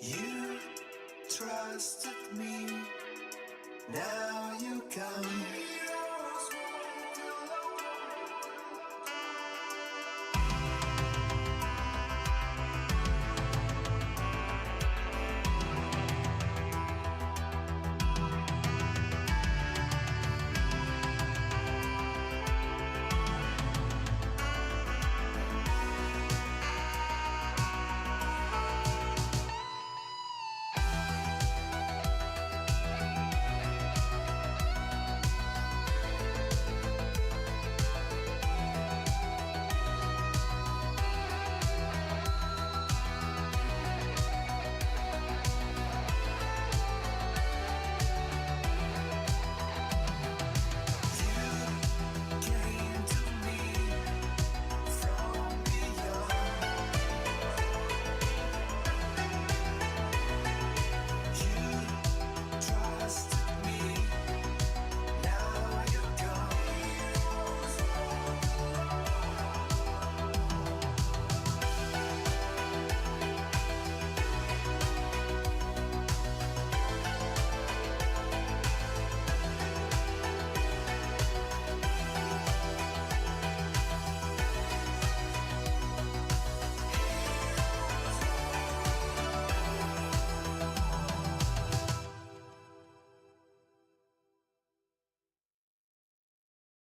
You trusted me, now you come.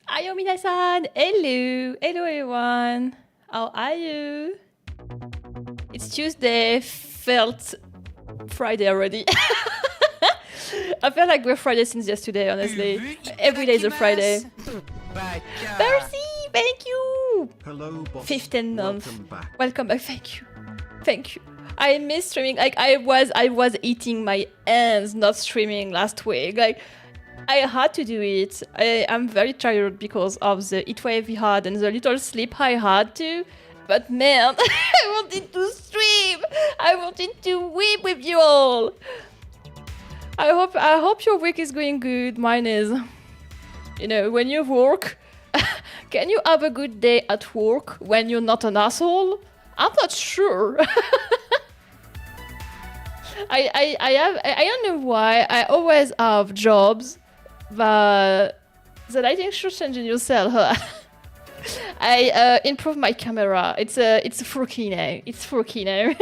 Ayo minasan! Hello! Hello everyone! How are you? It's Tuesday, felt Friday already. I feel like we're Friday since yesterday, honestly. Every day is a Friday. Mercy! Thank you! Hello, boss. 15 months. Welcome back. Welcome back, thank you. Thank you. I miss streaming. Like I was eating my hands not streaming last week. Like I had to do it. I'm very tired because of the heatwave we had and the little sleep I had to. But man, I wanted to stream. I wanted to weep with you all. I hope your week is going good. Mine is. You know, when you work, can you have a good day at work when you're not an asshole? I'm not sure. I don't know why I always have jobs, but the lighting should change in yourself. I improve my camera. It's fruity now. It's fruity now.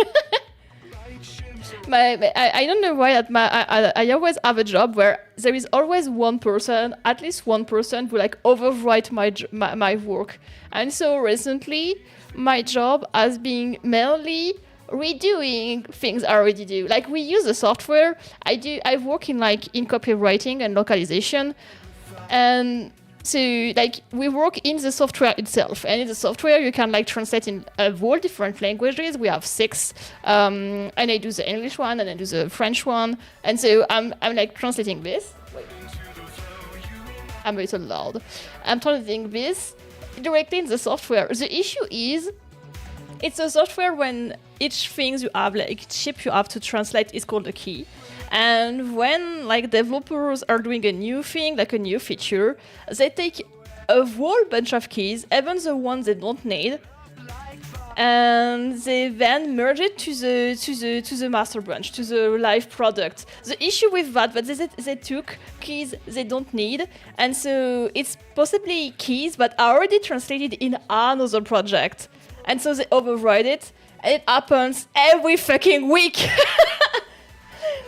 I don't know why I always have a job where there is always one person, at least one person, who like overwrite my work. And so recently, my job has been mainly redoing things I already do. Like we use the software. I work in copywriting and localization, and so like we work in the software itself. And in the software you can like translate in all different languages. We have 6, and I do the English one and I do the French one. And so I'm like translating this. Wait. I'm a little loud. I'm translating this directly in the software. The issue is, it's a software when each thing you have, like each chip you have to translate is called a key. And when like developers are doing a new thing, like a new feature, they take a whole bunch of keys, even the ones they don't need, and they then merge it to the master branch, to the live product. The issue with that, they took keys they don't need, and so it's possibly keys but are already translated in another project. And so they override it, and it happens every fucking week.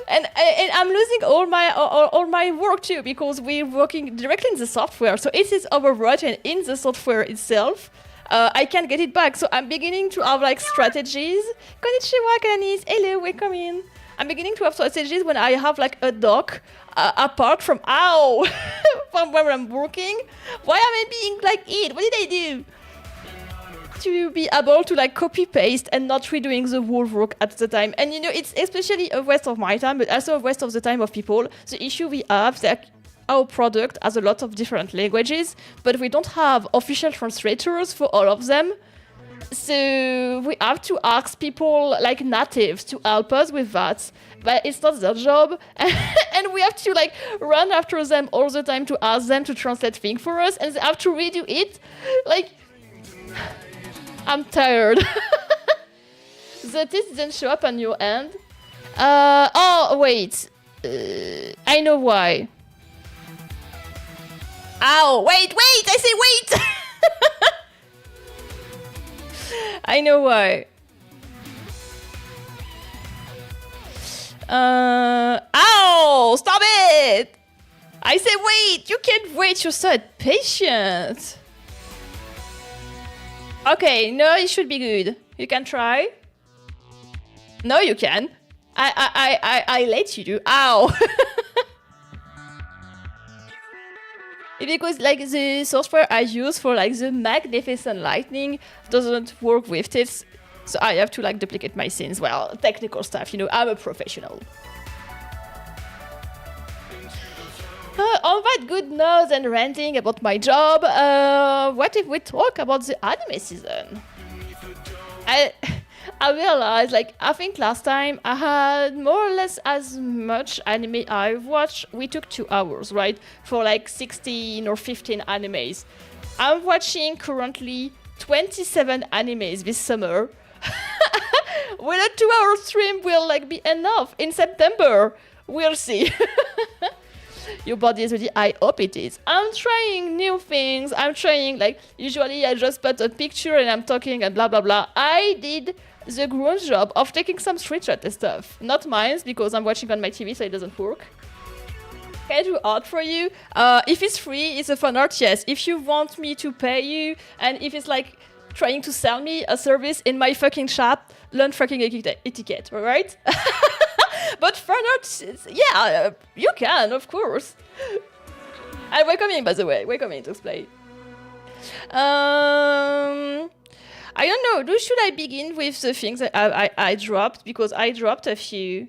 and I'm losing all my work too, because we're working directly in the software. So it is overwritten in the software itself. I can't get it back. So I'm beginning to have like strategies. Konnichiwa, Kananis. Hello, welcome in. I'm beginning to have strategies when I have like a dock apart from from where I'm working. Why am I being like it? What did I do? To be able to like copy paste and not redoing the whole work at the time. And you know, it's especially a waste of my time, but also a waste of the time of people. The issue we have is that our product has a lot of different languages, but we don't have official translators for all of them. So we have to ask people like natives to help us with that, but it's not their job. And we have to like run after them all the time to ask them to translate things for us, and they have to redo it. Like, I'm tired. The test didn't show up on your end. Oh, wait. I know why. Ow, wait, I say wait! I know why. Ow, stop it! I say wait, you can't wait, you're so impatient. Okay, no, it should be good. You can try. No, you can. I let you do. Ow! Because like the software I use for like the magnificent lightning doesn't work with this, so I have to like duplicate my scenes. Well, technical stuff, you know, I'm a professional. On that good note and ranting about my job, what if we talk about the anime season? I realized, like, I think last time I had more or less as much anime I've watched. We took 2 hours, right? For like 16 or 15 animes. I'm watching currently 27 animes this summer. Will a 2-hour stream will like be enough in September? We'll see. Your body is ready. I hope it is. I'm trying new things. I'm trying, like, usually I just put a picture and I'm talking and blah blah blah. I did the grown job of taking some screenshots and stuff. Not mine, because I'm watching on my TV, so it doesn't work. Can I do art for you? If it's free, it's a fun art, yes. If you want me to pay you, and if it's like trying to sell me a service in my fucking shop, learn fucking etiquette, alright? But fan art, yeah, you can, of course. I'm welcoming, by the way, welcoming to explain. I don't know, should I begin with the things that I dropped? Because I dropped a few.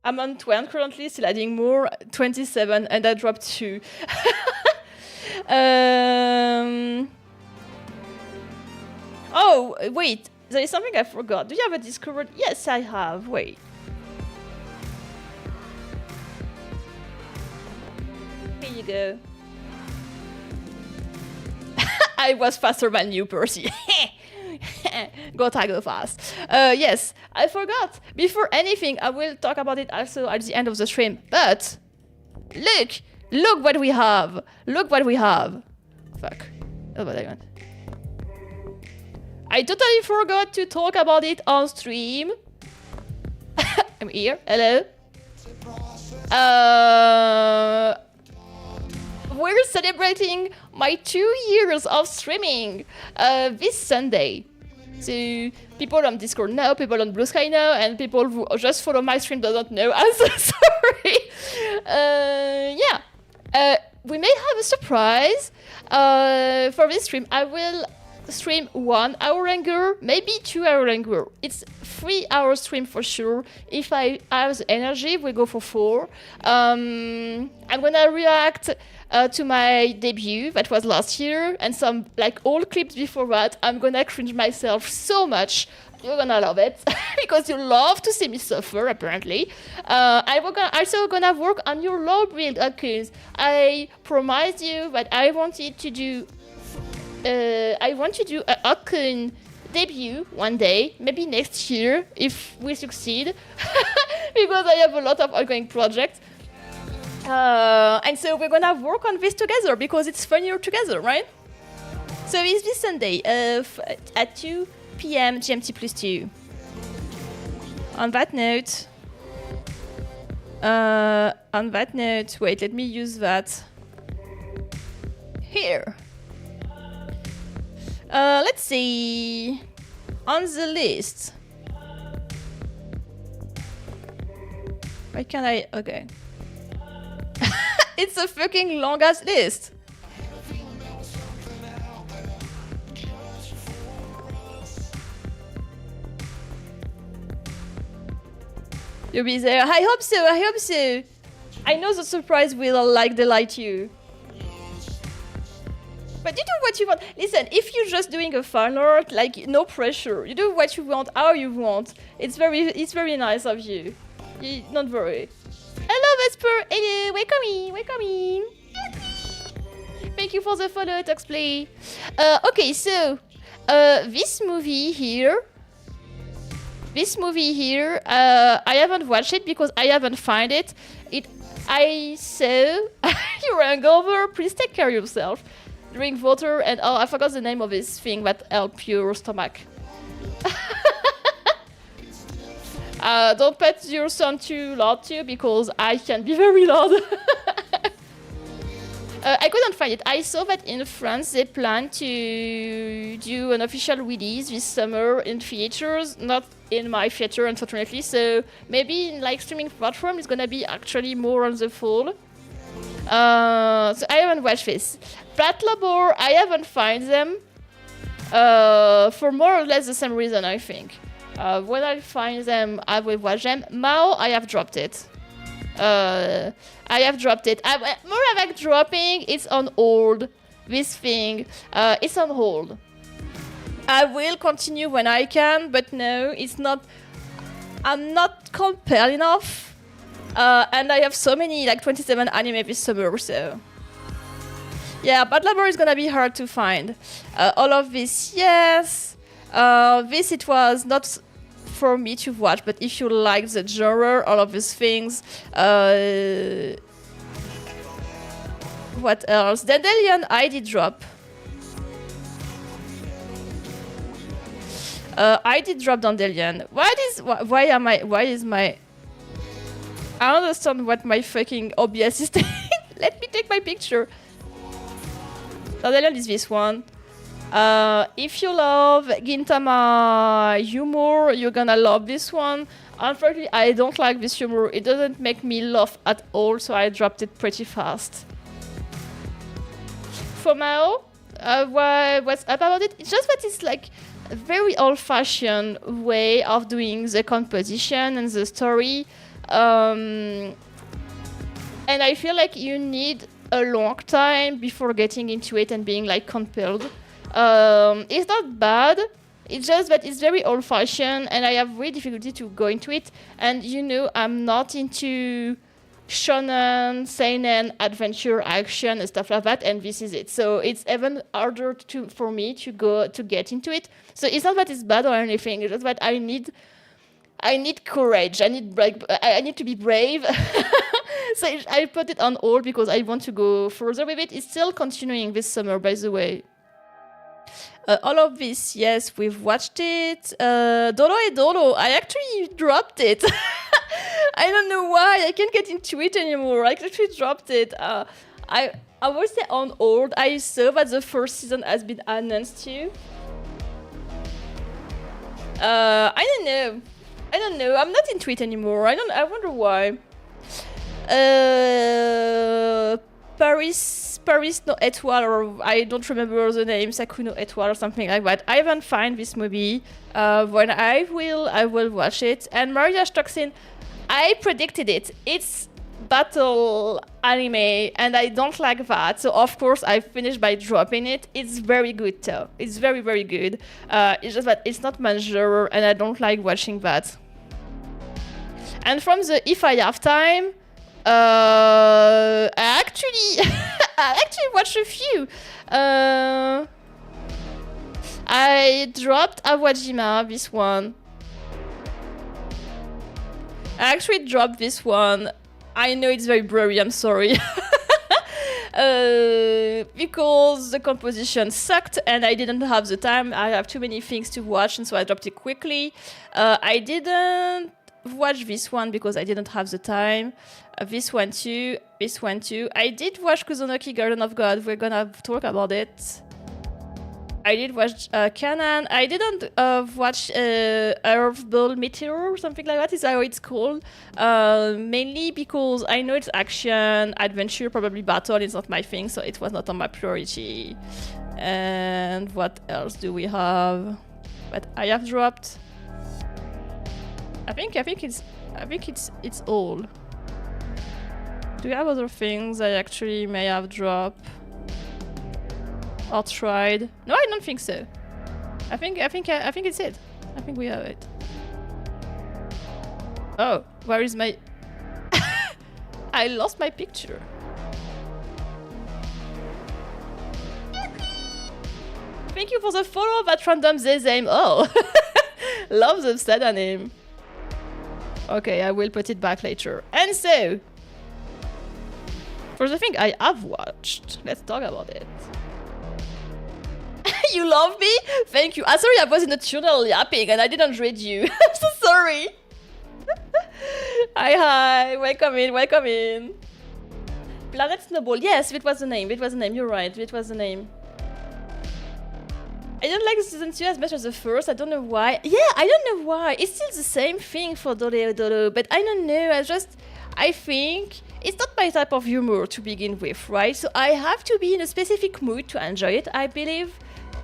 I'm on 20 currently, still adding more, 27, and I dropped 2. Oh, wait. There is something I forgot. Do you have a Discord? Yes, I have. Wait. Here you go. I was faster than you, Percy. Go fast. Yes, I forgot. Before anything, I will talk about it also at the end of the stream. But look what we have. Look what we have. Fuck. That's what I want. I totally forgot to talk about it on stream. I'm here. Hello. We're celebrating my 2 years of streaming this Sunday. So people on Discord know, people on Blue Sky know, and people who just follow my stream doesn't know. I'm so sorry. Yeah. We may have a surprise for this stream. I will stream 1 hour longer, maybe 2 hour longer. It's 3 hour stream for sure. If I have the energy, we'll go for 4. I'm gonna react to my debut that was last year, and some like old clips before that. I'm gonna cringe myself so much. You're gonna love it because you love to see me suffer, apparently. I'm also gonna work on your low build accounts. I promised you that I wanted to do a Akun debut one day, maybe next year if we succeed, because I have a lot of ongoing projects. And so we're gonna work on this together because it's funnier together, right? So it's this Sunday at 2 p.m. GMT plus 2. On that note, wait, let me use that here. Let's see. On the list. Why can't I? Okay. It's a fucking long ass list. You'll be there. I hope so. I know the surprise will delight you. But you do what you want. Listen, if you're just doing a fan art, like, no pressure. You do what you want, how you want. It's very nice of you. Don't worry. Hello, Vesper. Hello, welcome in. Thank you for the follow, Tuxplay. Okay, so this movie here. This movie here, I haven't watched it because I haven't found it. I saw you're hungover. Please take care of yourself. Drink water and I forgot the name of this thing that helps your stomach. Don't pet your son too loud too because I can be very loud. I couldn't find it. I saw that in France they plan to do an official release this summer in theaters, not in my theater unfortunately. So maybe in like streaming platform it's gonna be actually more on the fall. So I haven't watched this. Plat Labor, I haven't found them for more or less the same reason I think. When I find them, I will watch them. Mao, I have dropped it. I have dropped it. More like dropping, it's on hold. This thing, it's on hold. I will continue when I can, but no, it's not. I'm not compelled enough. And I have so many, like 27 anime this summer, so. Yeah, but Labor is gonna be hard to find. All of this, yes. This, it was not for me to watch, but if you like the genre, all of these things. What else? Dandelion, I did drop. I did drop Dandelion. Why is my... I don't understand what my fucking OBS is saying. Let me take my picture. Dandelion is this one. If you love Gintama humor, you're gonna love this one. Unfortunately, I don't like this humor. It doesn't make me laugh at all, so I dropped it pretty fast. For Mao, what's up about it? It's just that it's like a very old-fashioned way of doing the composition and the story. And I feel like you need a long time before getting into it and being like compelled. It's not bad, it's just that it's very old-fashioned and I have really difficulty to go into it. And you know, I'm not into shonen, seinen, adventure, action and stuff like that, and this is it. So it's even harder for me to get into it. So it's not that it's bad or anything, it's just that I need courage, I need to be brave. So I put it on hold because I want to go further with it. It's still continuing this summer, by the way. All of this, yes, we've watched it. Doro e Doro, I actually dropped it. I don't know why, I can't get into it anymore. I actually dropped it. I was there on hold. I saw that the first season has been announced too. I don't know. I'm not into it anymore. I wonder why. Paris no Étoile, or I don't remember the name, Saku no Étoile or something like that. I haven't found this movie. When I will watch it. And Mariage Toxin, I predicted it. It's battle anime, and I don't like that. So of course I finished by dropping it. It's very good though. It's very, very good. It's just that it's not my genre, and I don't like watching that. And from the If I Have Time, I actually watched a few. I dropped Awajima, this one. I actually dropped this one. I know it's very blurry, I'm sorry. Because the composition sucked and I didn't have the time. I have too many things to watch, and so I dropped it quickly. I didn't watch this one because I didn't have the time. This one too. I did watch Kuzunoki Garden of God. We're gonna talk about it. I did watch Canon. I didn't watch Earthbound Meteor or something like that is how it's called. Mainly because I know it's action, adventure, probably battle. It's not my thing, so it was not on my priority. And what else do we have? But I have dropped. I think it's all. Do we have other things I actually may have dropped or tried? No, I don't think so. I think it's it. I think we have it. Oh, where is my... I lost my picture. Thank you for the follow, that random Zezame. Oh. Love the pseudonym. Okay, I will put it back later. And so, for the thing I have watched, let's talk about it. You love me? Thank you. Ah, sorry, I was in a tunnel yapping and I didn't read you. I'm so sorry. Hi, welcome in, welcome in. Planet Snowball, yes, it was the name, you're right, it was the name. I don't like season 2 as much as the first, I don't know why. Yeah, I don't know why, it's still the same thing for Dole, but I don't know, I think it's not my type of humor to begin with, right? So I have to be in a specific mood to enjoy it, I believe.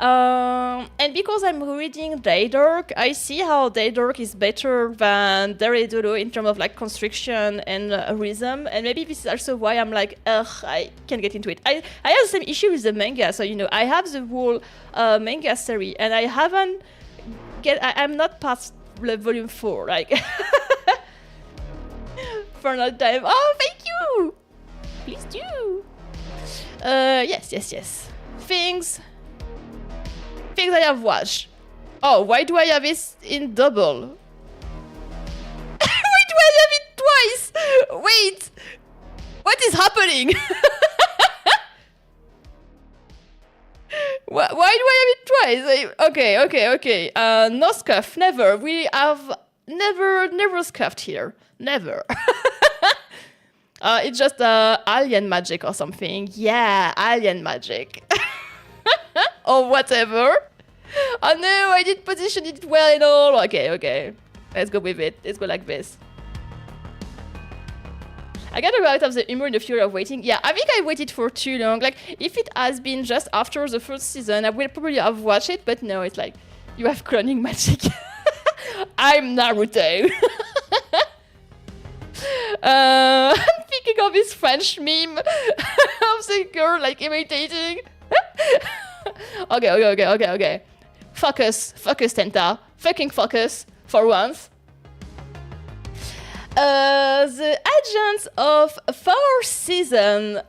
And because I'm reading Daydork, I see how Daydork is better than Daredoro in terms of like construction and rhythm, and maybe this is also why I'm like, ugh, I can't get into it. I have the same issue with the manga, so you know, I have the whole manga series, and I haven't I'm not past volume 4, like for another time. Oh, thank you! Please do! Yes. Things I have watched. Oh, why do I have it in double? Why do I have it twice? Wait! What is happening? Why do I have it twice? Okay. No scuff, never. We have never scuffed here. Never. It's just alien magic or something. Yeah, alien magic. Or whatever. Oh no, I didn't position it well at all. Okay. Let's go with it. Let's go like this. I gotta go out of the humor in the fear of waiting. Yeah, I think I waited for too long. Like, if it has been just after the first season, I will probably have watched it, but no, it's like, you have cloning magic. I'm Naruto. I'm thinking of this French meme of the girl like imitating. Okay. Focus, Tenta. Fucking focus for once. The Agents of 4th season.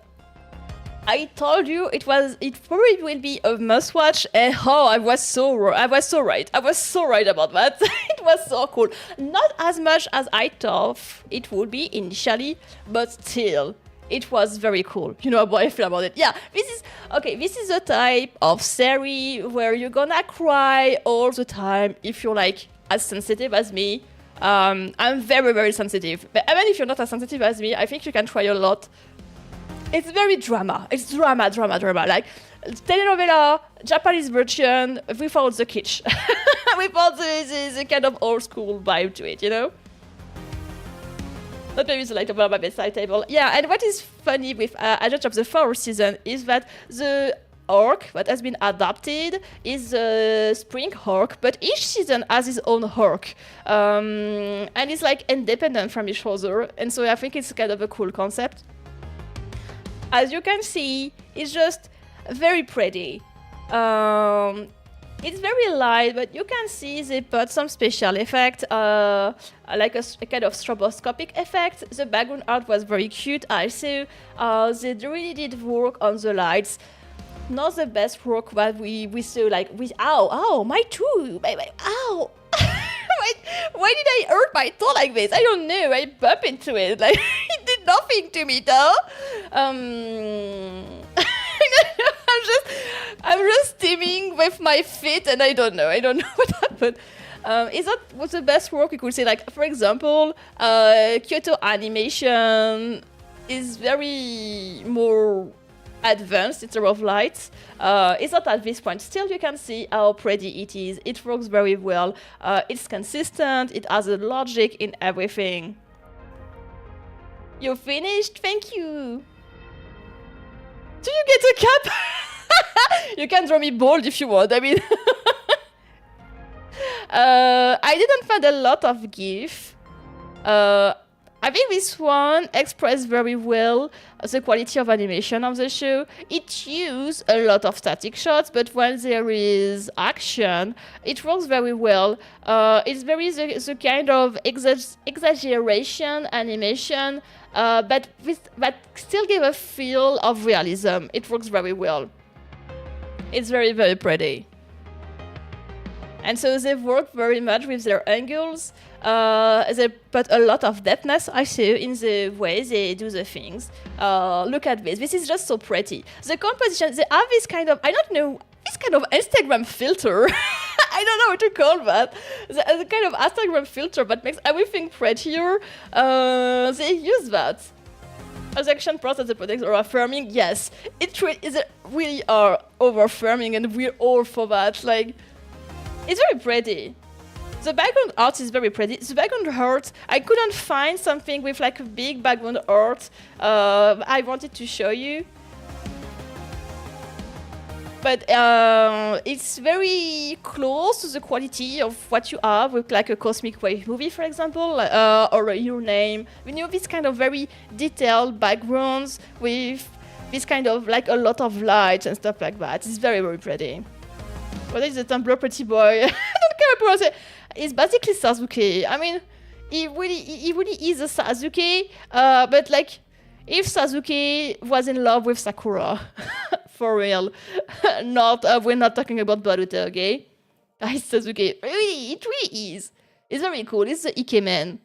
I told you it probably will be a must-watch, and I was so right. I was so right about that. It was so cool. Not as much as I thought it would be initially, but still, it was very cool. You know how I feel about it. Yeah, this is the type of series where you're gonna cry all the time if you're like as sensitive as me. I'm very, very sensitive. But even if you're not as sensitive as me, I think you can cry a lot. It's very drama. It's drama. Like, telenovela, Japanese version, without the kitsch. Without the kind of old school vibe to it, you know? That maybe is like about my bedside table. Yeah, and what is funny with Agents of the 4th season is that the arc that has been adapted is the spring arc, but each season has its own arc. And it's like independent from each other. And so I think it's kind of a cool concept. As you can see, it's just very pretty. It's very light, but you can see they put some special effect, like a kind of stroboscopic effect. The background art was very cute also. They really did work on the lights. Not the best work that we saw, like, with, ow, my toe, ow. Why did I hurt my toe like this? I don't know. I bumped into it. Like, it did nothing to me, though. I'm just steaming with my feet, and I don't know what happened. Is that was the best work you could say? Like, for example, Kyoto animation is very more advanced in terms of lights. It's not at this point. Still, you can see how pretty it is. It works very well. It's consistent. It has a logic in everything. You finished? Thank you. Do you get a cap? You can draw me bold if you want. I mean, I didn't find a lot of GIF. I think this one expressed very well the quality of animation of the show. It used a lot of static shots, but when there is action, it works very well. It's very the kind of exaggeration animation, but still give a feel of realism. It works very well. It's very, very pretty. And so they work very much with their angles. They put a lot of depthness, I see, in the way they do the things. Look at this. This is just so pretty. The composition, they have this kind of, I don't know, this kind of Instagram filter. I don't know what to call that. The kind of Instagram filter that makes everything prettier. They use that. As action process the products are affirming, yes. It really are over-affirming and we're all for that. Like, it's very pretty. The background art is very pretty. The background art, I couldn't find something with like a big background art I wanted to show you. But it's very close to the quality of what you have with like a Cosmic Wave movie, for example, or Your Name. You know, this kind of very detailed backgrounds with this kind of like a lot of light and stuff like that. It's very, very pretty. What is the Tumblr pretty boy? I don't care about it. It's basically Sasuke. I mean, he really is a Sasuke, but like, if Sasuke was in love with Sakura, for real, we're not talking about Boruto, okay? It's Sasuke. Really, it really is. It's very cool. It's the Ikemen.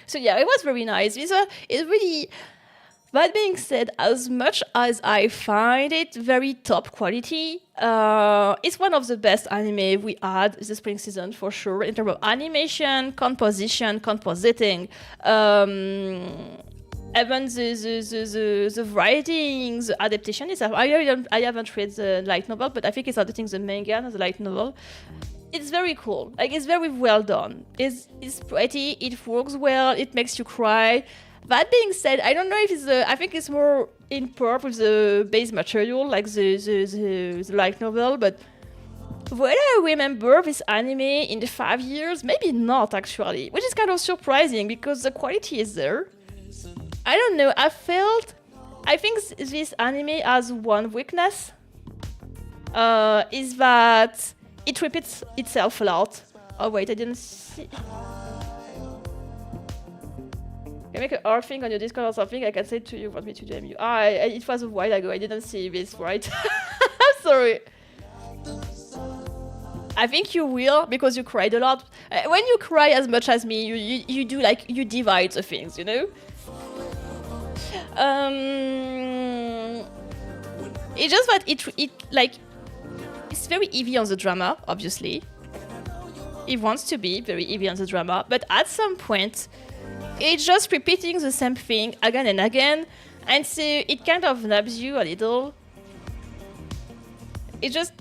So yeah, it was very nice. It's really. That being said, as much as I find it very top quality, it's one of the best anime we had this spring season for sure in terms of animation, composition, compositing, even the writing, the adaptation is. I haven't read the light novel, but I think it's adapting the manga and the light novel. It's very cool. Like, it's very well done. It's pretty. It works well. It makes you cry. That being said, I don't know if it's I think it's more in par with the base material, like the light novel, but will I remember this anime in the 5 years? Maybe not, actually, which is kind of surprising because the quality is there. I don't know, I think this anime has one weakness, is that it repeats itself a lot. Oh wait, I didn't see. Can I make an art thing on your Discord or something? I can say it to you, want me to DM you. It was a while ago, I didn't see this, right? Sorry. I think you will, because you cried a lot. When you cry as much as me, you do like, you divide the things, you know? It's just that it like, it's very heavy on the drama, obviously. It wants to be very heavy on the drama, but at some point, it's just repeating the same thing again and again, and so it kind of nubs you a little. It just,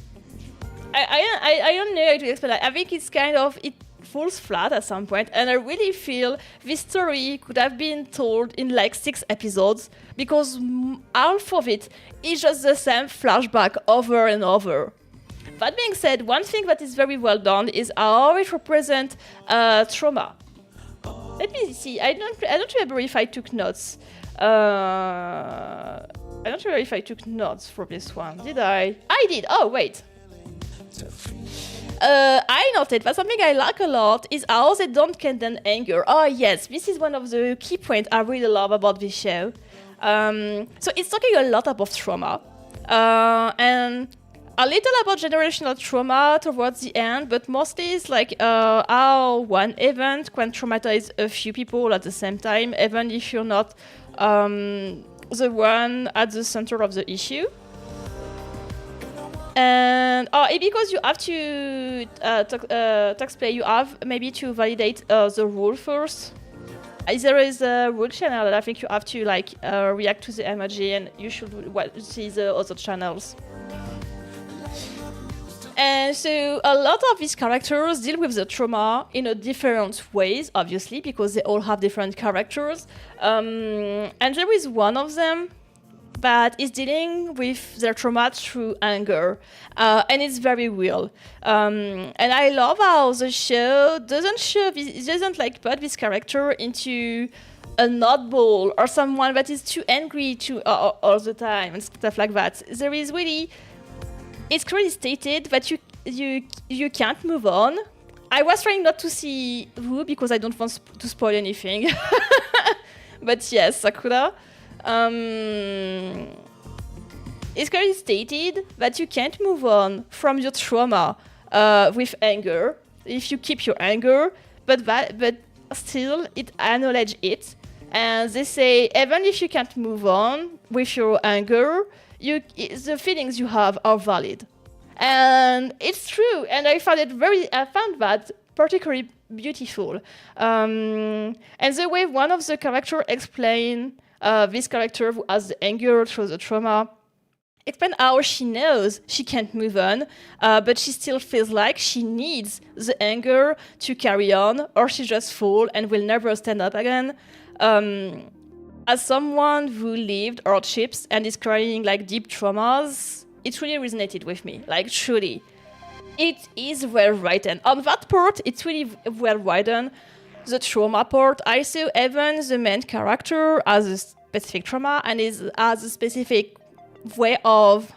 I don't know how to explain that. I think it's kind of, it falls flat at some point, and I really feel this story could have been told in like 6 episodes, because half of it is just the same flashback over and over. That being said, one thing that is very well done is how it represents trauma. Let me see. I don't remember if I took notes. I don't remember if I took notes for this one. Did I? I did. Oh wait. I noted that something I like a lot is how they don't condemn anger. Oh yes, this is one of the key points I really love about this show. So it's talking a lot about trauma, and a little about generational trauma towards the end, but mostly it's like how one event can traumatize a few people at the same time, even if you're not the one at the center of the issue. And because you have to taxpayer, you have maybe to validate the rule first. There is a rule channel that I think you have to like react to the emoji, and you should see the other channels. And so a lot of these characters deal with the trauma in a different ways, obviously, because they all have different characters. And there is one of them that is dealing with their trauma through anger. And it's very real. And I love how the show doesn't like put this character into a nutball or someone that is too angry all the time and stuff like that. There is really... It's clearly stated that you can't move on. I was trying not to see who because I don't want to spoil anything. But yes, Sakura. It's clearly stated that you can't move on from your trauma with anger. If you keep your anger, but still it acknowledge it, and they say even if you can't move on with your anger, the feelings you have are valid, and it's true. And I found that particularly beautiful, and the way one of the characters explain this character who has the anger through the trauma. Explain how she knows she can't move on, but she still feels like she needs the anger to carry on, or she just fall and will never stand up again. As someone who lived hardships and is carrying like deep traumas, it really resonated with me. Like truly, it is well written. On that part, it's really well written. The trauma part, I saw even the main character has a specific trauma and has a specific way of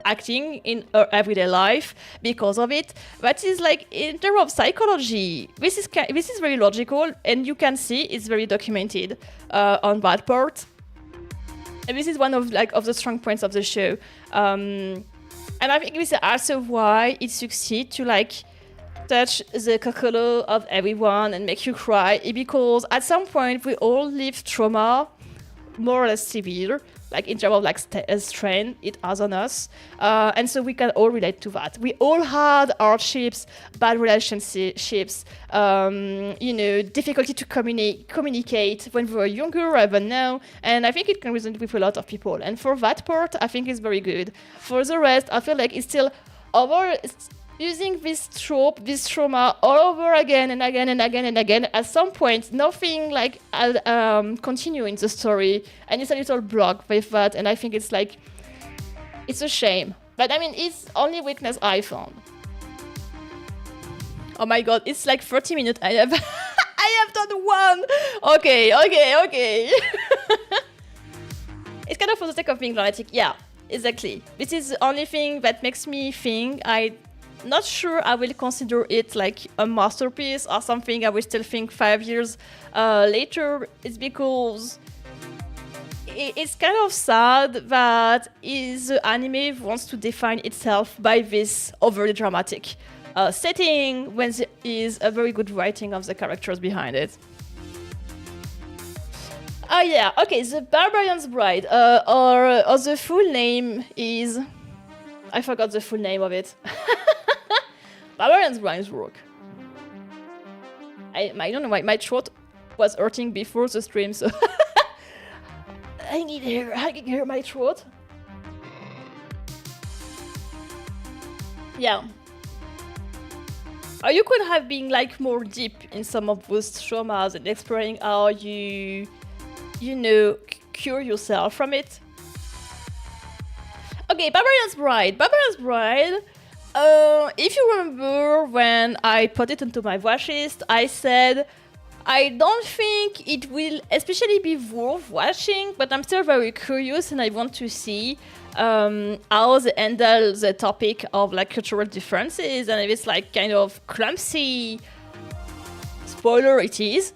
acting in her everyday life because of it. That is like in terms of psychology, this is very logical, and you can see it's very documented on that part. And this is one of the strong points of the show. And I think this is also why it succeeds to touch the kokoro of everyone and make you cry, because at some point we all live trauma more or less severe, like in terms of strain it has on us, and so we can all relate to that. We all had hardships, bad relationships, difficulty to communicate when we were younger or even now, and I think it can resonate with a lot of people. And for that part, I think it's very good. For the rest, I feel like it's still using this trope, this trauma all over again and again and again and again. At some point, nothing continue in the story, and it's a little blocked with that. And I think it's a shame. But I mean, it's only weakness I found. Oh my god, it's 30 minutes. I have done one. Okay. It's kind of for the sake of being dramatic. Yeah, exactly. This is the only thing that makes me think not sure I will consider it like a masterpiece or something. I will still think 5 years later. It's because it's kind of sad that the anime wants to define itself by this overly dramatic setting when there is a very good writing of the characters behind it. Oh yeah, okay, the Barbarian's Bride, or the full name is... I forgot the full name of it. Barbarian's Bride's work. I don't know why my throat was hurting before the stream, so I can hear my throat. Yeah. Or you could have been more deep in some of those traumas and exploring how you cure yourself from it. Okay, Barbarian's Bride. If you remember when I put it into my watchlist, I said I don't think it will especially be worth watching, but I'm still very curious and I want to see how they handle the topic of cultural differences, and if it's kind of clumsy. Spoiler, it is.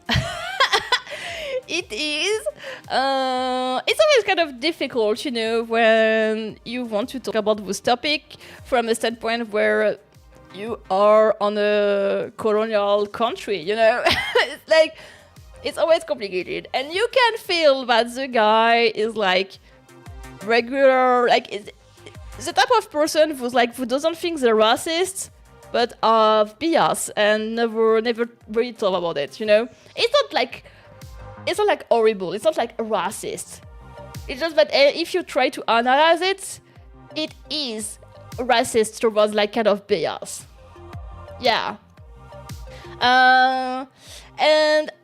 It is. It's always kind of difficult, when you want to talk about this topic from a standpoint where you are on a colonial country, it's always complicated. And you can feel that the guy is regular, the type of person who doesn't think they're racist, but of bias and never really thought about it, It's not horrible, it's not racist. It's just that if you try to analyze it, it is racist towards kind of bias. Yeah. And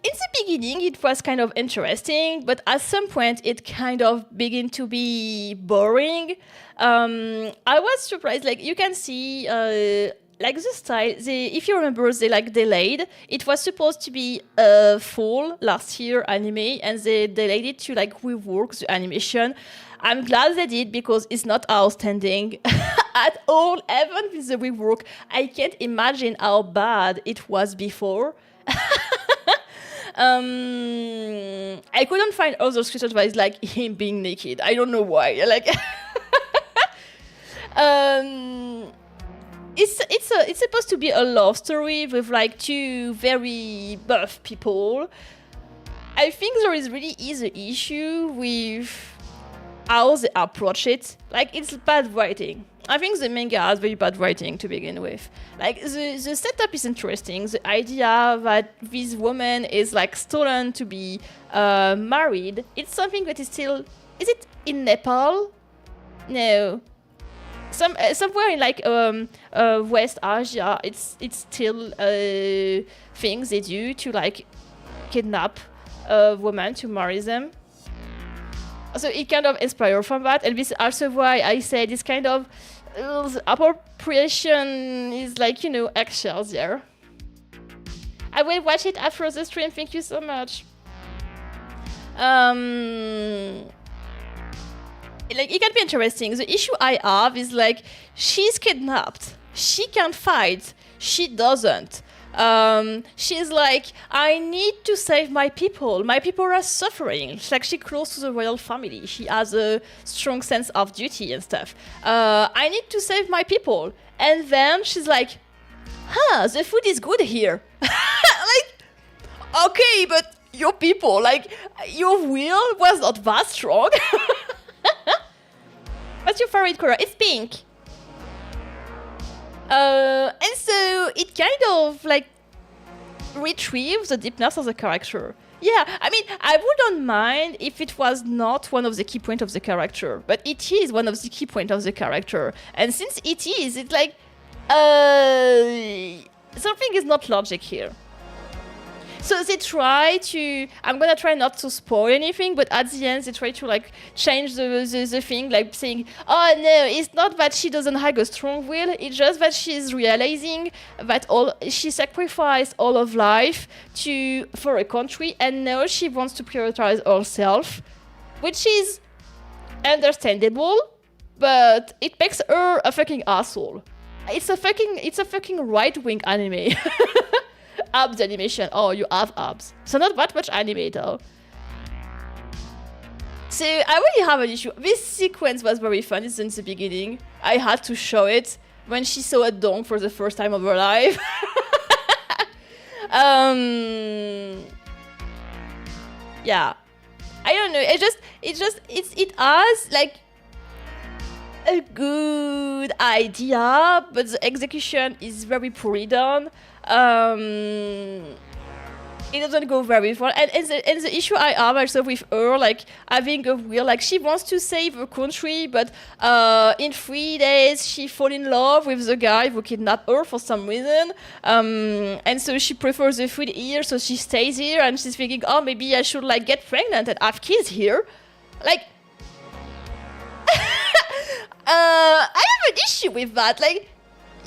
in the beginning, it was kind of interesting, but at some point, it kind of began to be boring. I was surprised, you can see... the style, if you remember, they delayed. It was supposed to be fall last year anime, and they delayed it to rework the animation. I'm glad they did, because it's not outstanding at all. Even with the rework, I can't imagine how bad it was before. I couldn't find other screenshots where it's him being naked. I don't know why. it's supposed to be a love story with like two very buff people. I think there is really is an issue with how they approach it. Like, it's bad writing. I think the manga has very bad writing to begin with. Like, the setup is interesting. The idea that this woman is like stolen to be married, it's something that is still... Is it in Nepal? No. Somewhere in like West Asia, it's still things they do to like kidnap a woman to marry them. So it kind of inspired from that, and this is also why I said it's kind of appropriation is like, you know, eggshells there. I will watch it after the stream. Thank you so much. Like, it can be interesting. The issue I have is like, she's kidnapped. She can fight. She doesn't. She's like, I need to save my people. My people are suffering. It's like, she's close to the royal family. She has a strong sense of duty and stuff. I need to save my people. And then she's like, the food is good here. Like, okay, but your people, like, your will was not that strong. What's your favorite color? It's pink. And so it kind of like retrieves the deepness of the character. Yeah, I mean, I wouldn't mind if it was not one of the key points of the character, but it is one of the key points of the character. And since it is, it's like, something is not logic here. So they try to... I'm gonna try not to spoil anything, but at the end they try to like change the thing, like saying, oh no, it's not that she doesn't have a strong will, it's just that she's realizing that she sacrificed all of life for a country, and now she wants to prioritize herself, which is understandable, but it makes her a fucking asshole. It's a fucking right-wing anime. Abs animation. Oh, you have abs. So not that much anime though. So I really have an issue. This sequence was very funny since the beginning. I had to show it when she saw a dong for the first time of her life. Yeah. I don't know. It has like a good idea, but the execution is very poorly done. It doesn't go very far, and the issue I have also with her, like having a will, like she wants to save her country, but in 3 days she fall in love with the guy who kidnapped her for some reason, and so she prefers the food here, so she stays here, and she's thinking, oh, maybe I should like get pregnant and have kids here, like. I have an issue with that, like.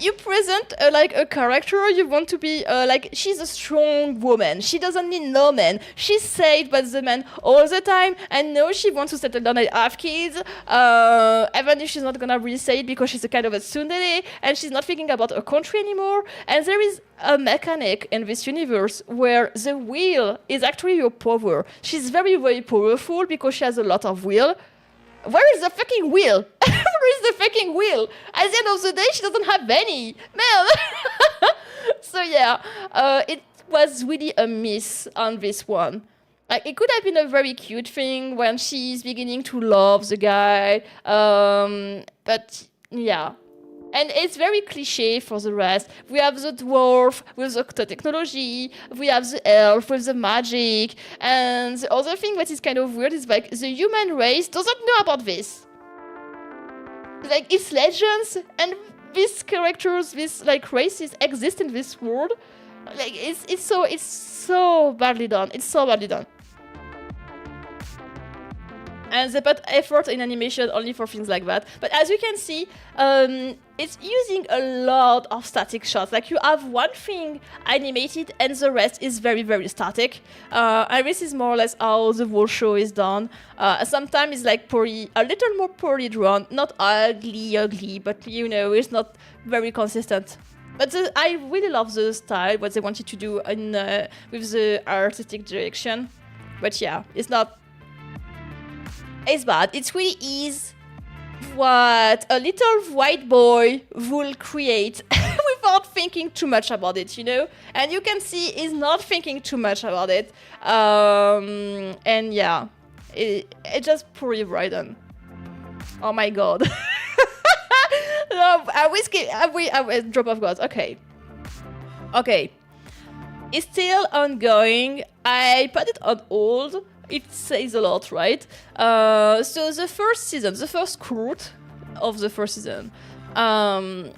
You present like a character, you want to be like, she's a strong woman, she doesn't need no man, she's saved by the man all the time, and now she wants to settle down and have kids, even if she's not gonna really say it because she's a kind of a tsundere, and she's not thinking about her country anymore. And there is a mechanic in this universe where the will is actually your power. She's very, very powerful because she has a lot of will. Where is the fucking will? Where is the fucking will? At the end of the day, she doesn't have any. Man. So yeah, it was really a miss on this one. Like, it could have been a very cute thing when she's beginning to love the guy. But yeah. And it's very cliche for the rest. We have the dwarf with the technology, we have the elf with the magic, and the other thing that is kind of weird is like the human race doesn't know about this. Like, it's legends, and these characters, these like races exist in this world. Like, it's so badly done. It's so badly done. And they put effort in animation only for things like that. But as you can see, it's using a lot of static shots. Like, you have one thing animated and the rest is very, very static. And this is more or less how the whole show is done. Sometimes it's like a little more poorly drawn. Not ugly, but you know, it's not very consistent. But I really love the style, what they wanted to do with the artistic direction. But yeah, it's not... It's bad. It really is what a little white boy will create without thinking too much about it, you know? And you can see he's not thinking too much about it. And yeah, it just pretty Bryden. Oh my god. No, I drop of gods. Okay. It's still ongoing. I put it on hold. It says a lot, right? So the first court of the first season, I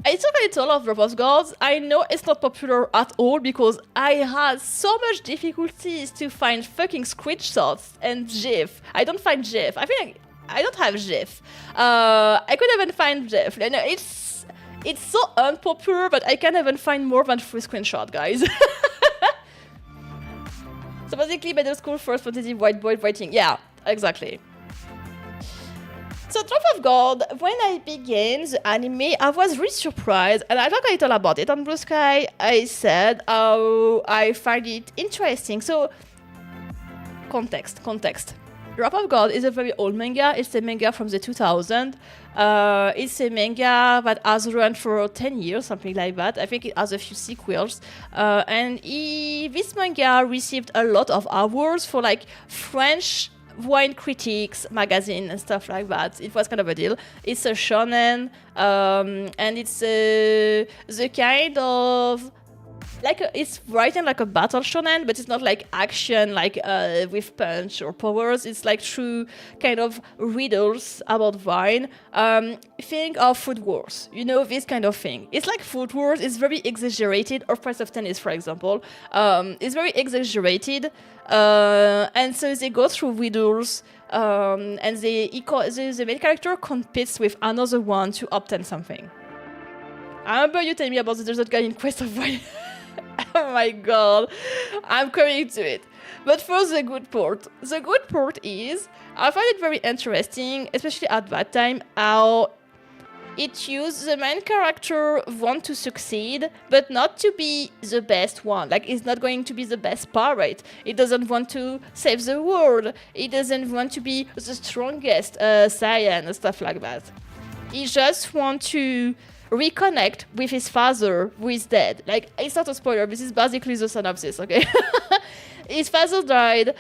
took a little of Drop of Gods. I know it's not popular at all because I had so much difficulties to find fucking screenshots and GIF. I don't find GIF. I think I don't have GIF. I couldn't even find GIF. You know, it's so unpopular, but I can't even find more than 3 screenshots, guys. So basically, middle school first fantasy white boy writing. Yeah, exactly. So Drop of God, when I began the anime, I was really surprised, and I talked a little about it on Blue Sky. I said how I find it interesting. So, context. Drop of God is a very old manga. It's a manga from the 2000s. It's a manga that has run for 10 years, something like that. I think it has a few sequels. And this manga received a lot of awards for like French wine critics magazine and stuff like that. It was kind of a deal. It's a shonen, and it's the kind of it's written like a battle shonen, but it's not like action like with punch or powers. It's like true kind of riddles about wine. Think of Food Wars, you know, this kind of thing. It's like Food Wars. It's very exaggerated. Or Price of Tennis, for example, it's very exaggerated, and so they go through riddles. And the main character competes with another one to obtain something. I remember you telling me about the desert guy in Quest of Wine. Oh my god, I'm coming to it. But for the good part is, I find it very interesting, especially at that time, how it used the main character want to succeed, but not to be the best one. Like, he's not going to be the best pirate. He doesn't want to save the world. He doesn't want to be the strongest Saiyan and stuff like that. He just wants to reconnect with his father who is dead. Like, it's not a spoiler, this is basically the synopsis, okay? His father died.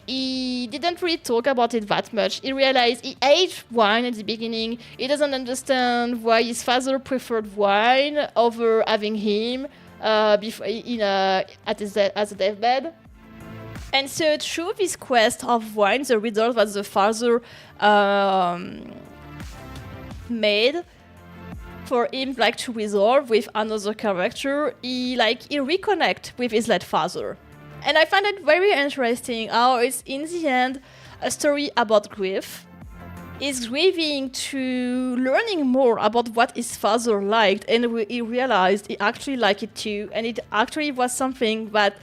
He didn't really talk about it that much. He realized he aged wine at the beginning. He doesn't understand why his father preferred wine over having him at a deathbed. And so through this quest of wine, the riddle that the father made for him like to resolve with another character, he reconnect with his late father. And I find it very interesting how it's in the end a story about grief. He's grieving to learning more about what his father liked, and he realized he actually liked it too, and it actually was something that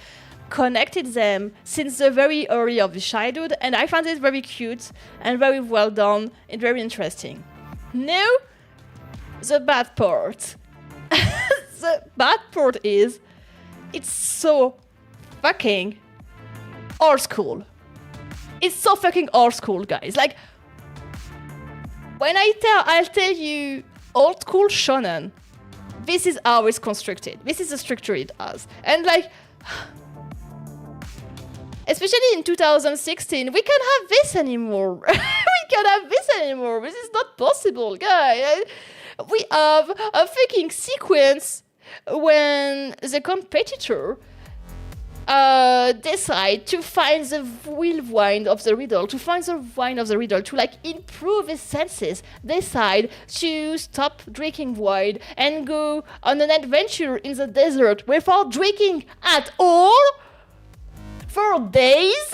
connected them since the very early of his childhood, and I found it very cute and very well done and very interesting. Now, the bad part. The bad part is it's so fucking old school. It's so fucking old school, guys. Like, when I'll tell you old school shonen, this is how it's constructed. This is the structure it has. And like, especially in 2016, we can't have this anymore. We can't have this anymore. This is not possible, guys. We have a fucking sequence when the competitor decide to find the real wine of the riddle, to like improve his senses, decide to stop drinking wine and go on an adventure in the desert without drinking at all for days,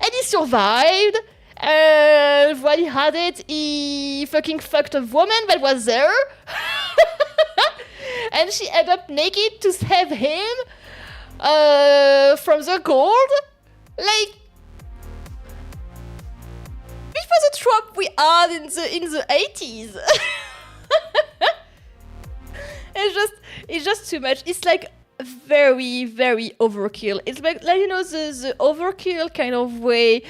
and he survived. And when he had it, he fucking fucked a woman that was there. And she ended up naked to save him from the cold. Like, it was a trope we had in the 80s. It's just too much. It's like very, very overkill. It's like you know, the overkill kind of way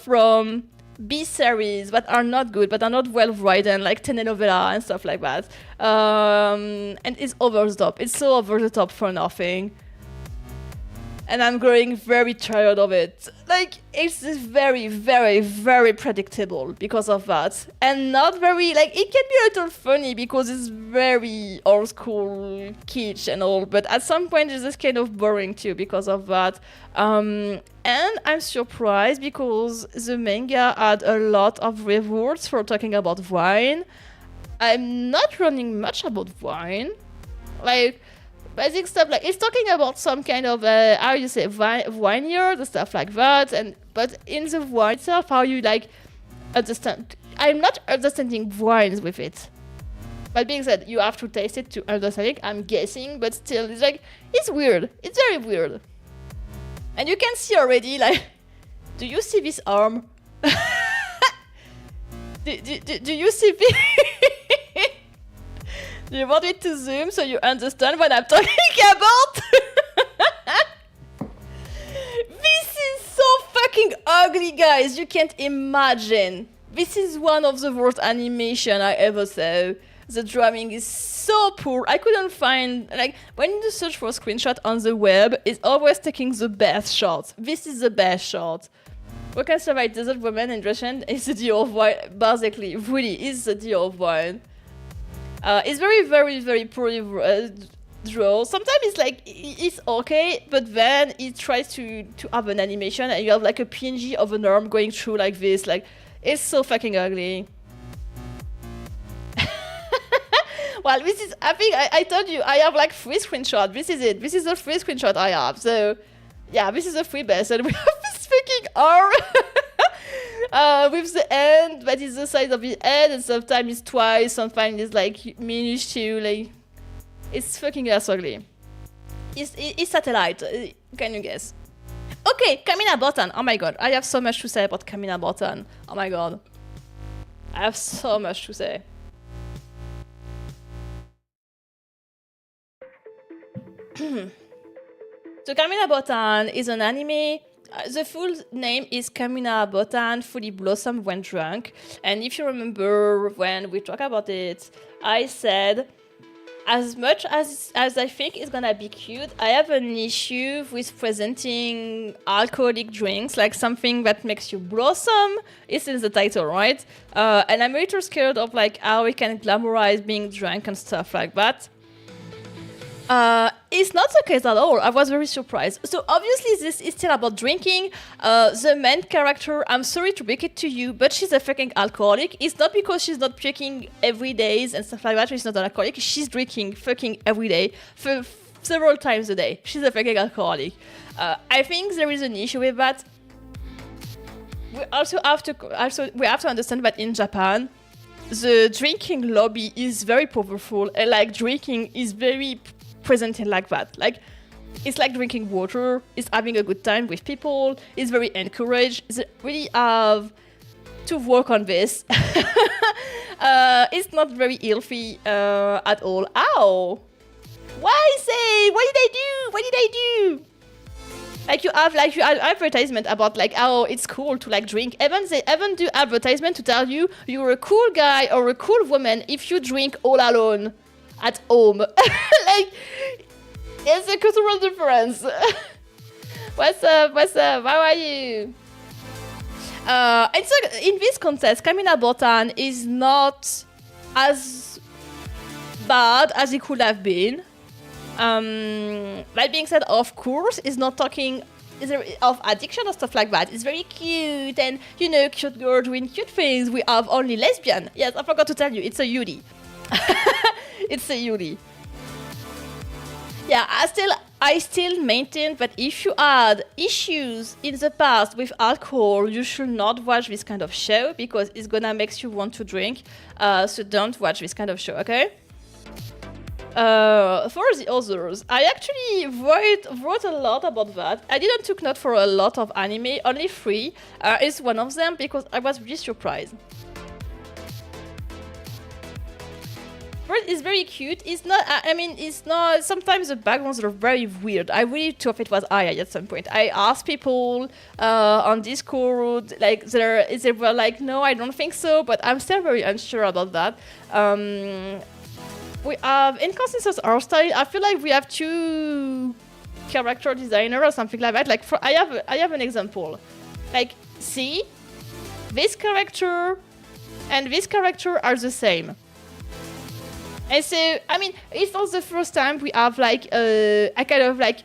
from B series that are not good, but are not well written, like telenovela and stuff like that. And it's over the top. It's so over the top for nothing. And I'm growing very tired of it. Like, it's very, very, very predictable because of that. And not very, like, it can be a little funny because it's very old school kitsch and all, but at some point it's just kind of boring too because of that. And I'm surprised because the manga had a lot of rewards for talking about wine. I'm not learning much about wine. Like, basic stuff, like it's talking about some kind of how you say vineyard and stuff like that, but in the wine itself, how you like understand. I'm not understanding wines with it. But being said, you have to taste it to understand it. I'm guessing, but still, it's like it's weird. It's very weird. And you can see already, like, do you see this arm? do you see this? Do you want me to zoom so you understand what I'm talking about? This is so fucking ugly, guys. You can't imagine. This is one of the worst animation I ever saw. The drawing is so poor. I couldn't find, like, when you search for a screenshot on the web, it's always taking the best shot. This is the best shot. We can survive desert woman in Russian is the deal of wine. Basically, really is the deal of wine. It's very, very, very poorly drawn. Sometimes it's like, it's okay, but then it tries to have an animation and you have like a PNG of an arm going through like this. Like, it's so fucking ugly. Well, this is, I think I told you, I have like 3 screenshots. This is it. This is the 3 screenshot I have. So, yeah, this is the 3 best. And we have this fucking arm. With the end that is the size of the head, and sometimes it's twice, sometimes it's like minuscule, like it's fucking ass ugly. It's satellite, can you guess? Okay, Kamina Button. Oh my god, I have so much to say about Kamina Button. Oh my god, I have so much to say. So Kamina Button is an anime. The full name is Kamina Button Fully Blossom When Drunk. And if you remember when we talked about it, I said, as much as I think it's gonna be cute, I have an issue with presenting alcoholic drinks, like something that makes you blossom. It's in the title, right? And I'm a little scared of like how we can glamorize being drunk and stuff like that. It's not the case at all. I was very surprised. So obviously this is still about drinking. The main character, I'm sorry to break it to you, but she's a fucking alcoholic. It's not because she's not drinking every day and stuff like that. She's not an alcoholic. She's drinking fucking every day for several times a day. She's a fucking alcoholic. I think there is an issue with that. We also have to understand that in Japan, the drinking lobby is very powerful, and like drinking is very presented like that. Like, it's like drinking water, it's having a good time with people, it's very encouraged, it's really have to work on this. It's not very healthy at all. Ow! Why say? What did I do? What did I do? Like you have advertisement about like how it's cool to like drink. They even do advertisement to tell you you're a cool guy or a cool woman if you drink all alone at home. Like, it's a cultural difference. What's up? What's up? How are you? And so in this context, Kamina Button is not as bad as it could have been. That being said, of course, it's not talking of addiction or stuff like that. It's very cute and, you know, cute girl doing cute things. We have only lesbian. Yes, I forgot to tell you, it's a Yuri. It's a Yuri. Yeah, I still maintain that if you had issues in the past with alcohol, you should not watch this kind of show because it's gonna make you want to drink. So don't watch this kind of show, okay? For the others, I actually wrote a lot about that. I didn't took note for a lot of anime, only 3 is one of them because I was really surprised. It's very cute. It's not. I mean, it's not. Sometimes the backgrounds are very weird. I really thought it was Aya at some point. I asked people on Discord, like they were like, no, I don't think so. But I'm still very unsure about that. We have inconsistent art style. I feel like we have two character designer or something like that. Like I have an example. Like, see, this character and this character are the same. And so, I mean, it's not the first time we have like a kind of like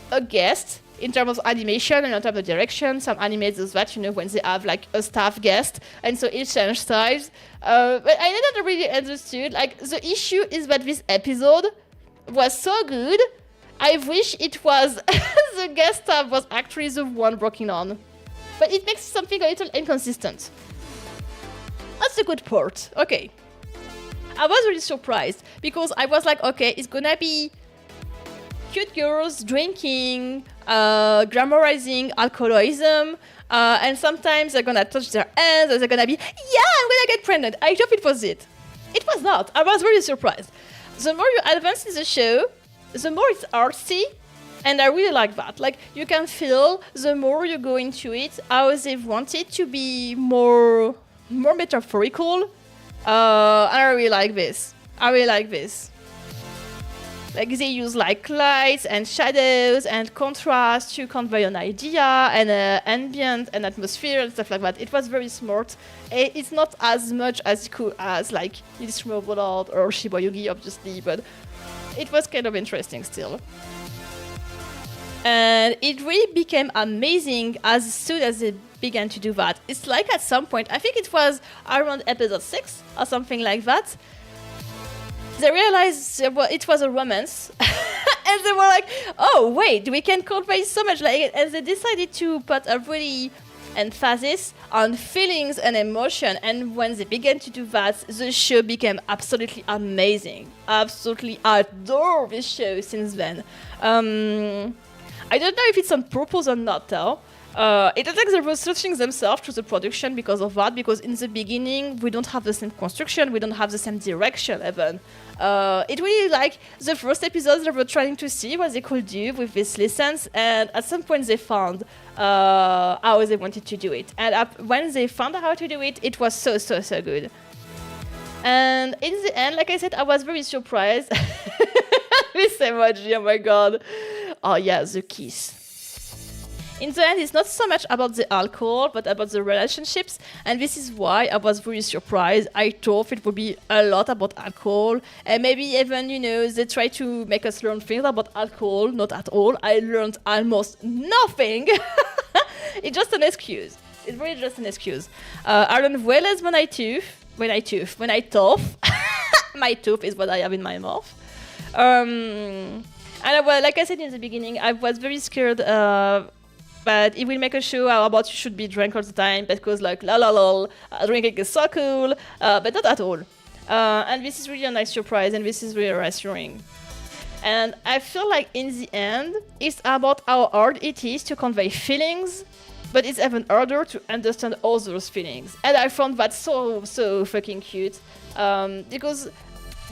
a guest in terms of animation and in terms of direction. Some animes do that, when they have like a staff guest, and so it changes styles. But I never really understood. Like, the issue is that this episode was so good. I wish it was the guest staff was actually the one working on. But it makes something a little inconsistent. That's the good part. Okay. I was really surprised because I was like, okay, it's gonna be cute girls drinking, glamorizing alcoholism, and sometimes they're gonna touch their hands and they're gonna be, yeah, I'm gonna get pregnant. I thought it was it. It was not. I was really surprised. The more you advance in the show, the more it's artsy, and I really like that. Like, you can feel the more you go into it, how they want it to be more metaphorical. And I really like this. Like, they use like lights and shadows and contrast to convey an idea and ambient and atmosphere and stuff like that. It was very smart. It's not as much as cool as like Illustrator World or Shiba Yugi, obviously, but it was kind of interesting still. And it really became amazing as soon as they began to do that. It's like at some point, I think it was around episode 6 or something like that, they realized it was a romance. And they were like, oh wait, we can convey so much, like, and they decided to put a really emphasis on feelings and emotion. And when they began to do that, the show became absolutely amazing. Absolutely adore this show since then. I don't know if it's on purpose or not, though. It looks like they were switching themselves to the production because of that, because in the beginning, we don't have the same construction, we don't have the same direction, even. It really, like, the first episodes, they were trying to see what they could do with this license, and at some point, they found how they wanted to do it. And when they found out how to do it, it was so good. And in the end, like I said, I was very surprised. This emoji, oh my god. Oh yeah, the kiss. In the end, it's not so much about the alcohol, but about the relationships, and this is why I was really surprised. I thought it would be a lot about alcohol, and maybe even, they try to make us learn things about alcohol. Not at all. I learned almost nothing. It's just an excuse. It's really just an excuse. I learned way less when I tough. My tooth is what I have in my mouth. And like I said in the beginning, I was very scared but it will make a show about you should be drunk all the time because like drinking is so cool, but not at all. And this is really a nice surprise, and this is really reassuring. And I feel like in the end, it's about how hard it is to convey feelings, but it's even harder to understand others' feelings. And I found that so fucking cute, because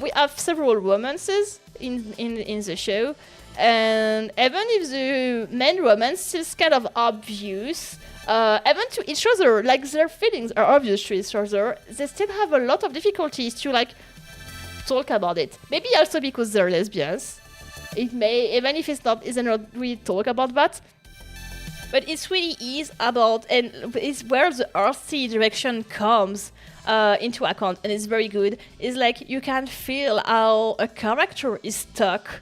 we have several romances in the show. And even if the main romance is kind of obvious, even to each other, like their feelings are obvious to each other, they still have a lot of difficulties to like talk about it. Maybe also because they're lesbians. It may, even if it's not really talk about that, but it really is about, and it's where the artsy direction comes into account, and it's very good. It's like you can feel how a character is stuck.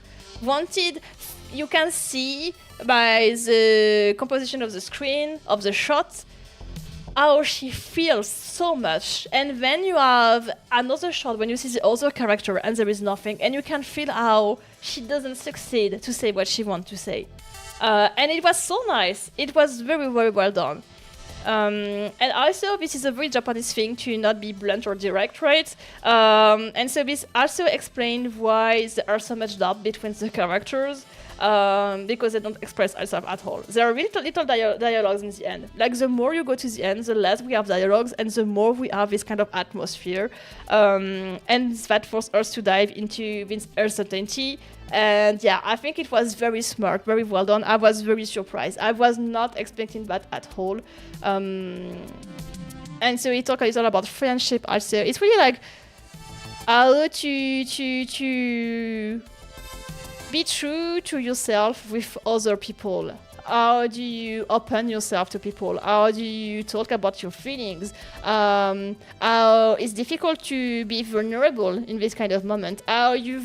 You can see by the composition of the screen, of the shot, how she feels so much. And then you have another shot when you see the other character and there is nothing, and you can feel how she doesn't succeed to say what she wants to say. And it was so nice. It was very well done. And also, this is a very Japanese thing to not be blunt or direct, right? And so this also explains why there are so much doubt between the characters, because they don't express themselves at all. There are little dialogues in the end. Like, the more you go to the end, the less we have dialogues, and the more we have this kind of atmosphere. And that forced us to dive into this uncertainty. And yeah, I think it was very smart, very well done. I was very surprised. I was not expecting that at all. And so it talks a little about friendship also. It's really like how to be true to yourself with other people. How do you open yourself to people? How do you talk about your feelings? How it's difficult to be vulnerable in this kind of moment. How you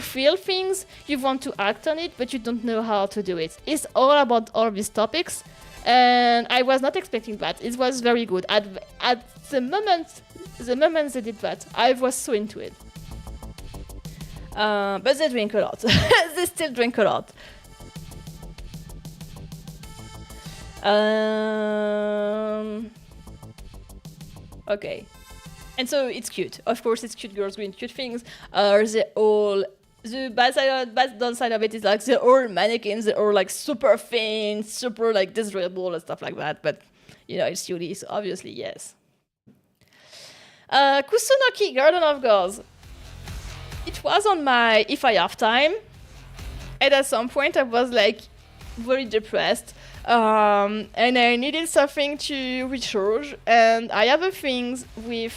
feel things, you want to act on it, but you don't know how to do it. It's all about all these topics, and I was not expecting that. It was very good. At the moment they did that, I was so into it. But they drink a lot. They still drink a lot. Okay. And so it's cute. Of course, it's cute girls doing cute things. The bad downside of it is like they're all mannequins. They're all like super thin, super like desirable and stuff like that. But you know, it's Yuri, so obviously yes. Kusunoki, Garden of Gods. It was on my If I Have Time, and at some point I was like very depressed, and I needed something to recharge, and I have a thing with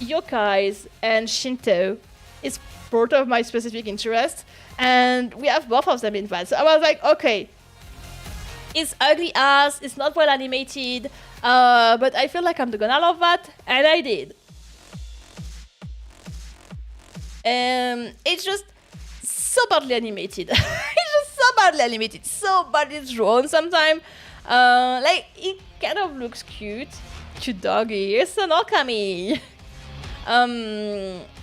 yokais and Shinto. It's part of my specific interest, and we have both of them in that. So I was like, okay, it's ugly ass, it's not well animated, but I feel like I'm gonna love that, and I did. It's just so badly animated. It's just so badly animated, so badly drawn sometimes. Like, it kind of looks cute doggy. It's an okami.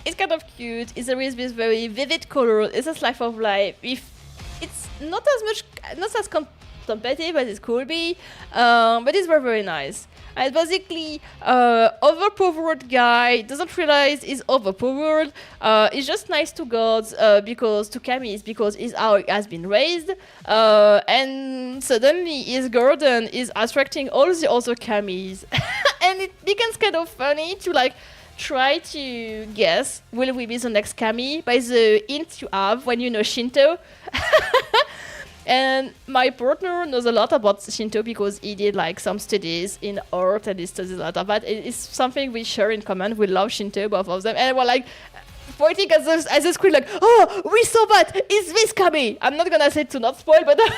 It's kind of cute. There is this very vivid color. It's a slice of life. It's not as competitive as it could be, but it's very, very nice. And basically, overpowered guy doesn't realize he's overpowered. He's just nice to gods because is how he has been raised. And suddenly his garden is attracting all the other kamis, and it becomes kind of funny to like try to guess will we be the next kami by the hint you have when you know Shinto. And my partner knows a lot about Shinto because he did like some studies in art and he studies a lot of that. It's something we share in common. We love Shinto, both of them. And we're like pointing at the screen like, oh, we saw that. Is this Kami? I'm not gonna say to not spoil, but I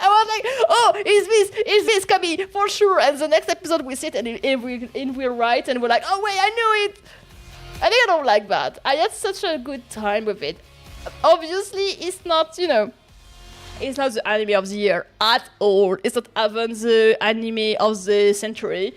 was like, oh, is this Kami? For sure. And the next episode we sit and we're right and we're like, oh wait, I knew it. I think I don't like that. I had such a good time with it. Obviously, it's not, it's not the anime of the year at all. It's not even the anime of the century.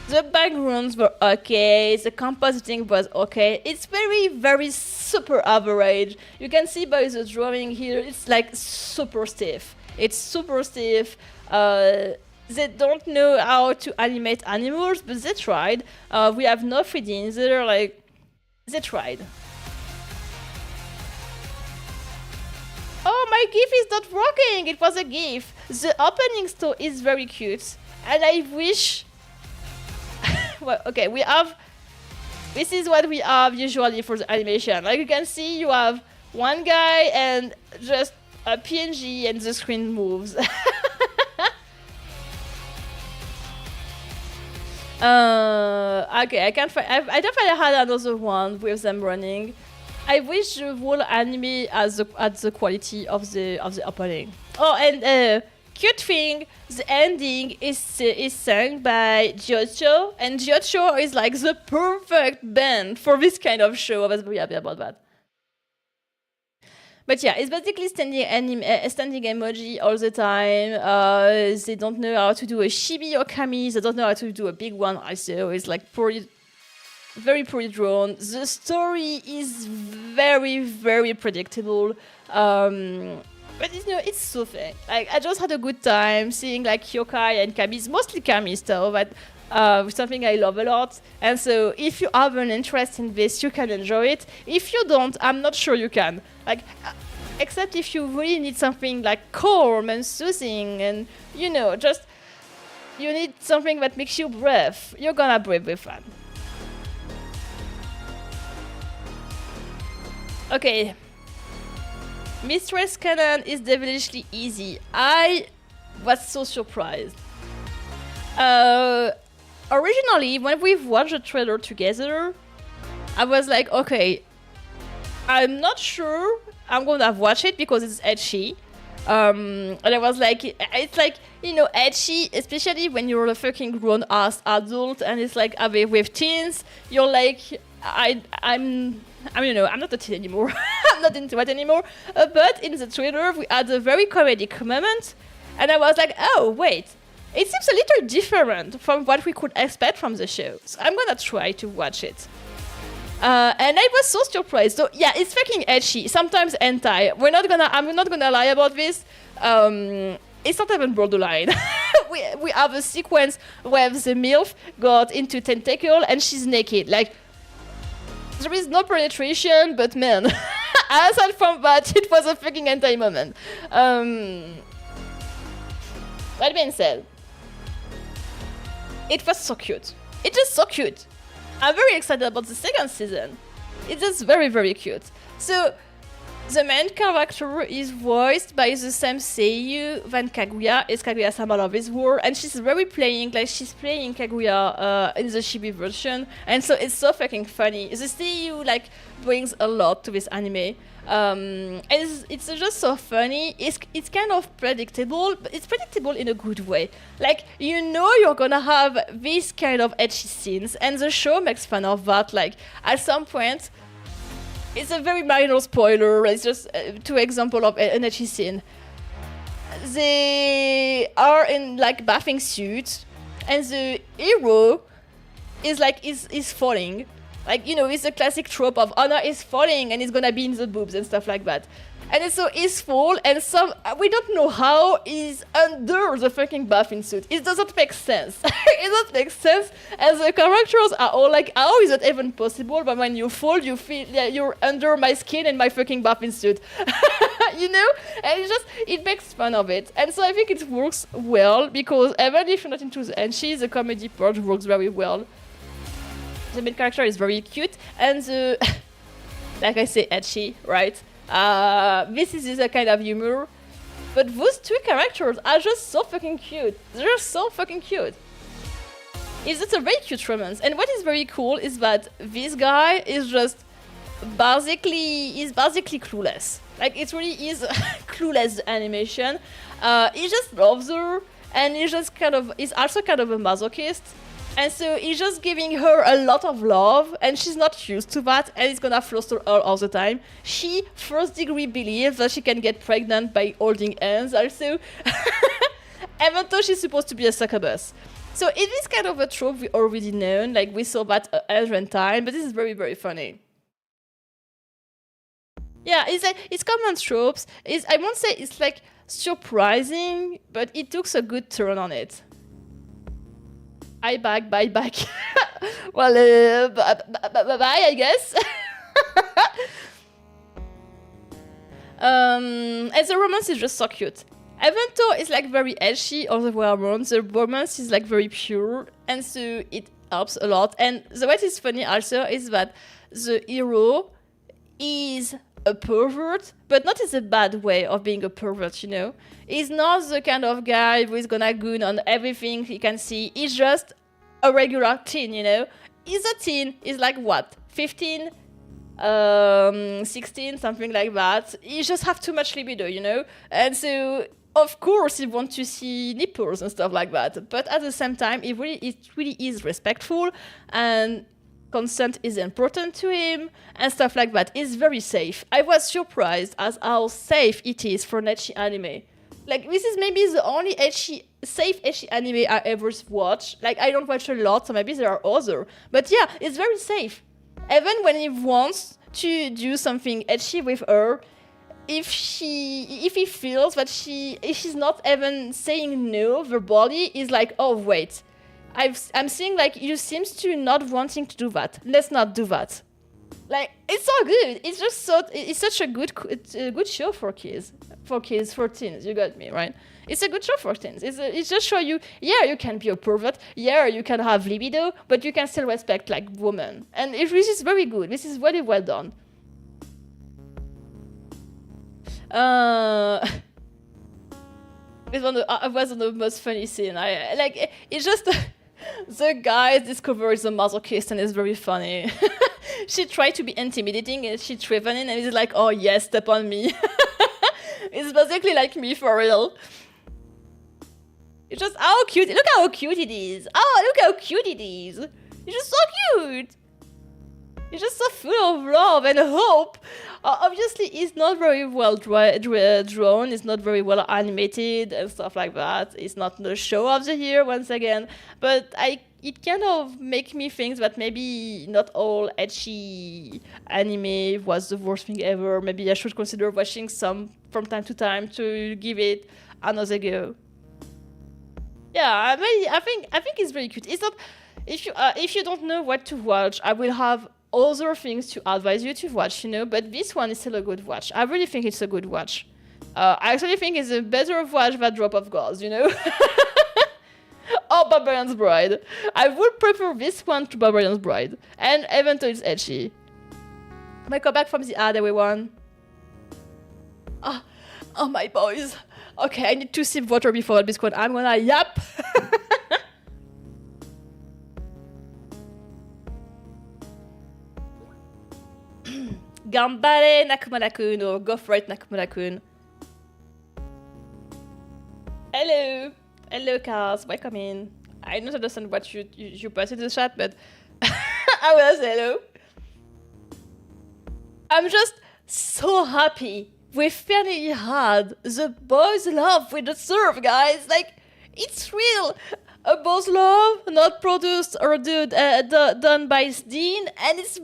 The backgrounds were okay. The compositing was okay. It's very, very super average. You can see by the drawing here, it's like super stiff. It's super stiff. They don't know how to animate animals, but they tried. We have no 3D. They tried. Oh, my GIF is not working. It was a GIF. The opening store is very cute, and I wish. Well, okay, we have. This is what we have usually for the animation. Like you can see, you have one guy and just a PNG, and the screen moves. Okay, I don't find I had another one with them running. I wish the whole anime had the quality of the opening. Oh, and cute thing, the ending is sung by Gyocho, and Gyocho is like the perfect band for this kind of show. I was very happy about that. But yeah, it's basically standing emoji all the time. They don't know how to do a chibi or kami. They don't know how to do a big one also. It's like very poorly drawn. The story is very, very predictable. But it's so thick. Like, I just had a good time seeing like Hyokai and Kami's, mostly Kami stuff, but something I love a lot. And so if you have an interest in this, you can enjoy it. If you don't, I'm not sure you can. Like, except if you really need something like calm and soothing and, just you need something that makes you breathe, you're gonna breathe with fun. Okay. Mistress Canon is devilishly easy. I was so surprised. Originally, when we've watched the trailer together, I was like, okay, I'm not sure I'm gonna watch it because it's ecchi. And I was like, it's like, ecchi, especially when you're a fucking grown-ass adult and it's like with teens, you're like, I'm not a teen anymore. I'm not into it anymore. But in the trailer, we had a very comedic moment, and I was like, oh, wait. It seems a little different from what we could expect from the show. So I'm gonna try to watch it. And I was so surprised. So yeah, it's fucking ecchi. Sometimes hentai. I'm not gonna lie about this. It's not even borderline. we have a sequence where the MILF got into tentacle and she's naked. Like, there is no penetration, but man, aside from that, it was a fucking hentai moment. That being said, it was so cute. It's just so cute. I'm very excited about the second season. It's just very, very cute. So, the main character is voiced by the same seiyuu than Kaguya. It's Kaguya-sama Love is War, and she's playing Kaguya in the chibi version, and so it's so fucking funny. The seiyuu brings a lot to this anime. And it's just so funny. It's kind of predictable, but it's predictable in a good way. Like, you're gonna have these kind of ecchi scenes, and the show makes fun of that. Like, at some point, it's a very minor spoiler. It's just two examples of an ecchi scene. They are in bathing suits, and the hero is falling. It's a classic trope of Honor is falling and it's gonna be in the boobs and stuff like that. And so he's fall and we don't know how he's under the fucking bathing suit. It doesn't make sense. It doesn't make sense. And the characters are all like, how is that even possible? But when you fall, you feel you're under my skin and my fucking bathing suit. And it makes fun of it. And so I think it works well because even if you're not into the ecchi, the comedy part works very well. The main character is very cute, and like I say, ecchi, right? This is the kind of humor, but those two characters are just so fucking cute. They're so fucking cute. It's a very cute romance, and what is very cool is that this guy is just basically clueless. Like, it really is clueless animation. He just loves her, and he's also kind of a masochist. And so he's just giving her a lot of love, and she's not used to that, and it's gonna fluster her all the time. She first degree believes that she can get pregnant by holding hands also. Even though she's supposed to be a succubus. So it is kind of a trope we already known, like we saw that every time, but this is very, very funny. Yeah, it's common tropes. I won't say it's surprising, but it took a good turn on it. Bye back. Well, bye, I guess. And the romance is just so cute. Even though it's very ecchi all the way around, the romance is very pure, and so it helps a lot. And what is funny also is that the hero is a pervert, but not in a bad way of being a pervert, He's not the kind of guy who is gonna goon on everything he can see. He's just a regular teen, He's a teen. He's 15, 16, something like that. He just have too much libido, And so, of course, he wants to see nipples and stuff like that. But at the same time, it really is respectful, and consent is important to him, and stuff like that. It's very safe. I was surprised as how safe it is for an ecchi anime. Like, this is maybe the only safe ecchi anime I ever watched. Like, I don't watch a lot, so maybe there are other. But yeah, it's very safe. Even when he wants to do something ecchi with her, if he feels that if she's not even saying no verbally, he's like, oh wait, I'm seeing like you seems to not wanting to do that. Let's not do that. Like, it's so good. It's just it's such a good show for kids, for teens. You got me, right? It's a good show for teens. It's just show you, yeah, you can be a pervert, yeah, you can have libido, but you can still respect like women, and this is very good. This is very well done. This one was the most funny scene. I like it's just the guy discovers the masochist and it's very funny. She tried to be intimidating and she driven in and he's like, oh yes, step on me. It's basically like me for real. It's just how cute. Look how cute it is. Oh, look how cute it is. It's just so cute. It's just so full of love and hope. Obviously, it's not very well drawn. It's not very well animated and stuff like that. It's not the show of the year once again. But it kind of makes me think that maybe not all ecchi anime was the worst thing ever. Maybe I should consider watching some from time to time to give it another go. Yeah, I think it's very cute. It's not if you don't know what to watch, I will have other things to advise you to watch, but this one is still a good watch. I really think it's a good watch. I actually think it's a better watch than Drop of Gods, or Barbarian's Bride. I would prefer this one to Barbarian's Bride, and even though it's ecchi. Welcome back from the ad, everyone. Oh my boys. Okay, I need to sip water before this one. I'm gonna yap. Gambare Nakamura-kun, or go for it, Nakamura-kun. Hello. Hello, Cars. Welcome in. I don't understand what you put in the chat, but I will say hello. I'm just so happy we finally had the boys' love we deserve, guys. Like, it's real. A boys' love, not produced or done by Dean, and it's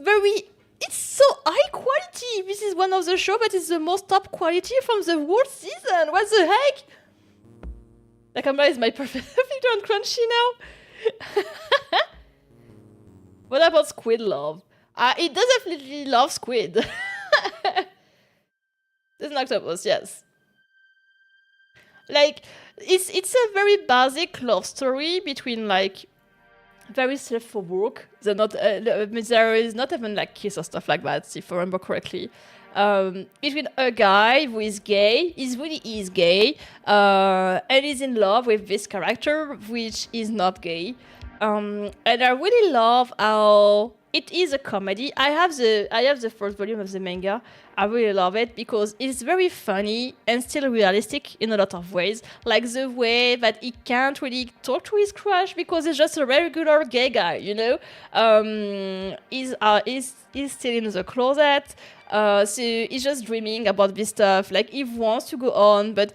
so high quality. This is one of the shows that is the most top quality from the whole season. What the heck? Nakamura is my perfect on Crunchy now. What about Squid Love? It does definitely love Squid. There's an octopus, yes. Like, it's a very basic love story between like very safe for work. There is not even like kiss or stuff like that, if I remember correctly. Between a guy who is gay, is gay, and is in love with this character, which is not gay. And I really love how it is a comedy. I have the first volume of the manga. I really love it because it's very funny and still realistic in a lot of ways. Like the way that he can't really talk to his crush because he's just a regular gay guy, He's still in the closet. So he's just dreaming about this stuff. Like, he wants to go on, but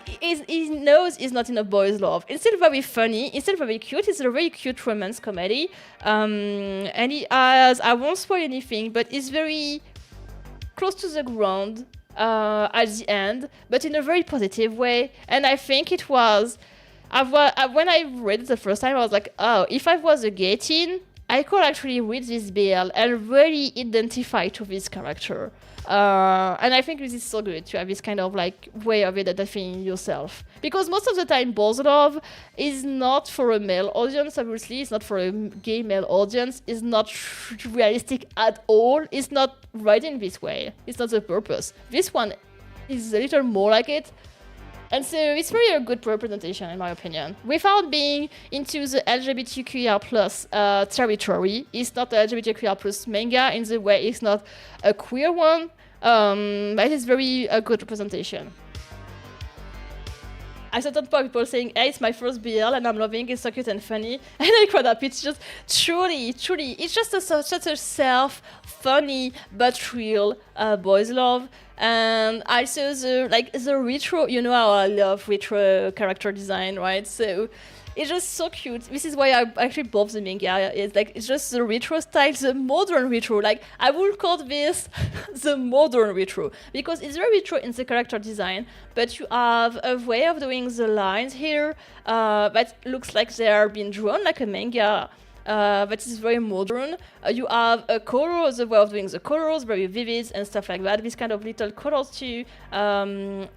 he knows he's not in a boy's love. It's still very funny. It's still very cute. It's a very cute romance comedy. And he has, I won't spoil anything, but it's very close to the ground at the end, but in a very positive way. And I think it was, when I read it the first time, I was like, oh, if I was a gay teen, I could actually read this BL and really identify to this character. And I think this is so good to have this kind of like way of identifying yourself. Because most of the time, boys' love is not for a male audience, obviously. It's not for a gay male audience. It's not realistic at all. It's not written this way. It's not the purpose. This one is a little more like it. And so it's really a good representation, in my opinion. Without being into the LGBTQIA plus territory, it's not a LGBTQIA plus manga in the way it's not a queer one, but it's very a good representation. I saw a ton of people saying, hey, it's my first BL and I'm loving it, it's so cute and funny. And I cried up. It's just truly, it's just such a funny but real boys love. And also the retro, you know how I love retro character design, right? So it's just so cute. This is why I actually bought the manga. It's just the retro style, the modern retro. Like I would call this the modern retro because it's very retro in the character design, but you have a way of doing the lines here that looks like they are being drawn like a manga. That is very modern. You have a color, the way of doing the colors, very vivid and stuff like that. This kind of little colors too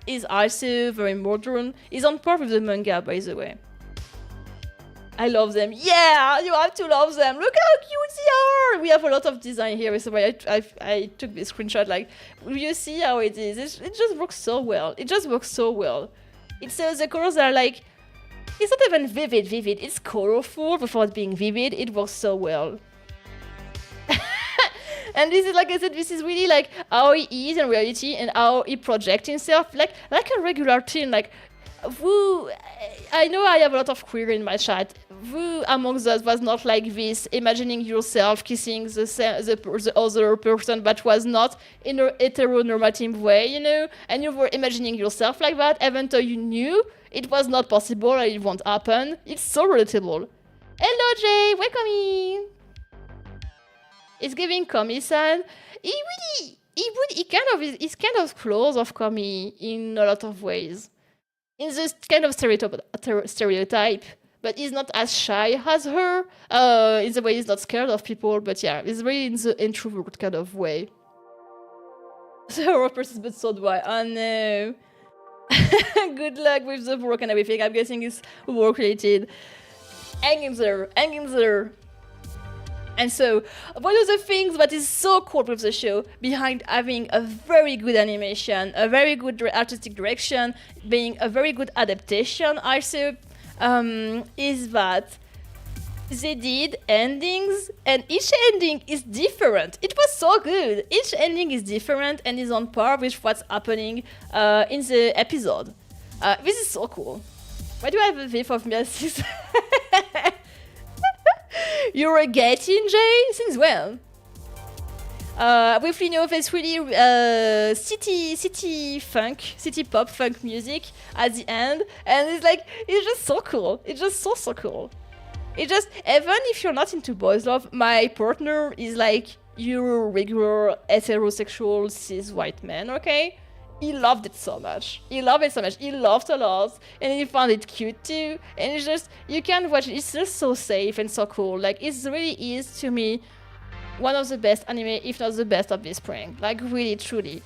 is also very modern. Is on par with the manga, by the way. I love them. Yeah, you have to love them. Look how cute they are. We have a lot of design here. So I took this screenshot. Like, you see how it is? It just works so well. It just works so well. It says the colors are like, it's not even vivid. It's colorful without being vivid. It works so well. And this is, like I said, this is really like how he is in reality and how he projects himself, like a regular teen. Like, who, I know I have a lot of queer in my chat. Who amongst us was not like this, imagining yourself kissing the other person that was not in a heteronormative way, you know? And you were imagining yourself like that, even though you knew it was not possible and it won't happen. It's so relatable. Hello, Jay, welcome in. It's giving Komi-san. He's kind of close of Komi in a lot of ways. In this kind of stereotype, but he's not as shy as her. In the way he's not scared of people, but yeah, he's really in the introvert kind of way. So our person, but so do I. Oh no. Good luck with the work and everything. I'm guessing it's work related. Hang in there. And so, one of the things that is so cool with the show, behind having a very good animation, a very good artistic direction, being a very good adaptation also, is that they did endings, and each ending is different. It was so good. Each ending is different and is on par with what's happening in the episode. This is so cool. Why do I have a whiff of Mercy's? You're getting Jay? Since well. With there's really city pop funk music at the end, and it's just so cool. It's just so cool. It just, even if you're not into boys love, my partner is like your regular heterosexual cis white man, okay? He loved it so much. He laughed a lot, and he found it cute too. And it's just, you can watch it. It's just so safe and so cool. Like, it really is, to me, one of the best anime, if not the best of this spring. Like, really, truly.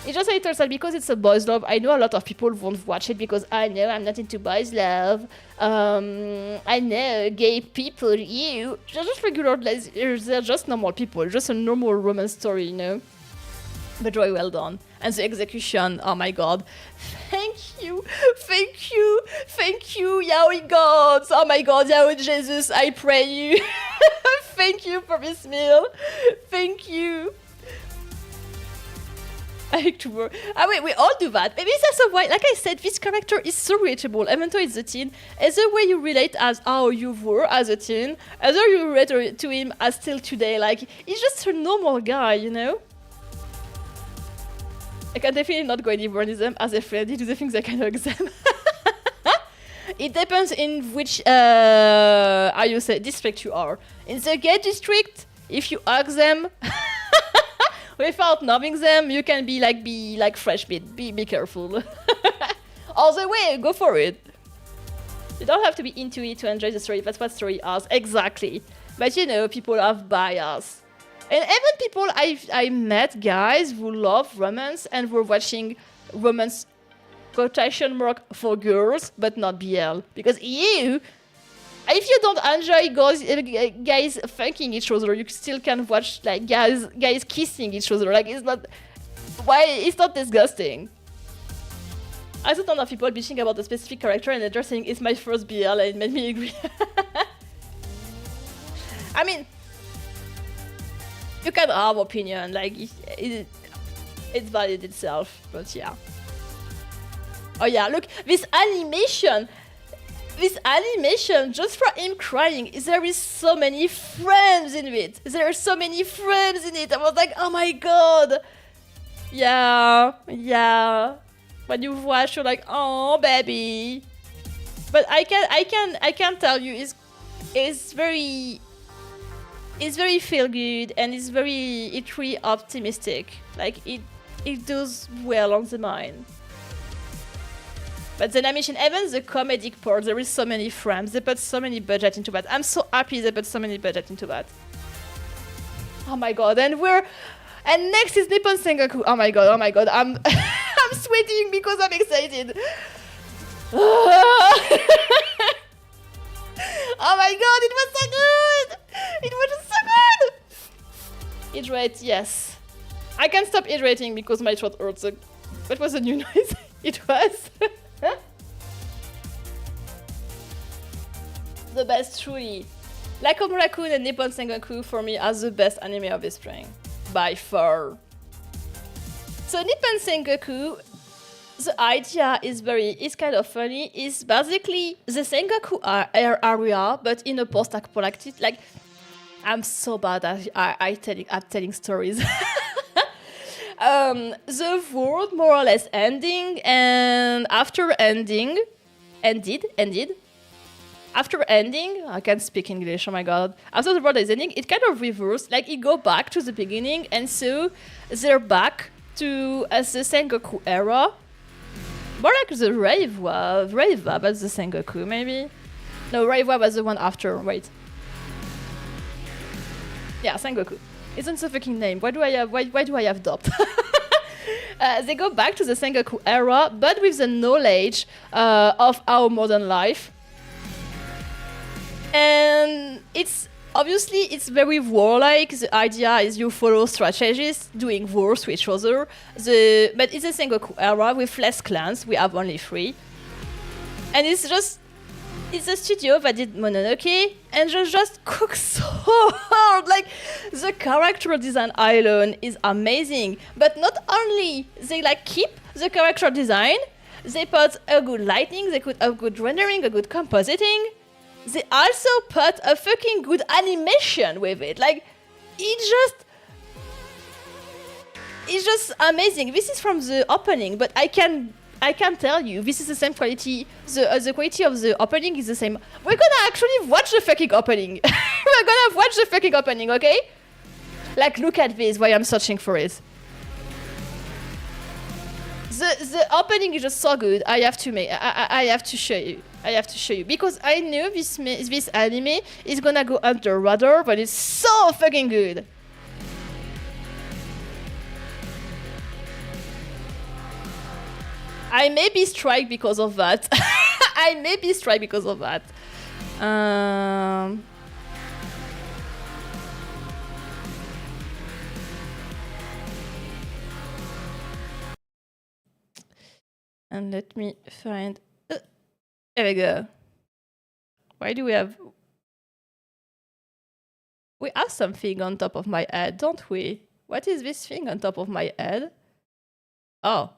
It's just a little sad because it's a boys love. I know a lot of people won't watch it because I know I'm not into boys love. I know gay people, they're just regular, they're just normal people. Just a normal romance story, you know? But very well done. And the execution, oh my god. Thank you, Yaoi gods. Oh my god, Yaoi Jesus, I pray you. Thank you for this meal. Thank you. Envtuber. Wait, we all do that. Maybe that's a why. Like I said, this character is so relatable, even though it's a teen. As the way you relate as how you were as a teen, as how you relate to him as still today. Like, he's just a normal guy, you know? I can definitely not go anywhere near them as a friend. They do the things I can hug them. It depends in which how you say district you are. In the gay district, if you hug them without knowing them, you can be like fresh meat. Be careful. All the way, go for it. You don't have to be into it to enjoy the story. That's what story has exactly. But you know, people have bias. And even people I met guys who love romance and were watching romance quotation mark for girls, but not BL. Because if you don't enjoy guys fucking each other, you still can watch like guys kissing each other. Like, it's not disgusting. I saw a ton of people bitching about a specific character and they're just saying it's my first BL, and it made me agree. I mean, you can have opinion, like it's valid itself, but yeah. Oh yeah, look, this animation, just for him crying, there is so many frames in it. There are so many frames in it. I was like, oh my god. Yeah. When you watch, you're like, oh baby. But I can tell you, it's very feel good, and it's really optimistic. Like it does well on the mind. But the animation, even the comedic part, there is so many frames. They put so many budget into that. I'm so happy they put so many budget into that. Oh my god, and next is Nippon Sengoku. Oh my god, I'm I'm sweating because I'm excited. Oh my god, it was so good! It was just so good! Hydrate, yes. I can't stop hydrating because my throat hurts. What was the new noise? It was. The best, truly. Like Raccoon and Nippon Sengoku for me are the best anime of the spring. By far. So Nippon Sengoku, the idea is kind of funny. It's basically the Sengoku area, but in a post-apocalyptic. Like, I'm so bad at telling stories. The world more or less ending, and after ending, after ending, I can't speak English, oh my god. After the world is ending, it kind of reversed, like it go back to the beginning, and so they're back to the Sengoku era. More like the Reiwa was the Sengoku, maybe? No, Reiwa was the one after, wait. Yeah, Sengoku. Isn't the fucking name? Why do I have doubt? They go back to the Sengoku era, but with the knowledge of our modern life. And it's very warlike. The idea is you follow strategists doing wars with each other. But it's a Sengoku era with less clans. We have only 3. And it's a studio that did Mononoke and just cooks so hard. Like, the character design alone is amazing. But not only they keep the character design, they put a good lighting, they put a good rendering, a good compositing. They also put a fucking good animation with it. Like, it's just amazing. This is from the opening, but I can tell you, this is the same quality. The quality of the opening is the same. We're gonna actually watch the fucking opening. We're gonna watch the fucking opening, okay? Like, look at this while I'm searching for it. The opening is just so good. I have to show you. Because I know this anime is gonna go under radar, but it's so fucking good. I may be strike because of that. And let me find... there we go. Why do we have... We have something on top of my head, don't we? What is this thing on top of my head? Oh.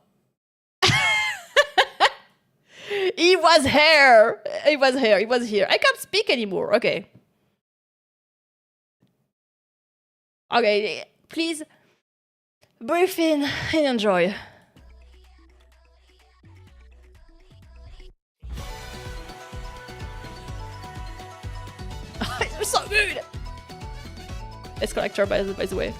He was here. I can't speak anymore. Okay. Okay, please breathe in and enjoy. It's so good. Best collector, by the way.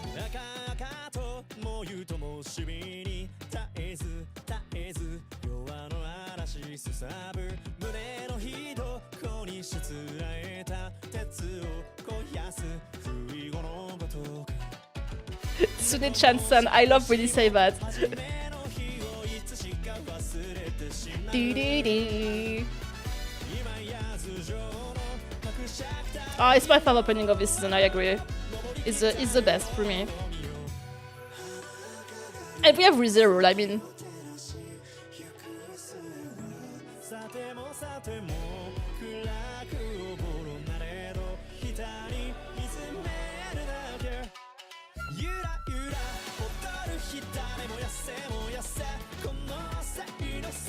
Tsune-chan-san, I love when you say that. Oh, it's my favorite opening of this season, I agree. It's the best for me. And we have ReZero, I mean.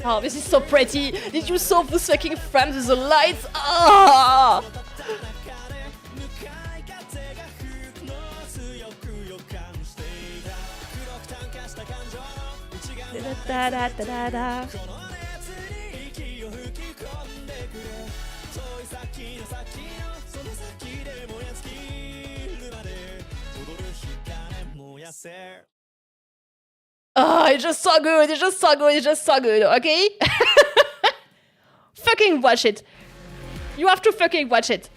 Oh, this is so pretty. Did you saw those fucking frames with the lights? Ah! Da, da, da, da, da. Oh, it's just so good, it's just so good, it's just so good, okay? Fucking watch it. You have to fucking watch it.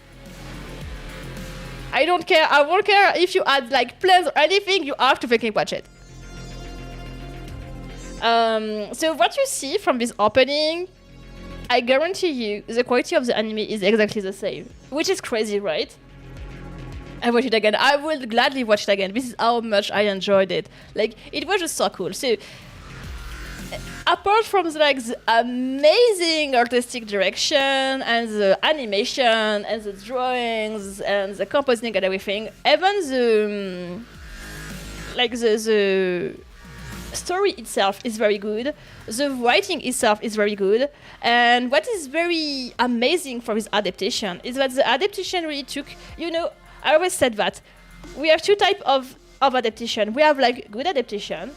I don't care, I won't care if you add like plans or anything, you have to fucking watch it. So what you see from this opening, I guarantee you the quality of the anime is exactly the same. Which is crazy, right? I watch it again. I will gladly watch it again. This is how much I enjoyed it. Like, it was just so cool. So, apart from the amazing artistic direction and the animation and the drawings and the compositing and everything, even the story itself is very good. The writing itself is very good. And what is very amazing for this adaptation is that the adaptation really took, I always said that we have two types of adaptation. We have like good adaptation,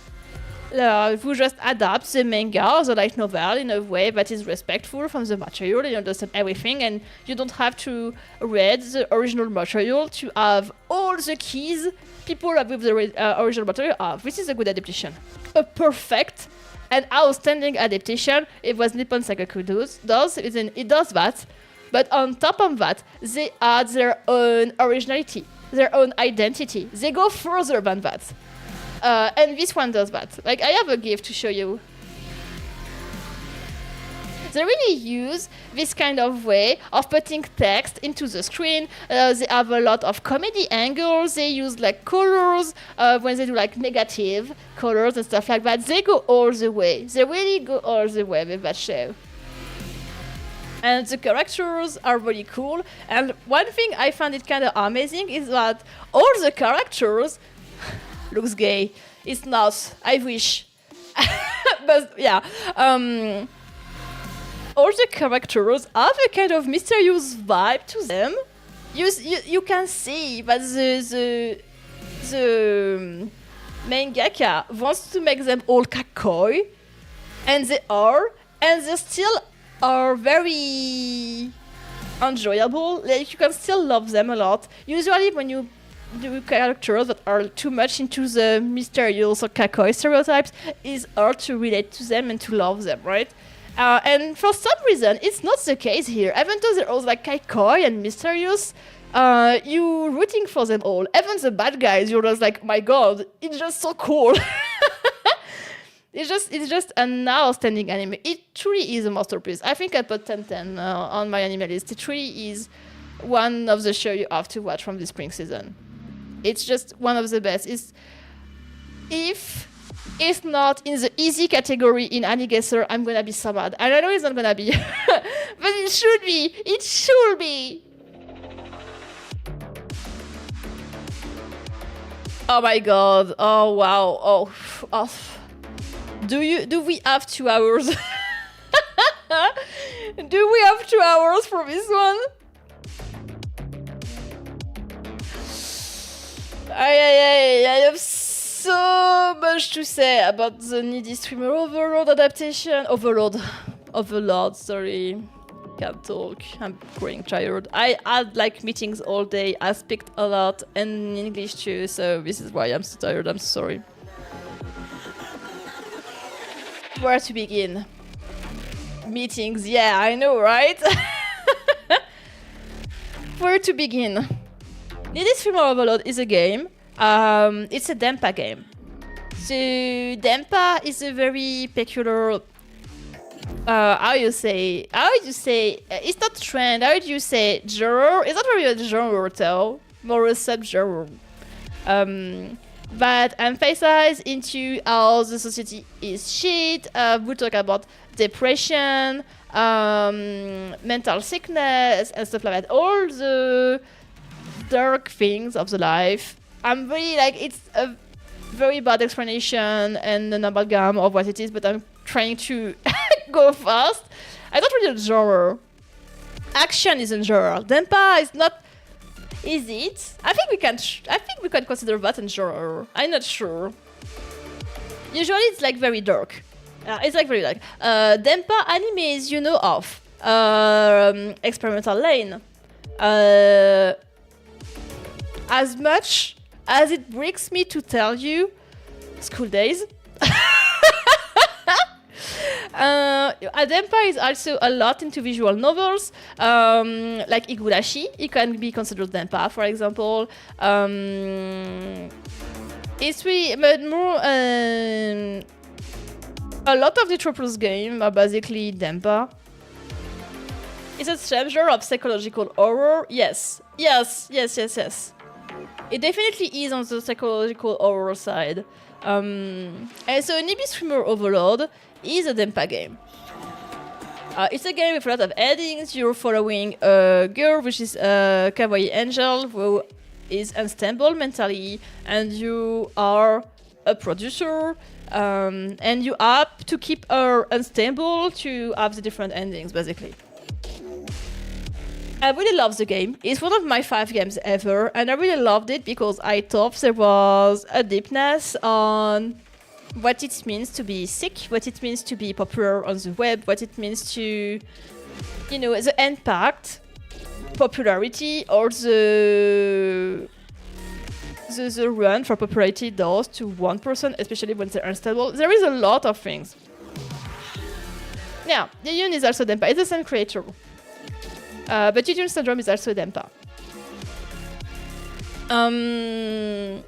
who just adapt the manga or the light novel in a way that is respectful from the material, you understand everything, and you don't have to read the original material to have all the keys people with the original material have. This is a good adaptation. A perfect and outstanding adaptation, it was Nippon Sakaku does, it does that. But on top of that, they add their own originality, their own identity. They go further than that. And this one does that. Like, I have a GIF to show you. They really use this kind of way of putting text into the screen. They have a lot of comedy angles. They use like colors when they do like negative colors and stuff like that. They go all the way. They really go all the way with that show. And the characters are really cool. And one thing I found it kind of amazing is that all the characters looks gay. It's not. I wish. But yeah. All the characters have a kind of mysterious vibe to them. You can see that the mangaka wants to make them all kakoi, and they are, and they still are very enjoyable. Like, you can still love them a lot. Usually when you do characters that are too much into the mysterious or kakoi stereotypes, it's hard to relate to them and to love them, right? And for some reason, it's not the case here. Even though they're all like kakoi and mysterious, you're rooting for them all. Even the bad guys, you're just like, my god, it's just so cool. It's just an outstanding anime. It truly is a masterpiece. I think I put 10/10 on my anime list. It truly is one of the shows you have to watch from the spring season. It's just one of the best. If it's not in the easy category in Anigesser, I'm gonna be so mad. And I know it's not gonna be, but it should be. It should be. Oh my god. Oh wow. Oh. Do we have 2 hours? Do we have 2 hours for this one? I have so much to say about the Needy Streamer Overlord adaptation. Overlord, sorry. Can't talk. I'm growing tired. I had like meetings all day. I speak a lot and in English too, so this is why I'm so tired. I'm sorry. Where to begin? Meetings, yeah, I know, right? Where to begin? Needy Streamer Overload is a game. It's a Denpa game. So Denpa is a very peculiar. How do you say? It's not trend. How do you say genre? It's not really a genre though. More a sub-genre. That emphasize into how the society is shit. We talk about depression, mental sickness, and stuff like that. All the dark things of the life. I'm really like, it's a very bad explanation and an amalgam of what it is, but I'm trying to go fast. I don't really genre. Action is a genre. Denpa is not. Is it? I think we can. I think we can consider that a genre. I'm not sure. Usually it's like very dark. It's like very dark. Denpa animes you know of. Experimental Lane. As much as it breaks me to tell you, School Days. Denpa is also a lot into visual novels, like Igurashi. It can be considered Denpa, for example. It's really but more. A lot of the Troopers games are basically Denpa. It's a genre of psychological horror. Yes. It definitely is on the psychological horror side. And so Nibi Streamer Overlord is a Denpa game. It's a game with a lot of endings. You're following a girl, which is a kawaii angel, who is unstable mentally, and you are a producer, and you have to keep her unstable to have the different endings, basically. I really love the game. It's one of my 5 games ever, and I really loved it because I thought there was a deepness on what it means to be sick, what it means to be popular on the web, what it means to, the impact popularity or the run for popularity does to one person, especially when they're unstable. There is a lot of things. Yeah, Yuyun is also Denpa. It's the same creator. But Yuyun Syndrome is also Denpa. And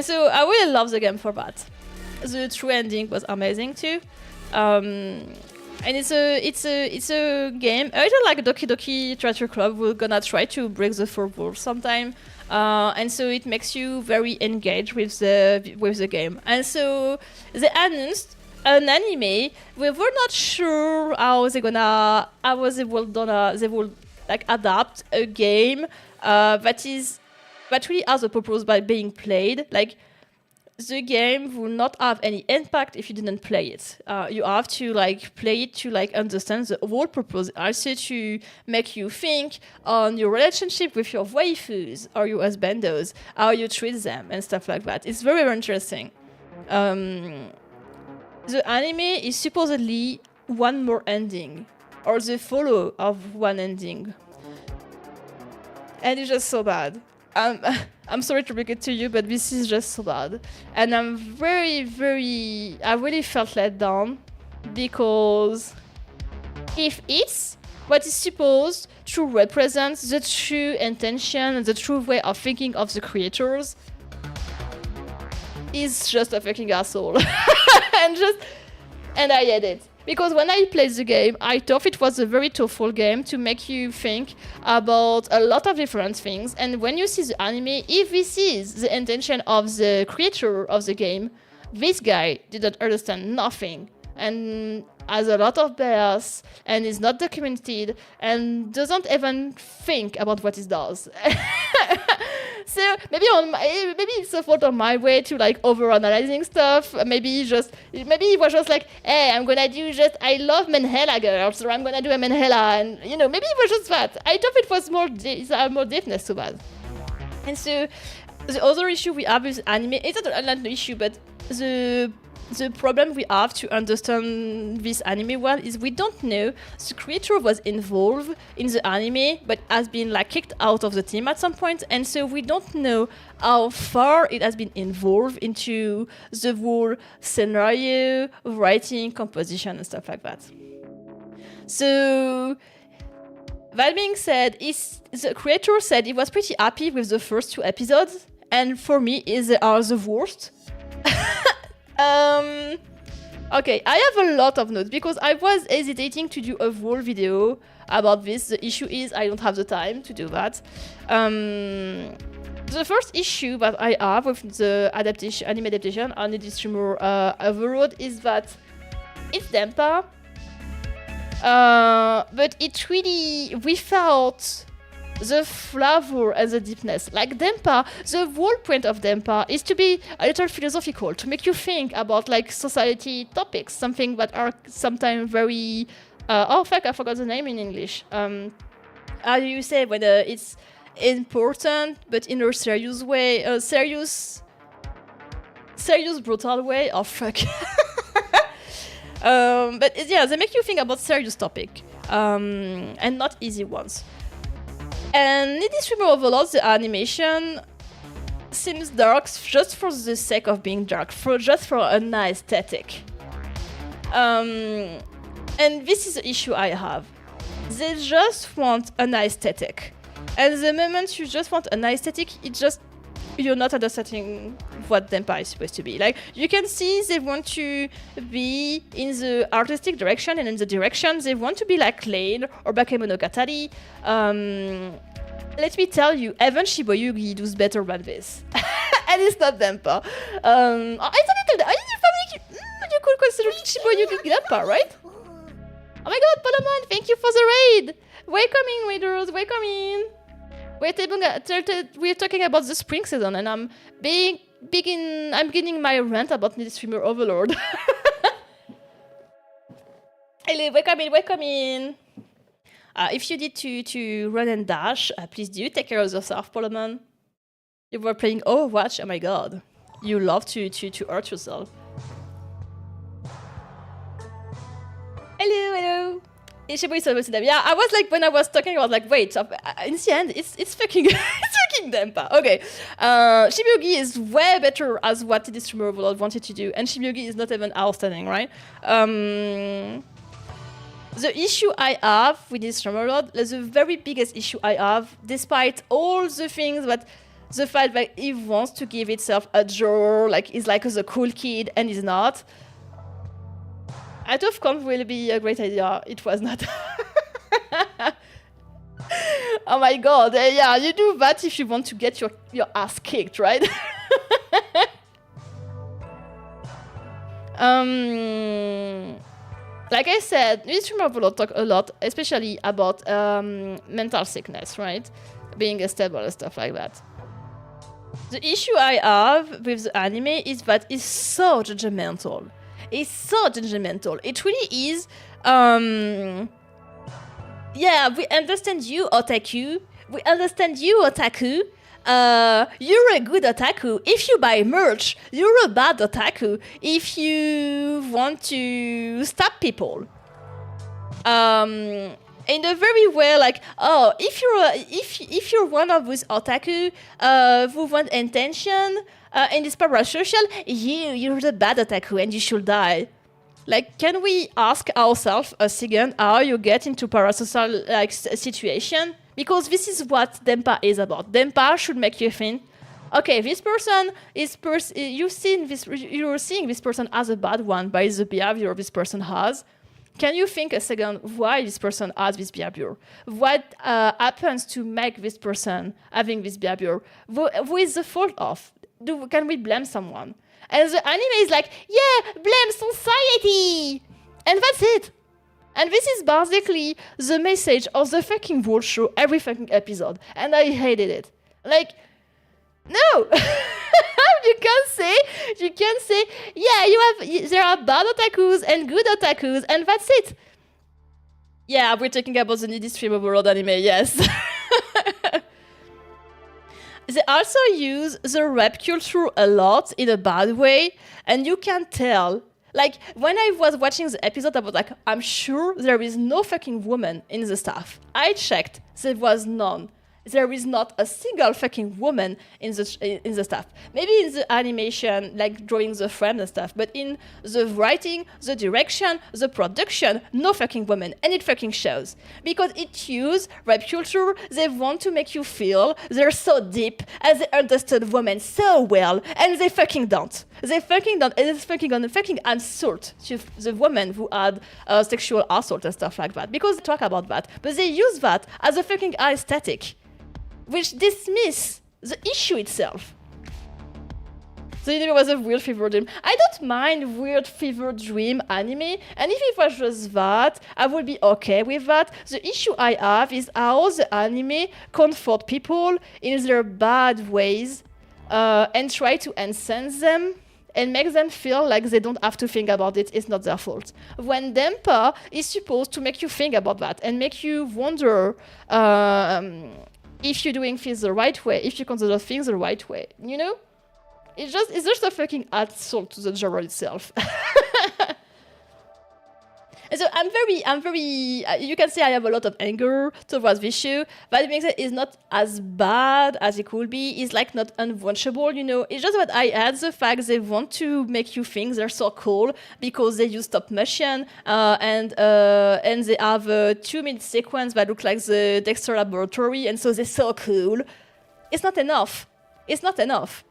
so I really love the game for that. The true ending was amazing too. And it's a game. I don't like Doki Doki Literature Club. We're gonna try to break the 4 rules sometime. And so it makes you very engaged with the game. And so they announced an anime. We were not sure how they will like adapt a game that really has a purpose by being played. Like the game will not have any impact if you didn't play it. You have to play it to understand the whole purpose, also to make you think on your relationship with your waifus or your husbandos, how you treat them and stuff like that. It's very, very interesting. The anime is supposedly one more ending, or the follow of one ending. And it's just so bad. I'm sorry to break it to you, but this is just so bad. And I'm very, very... I really felt let down, because if it's what is supposed to represent the true intention and the true way of thinking of the creators, is just a fucking asshole. and I hate it. Because when I played the game, I thought it was a very thoughtful game to make you think about a lot of different things. And when you see the anime, if this is the intention of the creator of the game, this guy didn't understand nothing and has a lot of bias and is not documented and doesn't even think about what he does. So maybe it's a fault on my way to over-analyzing stuff. Maybe it was just like, hey, I'm gonna do I love Menhela girls, or I'm gonna do a Menhela, and maybe it was just that. I thought it was more deepness to that. And so the other issue we have with anime, it's not an issue, but the problem we have to understand this anime well is we don't know the creator was involved in the anime but has been kicked out of the team at some point, and so we don't know how far it has been involved into the whole scenario, writing, composition and stuff like that. So that being said, the creator said he was pretty happy with the first 2 episodes, and for me they are the worst. Okay, I have a lot of notes because I was hesitating to do a whole video about this. The issue is I don't have the time to do that. The first issue that I have with the anime adaptation on the streamer Overload is that it's Denpa, but it really, without the flavor and the deepness. Like Dempa, the whole point of Dempa is to be a little philosophical, to make you think about like society topics, something that are sometimes very oh fuck, I forgot the name in English. How do you say when it's important but in a serious way, serious brutal way? Oh fuck. But yeah, they make you think about serious topic and not easy ones. And in this Streamer Overlord, the animation seems dark just for the sake of being dark, just for a nice aesthetic. And this is the issue I have. They just want a nice aesthetic. And the moment you just want a nice aesthetic, you're not understanding what Dempa is supposed to be. Like, you can see they want to be in the artistic direction, and in the direction they want to be like Lane or Bakemonogatari. Let me tell you, even Shiboyugi does better than this. And it's not Dempa. You could consider Shiboyugi Dempa, right? Oh my god, Palamon, thank you for the raid! Welcome in, raiders, welcome in! We're talking about the spring season, and I'm beginning my rant about the Streamer Overlord. Hello, welcome in. If you need to run and dash, please do take care of yourself, Palamon. You were playing Overwatch, oh my god. You love to hurt yourself. Hello. Yeah, I was like, when I was talking about like, wait, in the end, it's fucking Dempa. Okay, Shibugi is way better as what the Streamer Overlord wanted to do, and Shibugi is not even outstanding, right? The issue I have with this Streamer Overlord, the very biggest issue I have, despite all the things that the fact that it wants to give itself a draw, like is like the cool kid and is not. Out of Conf will be a great idea. It was not. Oh my god, yeah, you do that if you want to get your ass kicked, right? Like I said, we Streamer Overlord talk a lot, especially about mental sickness, right? Being unstable and stuff like that. The issue I have with the anime is that it's so judgmental. It's so judgmental. It really is. Yeah, we understand you, otaku. We understand you, otaku. You're a good otaku. If you buy merch, you're a bad otaku. If you want to stab people. In a very way, like, oh, if you're one of those otaku who want attention in this parasocial, you're the bad otaku and you should die. Like, can we ask ourselves a second how you get into parasocial like situation? Because this is what Dempa is about. Dempa should make you think, okay, this person is you're seeing this person as a bad one by the behavior this person has. Can you think a second why this person has this behavior? What happens to make this person having this behavior? Who is the fault of? Can we blame someone? And the anime is like, yeah, blame society! And that's it. And this is basically the message of the fucking whole show every fucking episode. And I hated it. Like, no! You can say, yeah, there are bad otakus and good otakus, and that's it. Yeah, we're talking about the needy Streamer Overlord anime, yes. They also use the rap culture a lot in a bad way, and you can tell. Like, when I was watching the episode, I was like, I'm sure there is no fucking woman in the staff. I checked, there was none. There is not a single fucking woman in the staff. Maybe in the animation, like drawing the frame and stuff, but in the writing, the direction, the production, no fucking woman, and it fucking shows. Because it uses rap culture, they want to make you feel they're so deep, and they understood women so well, and they fucking don't. They fucking don't, and it's fucking on a fucking insult to the women who had sexual assault and stuff like that. Because they talk about that, but they use that as a fucking aesthetic, which dismiss the issue itself. The anime was a weird fever dream. I don't mind weird fever dream anime, and if it was just that, I would be okay with that. The issue I have is how the anime comfort people in their bad ways and try to enhance them and make them feel like they don't have to think about it, it's not their fault. When Dempa is supposed to make you think about that and make you wonder if you're doing things the right way, if you consider things the right way, you know? It's just a fucking assault to the genre itself. And so I'm very, you can say I have a lot of anger towards this show, but it makes it's not as bad as it could be. It's like not unwatchable, you know. It's just that I had the fact they want to make you think they're so cool because they use stop motion and they have a 2-minute sequence that looks like the Dexter Laboratory, and so they're so cool. It's not enough. It's not enough.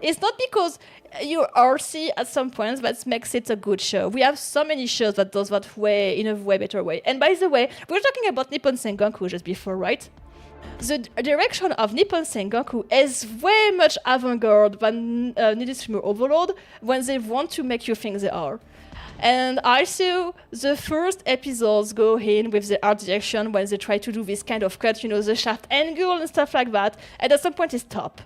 It's not because you're artsy at some points that makes it a good show. We have so many shows that does that way in a way better way. And by the way, we were talking about Nippon Sengoku just before, right? The direction of Nippon Sengoku is way much avant-garde than Needed Streamer Overload when they want to make you think they are. And also, the first episodes go in with the art direction when they try to do this kind of cut, you know, the shaft angle and stuff like that. And at some point, it's stop.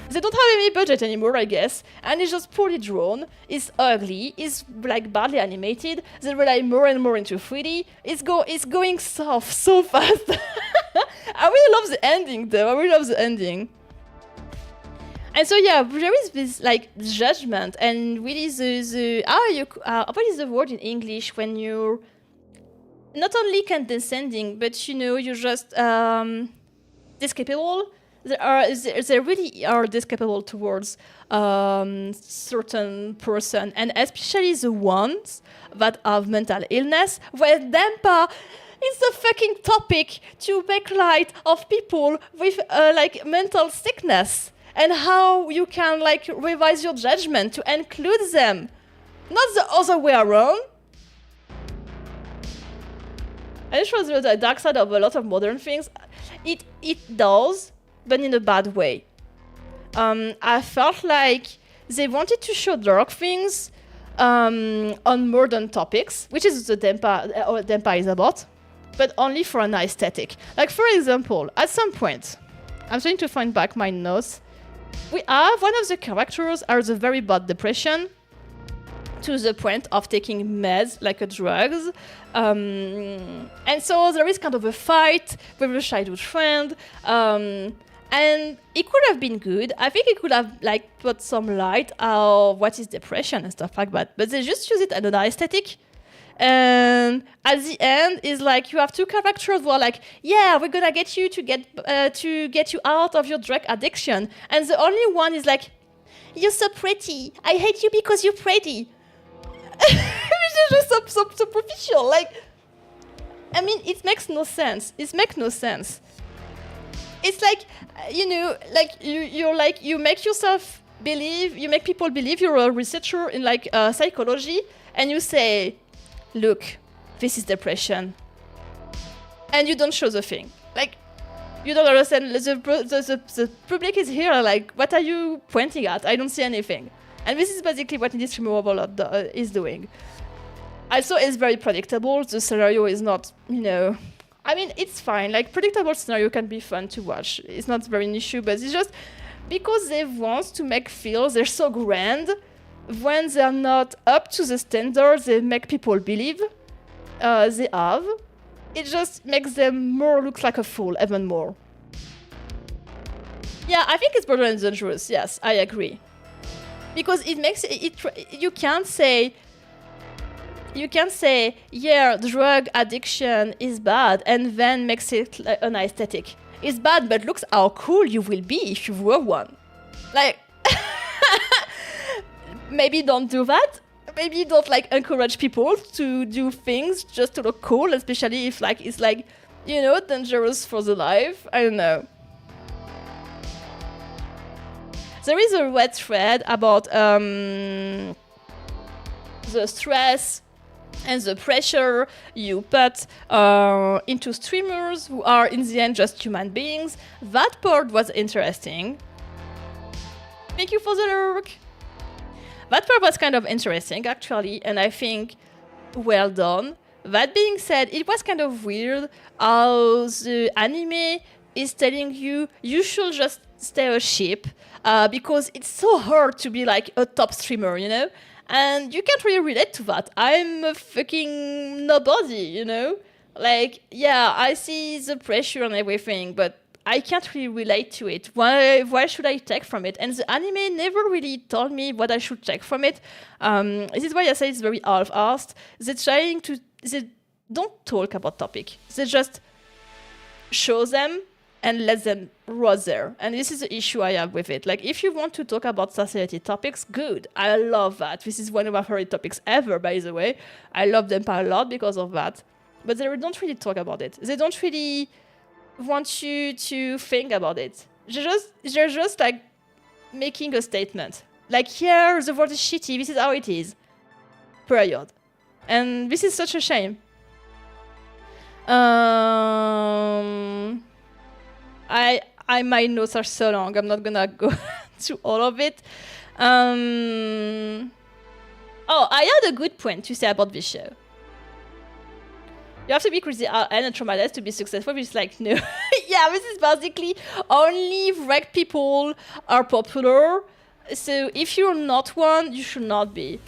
They don't have any budget anymore, I guess, and it's just poorly drawn, it's ugly, it's like badly animated, they rely more and more into 3D, it's going soft so fast. I really love the ending though, I really love the ending. And so yeah, there is this like judgment and really what is the word in English when you're not only condescending, but you know, you're just discapable. They really are discapable towards certain person, and especially the ones that have mental illness, where Dempa is the fucking topic to make light of people with like mental sickness and how you can like revise your judgment to include them, not the other way around. And it shows the dark side of a lot of modern things. It does, but in a bad way. I felt like they wanted to show dark things on modern topics, which is the Dempa is about, but only for an aesthetic. Like, for example, at some point, I'm trying to find back my notes, we have one of the characters has a very bad depression to the point of taking meds, like drugs. And so there is kind of a fight with a childhood friend. And it could have been good. I think it could have like put some light on what is depression and stuff like that. But they just use it as an aesthetic. And at the end, is like you have two characters who are like, yeah, we're gonna get you to get you out of your drug addiction. And the only one is like, you're so pretty. I hate you because you're pretty. Which is just so superficial. Like, I mean, it makes no sense. It makes no sense. It's like, you know, like you make yourself believe, you make people believe you're a researcher in like psychology, and you say, look, this is depression, and you don't show the thing. Like, you don't understand. The public is here. Like, what are you pointing at? I don't see anything. And this is basically what this removal is doing. Also, it's very predictable. The scenario is not, you know. I mean, it's fine. Like, predictable scenario can be fun to watch. It's not very an issue, but it's just because they want to make feel they're so grand, when they're not up to the standards they make people believe they have, it just makes them more look like a fool, even more. Yeah, I think it's borderline dangerous. Yes, I agree. Because it makes it you can't say, yeah, drug addiction is bad, and then makes it like an aesthetic. It's bad, but looks how cool you will be if you were one. Like, maybe don't do that. Maybe don't like encourage people to do things just to look cool, especially if like it's like, you know, dangerous for the life. I don't know. There is a red thread about the stress and the pressure you put into streamers who are in the end just human beings. That part was interesting. Thank you for the lurk. that part was kind of interesting, actually, and I think well done. That being said, it was kind of weird how the anime is telling you should just stay a ship because it's so hard to be like a top streamer, you know? And you can't really relate to that. I'm a fucking nobody, you know? Like, yeah, I see the pressure and everything, but I can't really relate to it. Why should I take from it? And the anime never really told me what I should take from it. This is why I say it's very half-assed. They don't talk about topic. They just show them and let them rot there. And this is the issue I have with it. Like, if you want to talk about society topics, good. I love that. This is one of my favorite topics ever, by the way. I love them a lot because of that. But they don't really talk about it. They don't really want you to think about it. They're just like making a statement. Like, here, the world is shitty. This is how it is. Period. And this is such a shame. My notes are so long. I'm not gonna go through all of it. I had a good point to say about this show. You have to be crazy and traumatized to be successful. It's like, no. Yeah, this is basically only wrecked people are popular. So if you're not one, you should not be.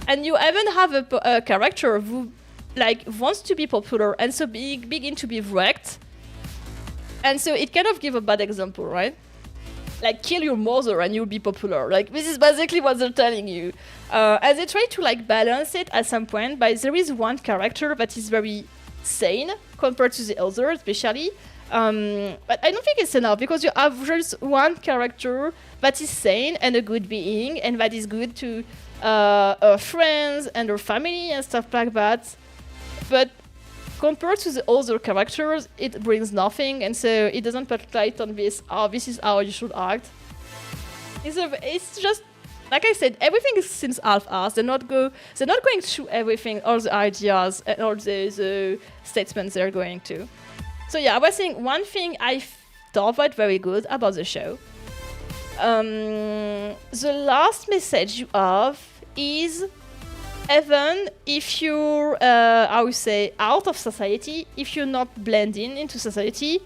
And you even have a character who like wants to be popular and so begin to be wrecked. And so it kind of gives a bad example, right? Like, kill your mother and you'll be popular. Like, this is basically what they're telling you. And they try to like balance it at some point, but there is one character that is very sane compared to the other, especially. But I don't think it's enough because you have just one character that is sane and a good being and that is good to her friends and her family and stuff like that. But compared to the other characters, it brings nothing, and so it doesn't put light on this. Oh, this is how you should act. It's just like I said, everything seems half-assed. They're not going through everything, all the ideas and all the statements they're going to. So yeah, I was saying one thing I thought was very good about the show. The last message you have is, even if you're, I would say, out of society, if you're not blending into society,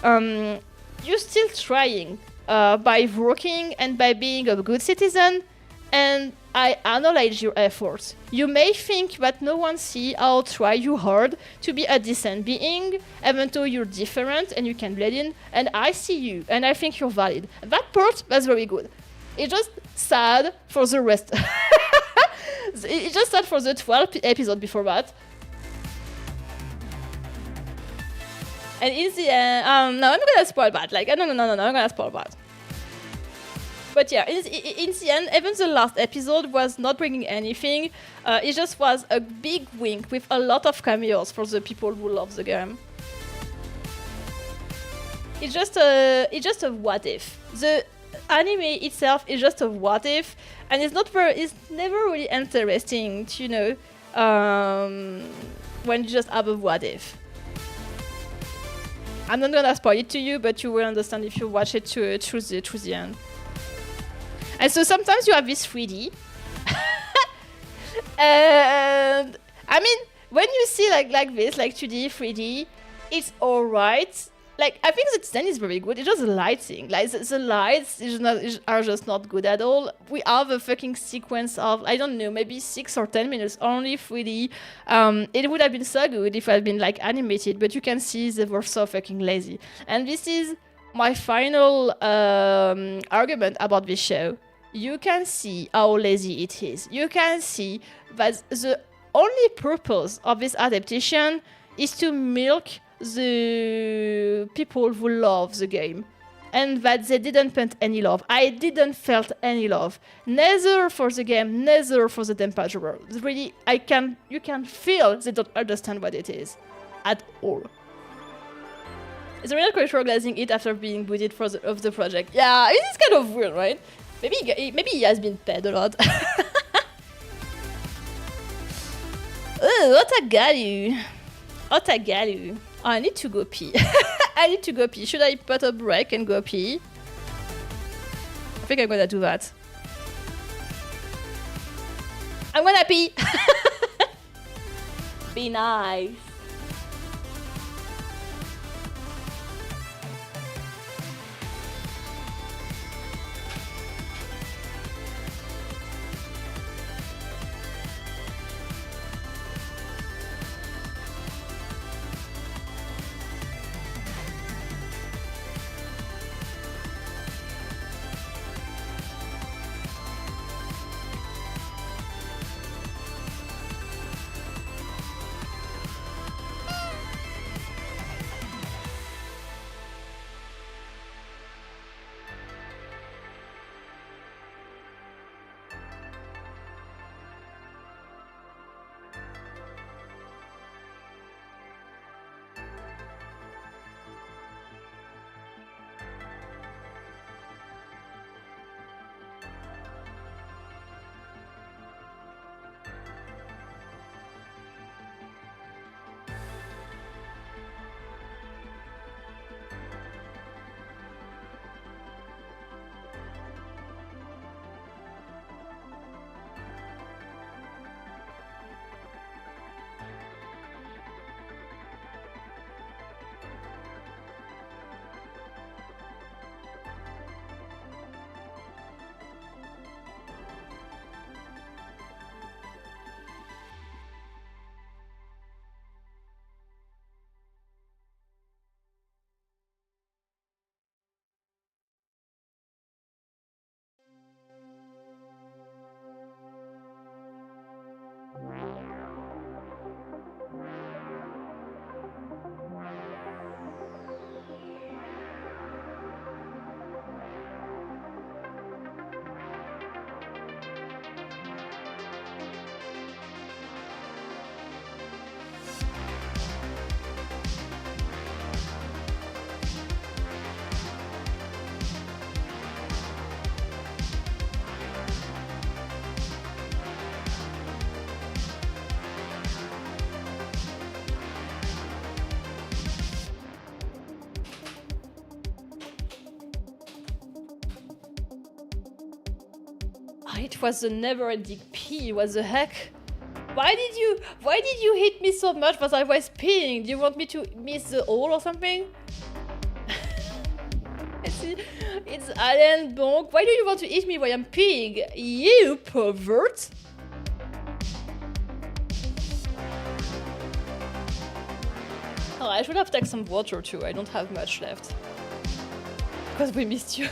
you're still trying by working and by being a good citizen, and I acknowledge your efforts. You may think that no one sees how try you hard to be a decent being, even though you're different and you can blend in, and I see you, and I think you're valid. That part, that's very good. It's just sad for the rest. It's just sad for the 12th episode before that. And in the end, no, I'm not gonna spoil that. Like, no, I'm gonna spoil that. But yeah, in the end, even the last episode was not bringing anything. It just was a big wink with a lot of cameos for the people who love the game. It's just a what if. The anime itself is just a what if, and it's never really interesting to, you know, when you just have a what if. I'm not gonna spoil it to you, but you will understand if you watch it through the end. And so sometimes you have this 3D, and I mean, when you see like this, like 2D, 3D, it's alright. Like, I think the design is very good. It's just the lighting. Like, the lights are just not good at all. We have a fucking sequence of, I don't know, maybe 6 or 10 minutes, only 3D. It would have been so good if it had been, like, animated, but you can see they were so fucking lazy. And this is my final argument about this show. You can see how lazy it is. You can see that the only purpose of this adaptation is to milk the people who love the game, and that they didn't put any love. I didn't felt any love, neither for the game, neither for the Envtuber. Really, you can feel they don't understand what it is at all. Is the real creator glazing it after being booted of the project? Yeah, it is kind of weird, right? Maybe he has been paid a lot. Oh, Otagaru. Oh, I need to go pee. Should I put a break and go pee? I think I'm gonna do that. I'm gonna pee. Be nice. It was a never-ending pee. What the heck? Why did you hit me so much that I was peeing? Do you want me to miss the hole or something? It's Alain Bonk. Why do you want to hit me while I'm peeing? You pervert! Oh, I should have taken some water too. I don't have much left. Because we missed you.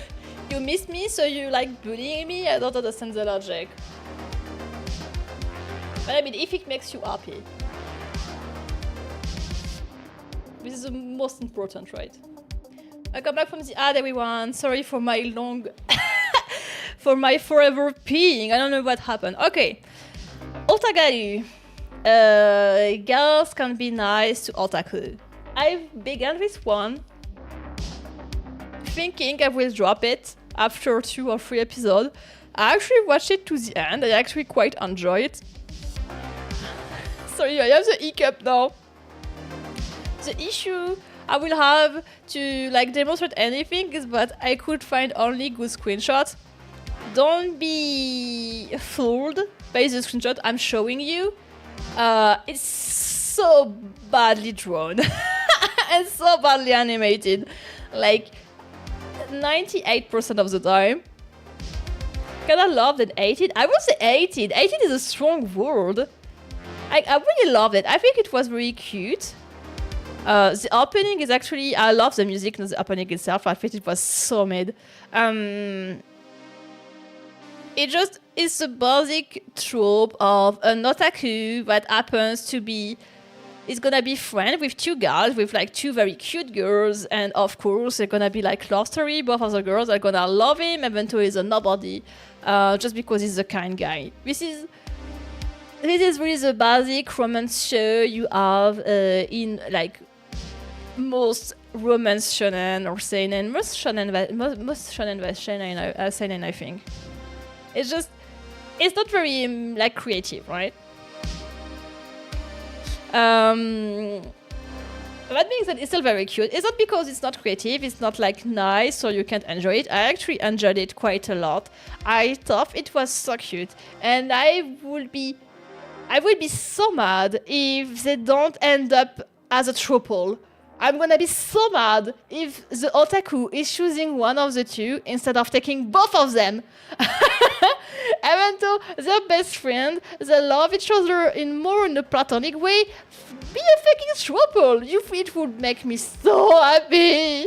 You missed me, so you like bullying me? I don't understand the logic. But I mean, if it makes you happy. This is the most important, right? I come back from the ad, everyone. Sorry for my long... for my forever peeing. I don't know what happened. Okay. Otagaru. Girls can be nice to otaku. I've begun this one thinking I will drop it after 2 or 3 episodes. I actually watched it to the end. I actually quite enjoy it. Sorry, I have the hiccup now. The issue I will have to like demonstrate anything is that I could find only good screenshots. Don't be fooled by the screenshot I'm showing you. It's so badly drawn and so badly animated. Like 98% of the time. Kinda loved and hated. I would say hated. Hated is a strong word. I really loved it. I think it was very cute. The opening is actually... I love the music, not the opening itself. I think it was so made. It just is the basic trope of an otaku that happens to be... is gonna be friends with 2 guys, with like 2 very cute girls, and of course they're gonna be like love story. Both of the girls are gonna love him, even though he's a nobody, just because he's a kind guy. This is really the basic romance show you have in like most romance shonen or seinen, most shonen seinen, I think. It's just, it's not very like creative, right? That being said, it's still very cute. It's not because it's not creative, it's not like nice so you can't enjoy it. I actually enjoyed it quite a lot. I thought it was so cute, and I would be so mad if they don't end up as a triple. I'm gonna be so mad if the otaku is choosing one of the two instead of taking both of them. Even though they're best friends, they love each other in a platonic way, be a fucking triple. It would make me so happy.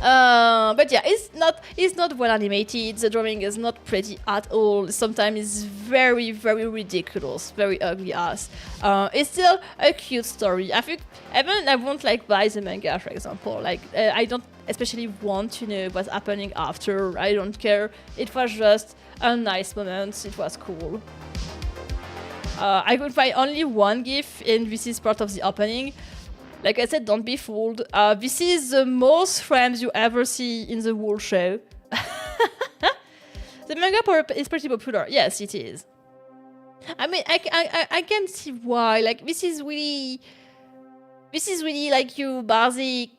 But yeah, it's not well animated. The drawing is not pretty at all. Sometimes it's very, very ridiculous, very ugly ass. It's still a cute story. I think even I won't like buy the manga, for example. Like I don't especially want to know what's happening after. I don't care. It was just a nice moment. It was cool. I could find only one GIF, and this is part of the opening. Like I said, don't be fooled. This is the most frames you ever see in the whole show. The manga is pretty popular. Yes, it is. I mean, I can see why. Like this is really like you basic.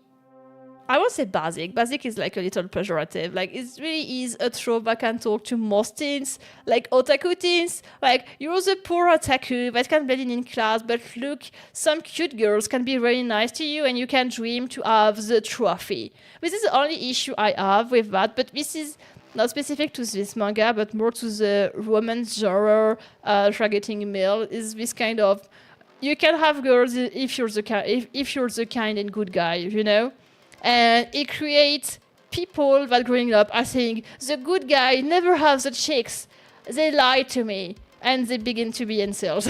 I won't say basic. Basic is like a little pejorative. Like it really is a trope that can talk to most teens, like otaku teens. Like you're the poor otaku that can blend in class, but look, some cute girls can be very nice to you, and you can dream to have the trophy. This is the only issue I have with that. But this is not specific to this manga, but more to the romance genre targeting male. Is this kind of you can have girls if you're the kind and good guy, you know. And it creates people that growing up are saying, the good guy never has the chicks. They lie to me. And they begin to be incels.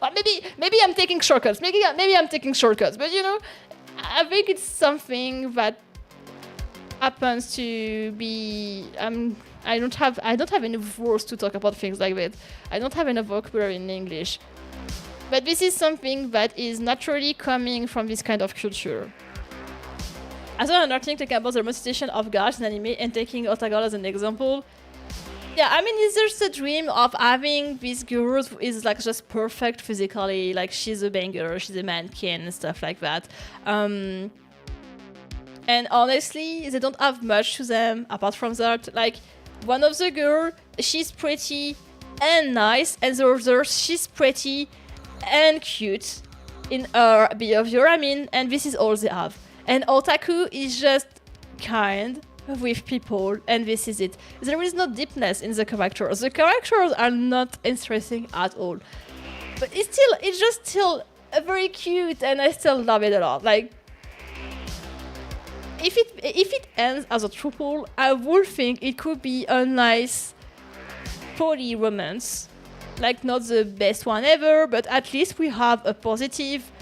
Or maybe I'm taking shortcuts. Maybe I'm taking shortcuts. But you know, I think it's something that happens to be I don't have enough words to talk about things like that. I don't have enough vocabulary in English. But this is something that is naturally coming from this kind of culture. As well, another thing talking about the representation of girls in anime and taking otaku as an example. Yeah, I mean, it's just a dream of having this girl who is like just perfect physically, like she's a banger, she's a mannequin and stuff like that. And honestly, they don't have much to them apart from that. Like, one of the girls, she's pretty and nice, and the other, she's pretty and cute in her behavior, I mean, and this is all they have. And otaku is just kind with people, and this is it. There is no deepness in the characters. The characters are not interesting at all. But it's just still very cute, and I still love it a lot. Like, if it ends as a triple, I would think it could be a nice poly romance. Like, not the best one ever, but at least we have a positive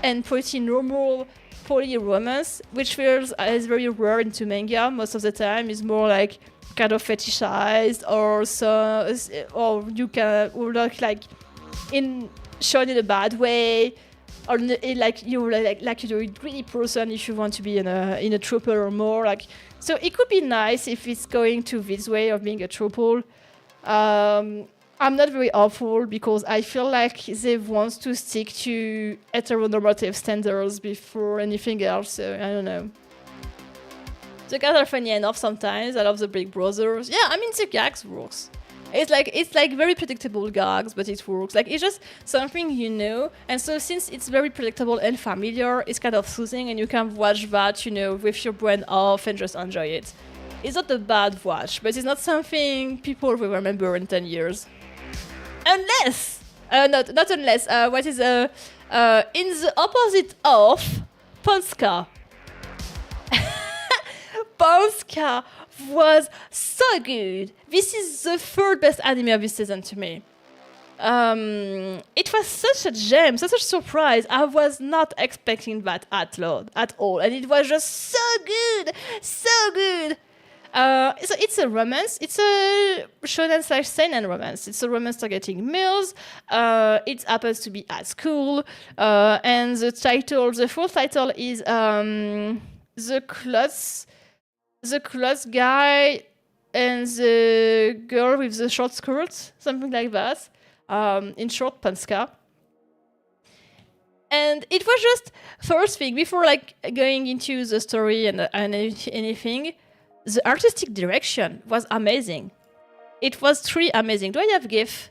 and pretty normal poly romance, which feels is very rare into manga. Most of the time is more like kind of fetishized or you can look like in shown in a bad way, or like you're a greedy person if you want to be in a triple or more. Like, so it could be nice if it's going to this way of being a triple. I'm not very hopeful because I feel like they want to stick to heteronormative standards before anything else, so I don't know. The gags are funny enough sometimes. I love the Big Brothers. Yeah, I mean, the gags works. It's like very predictable gags, but it works. Like, it's just something you know, and so since it's very predictable and familiar, it's kind of soothing, and you can watch that, you know, with your brain off and just enjoy it. It's not a bad watch, but it's not something people will remember in 10 years. Unless, not unless, what is in the opposite of Ponska. Ponska was so good. This is the third best anime of this season to me. It was such a gem, such a surprise. I was not expecting that at all, and it was just so good, so good. So it's a romance. It's a shonen/seinen romance. It's a romance targeting males. It happens to be at school, and the full title is the clothes guy and the girl with the short skirt, something like that. In short, Panska. And it was just first thing before like going into the story and anything. The artistic direction was amazing. It was truly amazing. Do I have GIF?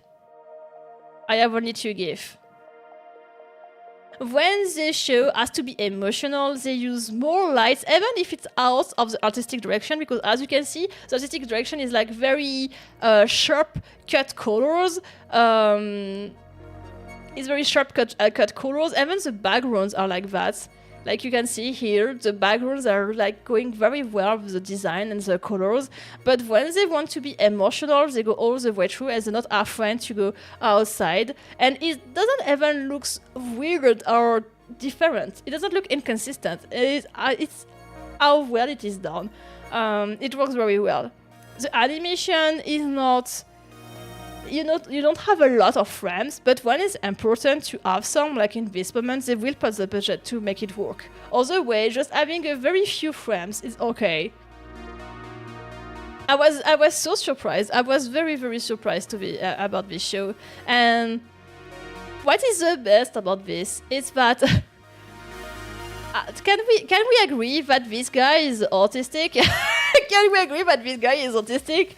I have only 2 GIF. When the show has to be emotional, they use more lights, even if it's out of the artistic direction, because as you can see, the artistic direction is like very sharp cut colors. It's very sharp cut colors. Even the backgrounds are like that. Like you can see here, the backgrounds are like going very well with the design and the colors. But when they want to be emotional, they go all the way through, and they're not afraid to go outside. And it doesn't even look weird or different. It doesn't look inconsistent. It's how well it is done. It works very well. The animation is not. You don't have a lot of frames, but when it's important to have some, like in this moment, they will put the budget to make it work. Other way, just having a very few frames is okay. I was so surprised. I was very, very surprised to be about this show. And what is the best about this is that can we agree that this guy is autistic? Can we agree that this guy is autistic?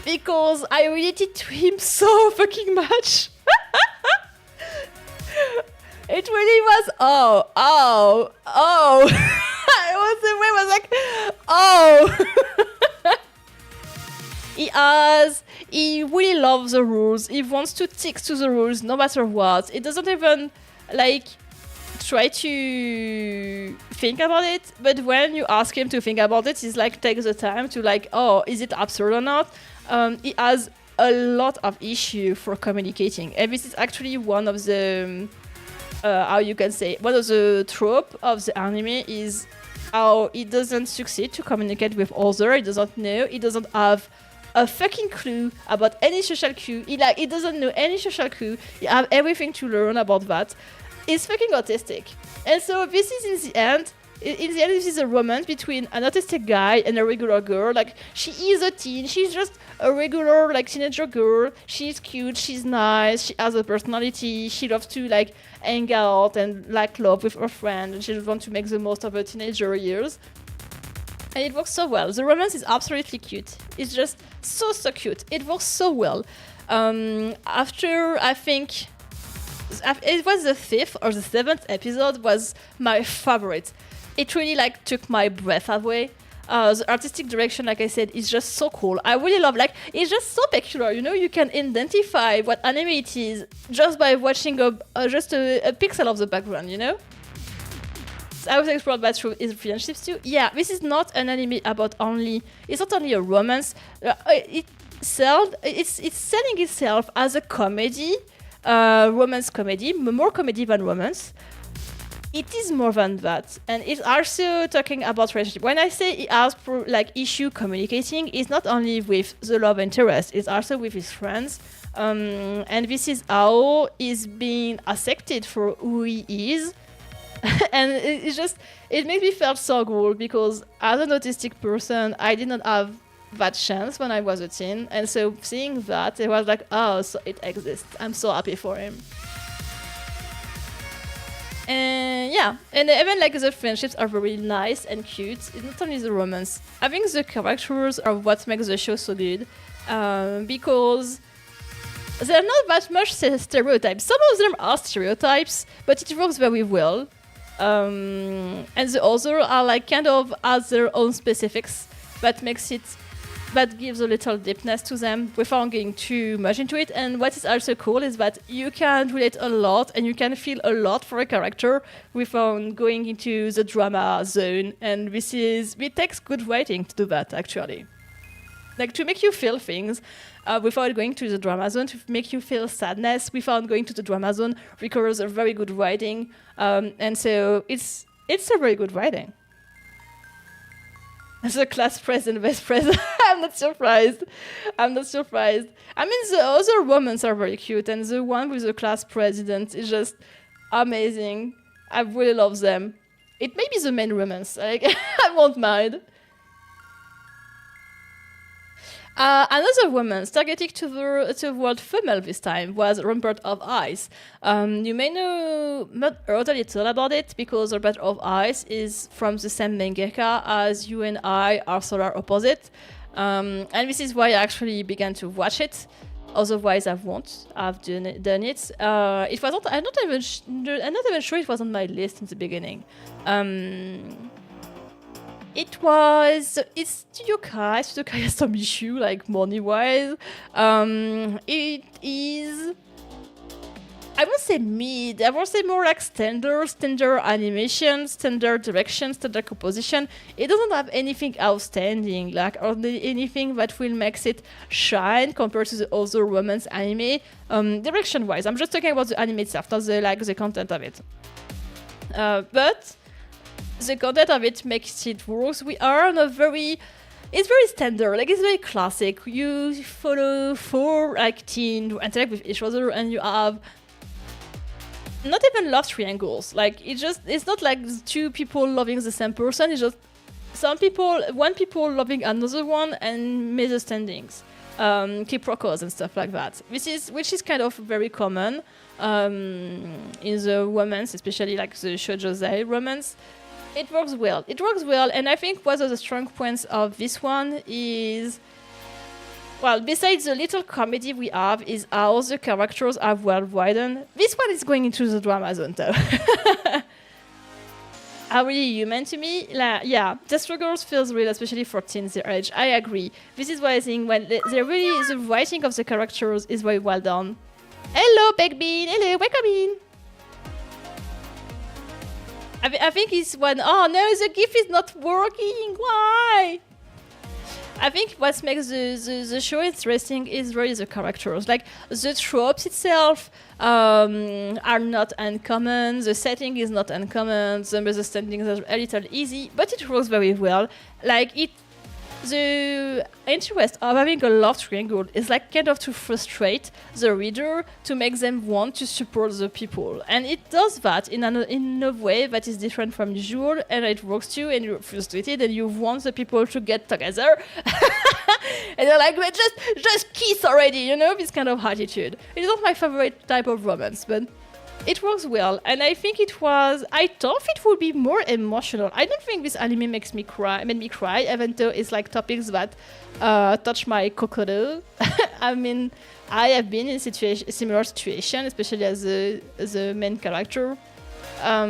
Because I related to him so fucking much. It really was, oh. I was like, oh. He really loves the rules. He wants to stick to the rules no matter what. He doesn't even, like, try to think about it. But when you ask him to think about it, he's like, takes the time to like, oh, is it absurd or not? He has a lot of issue for communicating, and this is actually one of the how you can say, one of the trope of the anime is how he doesn't succeed to communicate with others. He doesn't know. He doesn't have a fucking clue about any social cue. He doesn't know any social cue. He have everything to learn about that. He's fucking autistic, and so this is in the end. This is a romance between an autistic guy and a regular girl. Like, she is a teen. She's just a regular, like, teenager girl. She's cute. She's nice. She has a personality. She loves to, like, hang out and, like, love with her friend. And she just wants to make the most of her teenager years. And it works so well. The romance is absolutely cute. It's just so cute. It works so well. After, I think, it was the 5th or the 7th episode was my favorite. It really like took my breath away. The artistic direction, like I said, is just so cool. I really love, like, it's just so peculiar. You know, you can identify what anime it is just by watching just a pixel of the background. You know. So I was explored that through his friendships too. Yeah, this is not an anime about only. It's not only a romance. It's selling itself as a comedy, romance comedy, more comedy than romance. It is more than that, and it's also talking about relationship. When I say it has like issue communicating, it's not only with the love interest, it's also with his friends, and this is how he's being accepted for who he is. And it makes me feel so good, because as an autistic person, I did not have that chance when I was a teen, and so seeing that, it was like, oh, so it exists. I'm so happy for him. And yeah, and even like the friendships are very nice and cute. It's not only the romance. I think the characters are what makes the show so good, because there are not that much stereotypes. Some of them are stereotypes, but it works very well. And the others are like kind of has their own specifics that gives a little deepness to them without going too much into it. And what is also cool is that you can relate a lot and you can feel a lot for a character without going into the drama zone. And it takes good writing to do that, actually. Like, to make you feel things without going to the drama zone, to make you feel sadness without going to the drama zone, requires a very good writing. And so it's a very good writing. The class president, vice president. I'm not surprised. I mean, the other romans are very cute, and the one with the class president is just amazing. I really love them. It may be the main romance. Like, I won't mind. Another woman targeting toward female this time was Rampart of Ice. You may know not heard a little about it because Rampart of Ice is from the same mangaka as you and I are solar opposite. And this is why I actually began to watch it. Otherwise, I won't have done it. It wasn't. I'm not even sure it was on my list in the beginning. It's Studio Kai. Studio Kai has some issue, like money-wise. It is, I won't say mid, I won't say more like standard animation, standard direction, standard composition. It doesn't have anything outstanding, like, or anything that will make it shine compared to the other romance anime. Direction-wise, I'm just talking about the anime itself, not the content of it. But the content of it makes it work. We are on a it's very standard, like it's very classic. You follow 4 like teens who interact with each other, and you have not even love triangles. Like it's not like 2 people loving the same person. It's just one people loving another one, and misunderstandings, quiproquos and stuff like that. Which is kind of very common in the romance, especially like the shoujozai romance. It works well, and I think one of the strong points of this one is, well, besides the little comedy we have, is how the characters are well written. This one is going into the drama zone, though. Are really human to me? Yeah, the struggles feels real, especially for teens their age. I agree. This is why I think when the writing of the characters is very well done. Hello, Baked Bean. Hello, welcome in. I think it's when, oh no, the GIF is not working, why? I think what makes the show interesting is really the characters. Like, the tropes itself are not uncommon, the setting is not uncommon, the misunderstandings are a little easy, but it works very well. Like, the interest of having a love triangle is like kind of to frustrate the reader, to make them want to support the people, and it does that in a way that is different from usual, and it works too, and you're frustrated and you want the people to get together and they're like, just kiss already, you know, this kind of attitude. It's not my favorite type of romance, but it works well, and I think I thought it would be more emotional. I don't think this anime made me cry, even though it's like topics that touch my kokoro. I mean, I have been in similar situation, especially as the main character. I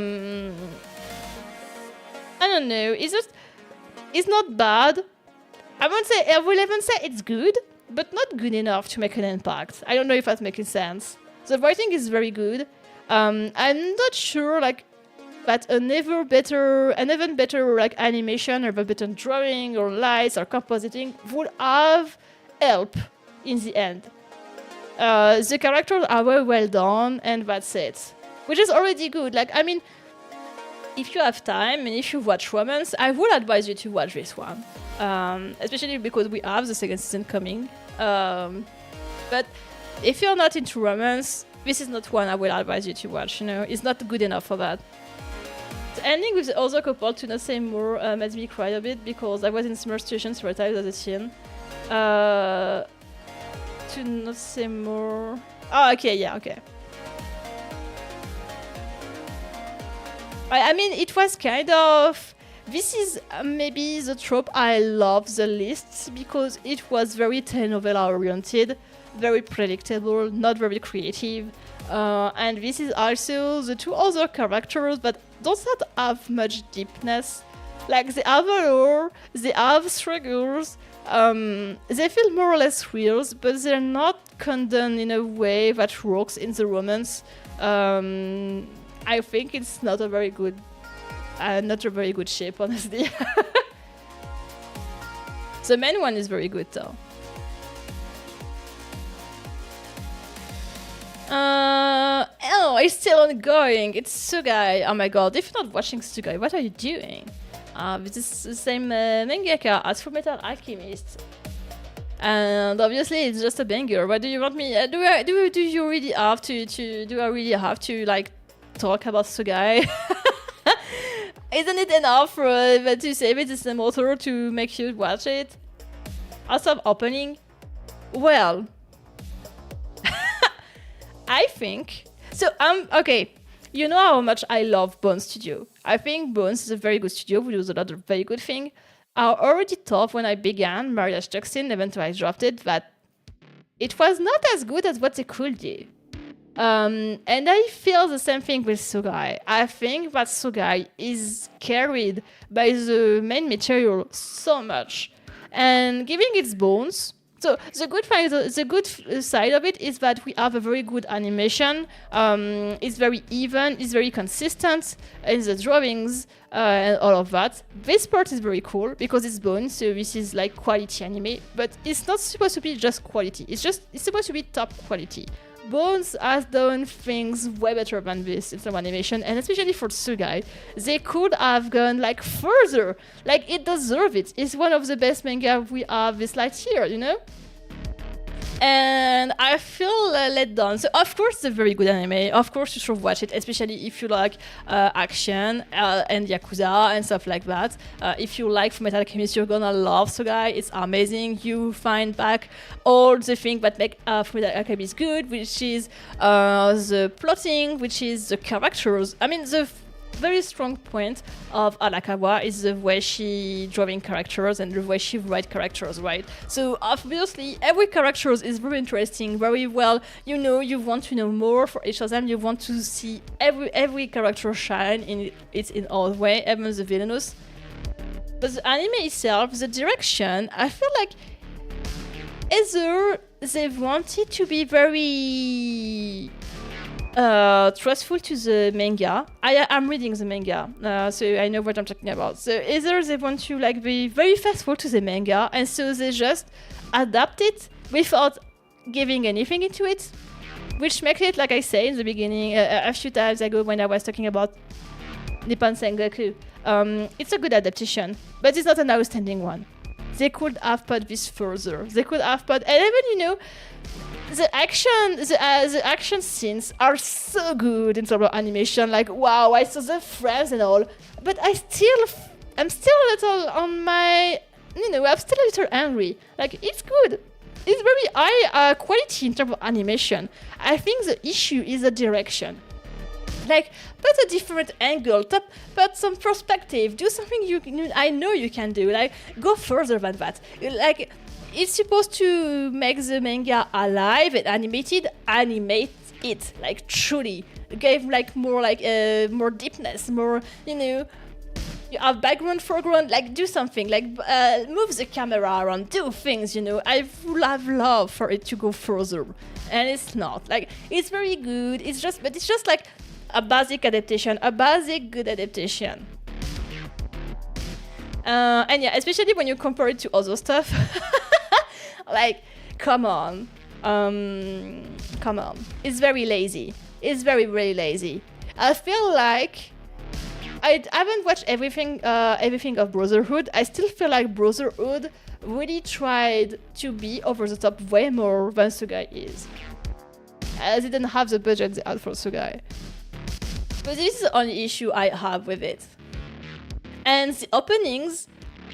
don't know. It's not bad. I will even say it's good, but not good enough to make an impact. I don't know if that's making sense. The writing is very good. I'm not sure like that an even better like animation or better drawing or lights or compositing would have help in the end. The characters are very well done, and that's it, which is already good. Like, I mean, if you have time and if you watch romance, I would advise you to watch this one, especially because we have the second season coming. But if you're not into romance, this is not one I will advise you to watch, you know, it's not good enough for that. The ending with the other couple, to not say more, made me cry a bit because I was in similar situations for a time as a teen. To not say more... Oh, okay, yeah, okay. I mean, it was kind of... This is maybe the trope I love the least because it was very telenovela oriented, very predictable, not very creative, and this is also the 2 other characters that don't have much deepness. Like, they have a lore, they have struggles, they feel more or less real, but they're not condemned in a way that works in the romance. I think it's not a very good shape, honestly. The main one is very good though. It's still ongoing. It's Sugai. Oh my god, if you're not watching Sugai, what are you doing? This is the same mangaka as Fullmetal Alchemist. And obviously it's just a banger. What do you want me? Do you really have to? Do I really have to like talk about Sugai? Isn't it enough to say it is an author to make you watch it? awesome opening. Well, I think so. Okay. You know how much I love Bone Studio. I think Bones is a very good studio. We do a lot of very good things. I already thought when I began Marriage Toxin, even though I dropped it, that it was not as good as what they could do. And I feel the same thing with Sugai. I think that Sugai is carried by the main material so much, and giving its bones. So the good side of it is that we have a very good animation. It's very even. It's very consistent in the drawings and all of that. This part is very cool because it's bones, so this is like quality anime. But it's not supposed to be just quality. It's supposed to be top quality. Bones has done things way better than this in some animation, and especially for Sugai, they could have gone like further. Like it deserves it. It's one of the best manga we have this last year, you know. And I feel let down. So of course, it's a very good anime. Of course, you should watch it, especially if you like action and yakuza and stuff like that. If you like Fullmetal Alchemist, you're gonna love Sugai. It's amazing. You find back all the things that make Fullmetal Alchemist good, which is the plotting, which is the characters. I mean, the very strong point of Arakawa is the way she drawing characters and the way she write characters, right? So obviously every character is very interesting, very well, you know, you want to know more for each of them, you want to see every character shine in its own way, even the villainous. But the anime itself, the direction, I feel like either they wanted to be very trustful to the manga. I'm reading the manga, so I know what I'm talking about. So either they want to like be very faithful to the manga, and so they just adapt it without giving anything into it, which makes it, like I say in the beginning, a few times ago when I was talking about Nippon Sengoku, it's a good adaptation, but it's not an outstanding one. They could have put this further. They could have put, and even, you know, the action scenes are so good in terms of animation. Like, wow, I saw the frames and all, but I'm still a little on my, you know, I'm still a little angry. Like, it's good. It's very high quality in terms of animation. I think the issue is the direction. Like, put a different angle, put some perspective, do something I know you can do. Like, go further than that. Like, it's supposed to make the manga alive and animated. Animate it, like, truly. Give like more deepness, more, you know. You have background, foreground, like do something, like move the camera around, do things, you know. I would have loved for it to go further, and it's not. Like, it's very good. It's just like a basic adaptation, a basic good adaptation. And yeah, especially when you compare it to other stuff. Like, come on. It's very lazy. It's very, very lazy. I feel like I haven't watched everything of Brotherhood. I still feel like Brotherhood really tried to be over the top way more than Sugai is. As it didn't have the budget they had for Sugai. But this is the only issue I have with it. And the openings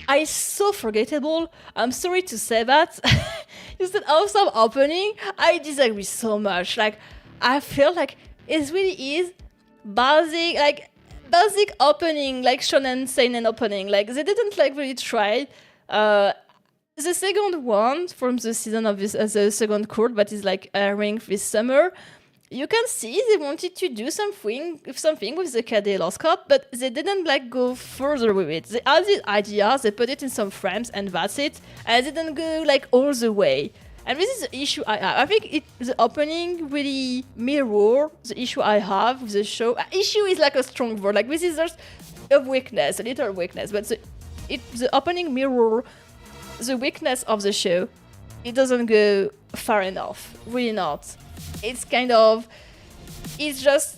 are so forgettable. I'm sorry to say that. It's an awesome opening. I disagree so much. Like, I feel like it really is basic opening, like shonen seinen opening. Like, they didn't like really try. The second one from the season of this, the second court, that is like airing this summer. You can see they wanted to do something with the KD Loscop, but they didn't like go further with it. They had the idea, they put it in some frames, and that's it. And they didn't go like all the way. And this is the issue I have. I think the opening really mirror the issue I have with the show. Issue is like a strong word. Like, this is just a weakness, a little weakness. But the opening mirror the weakness of the show. It doesn't go far enough. Really not. It's kind of, it's just,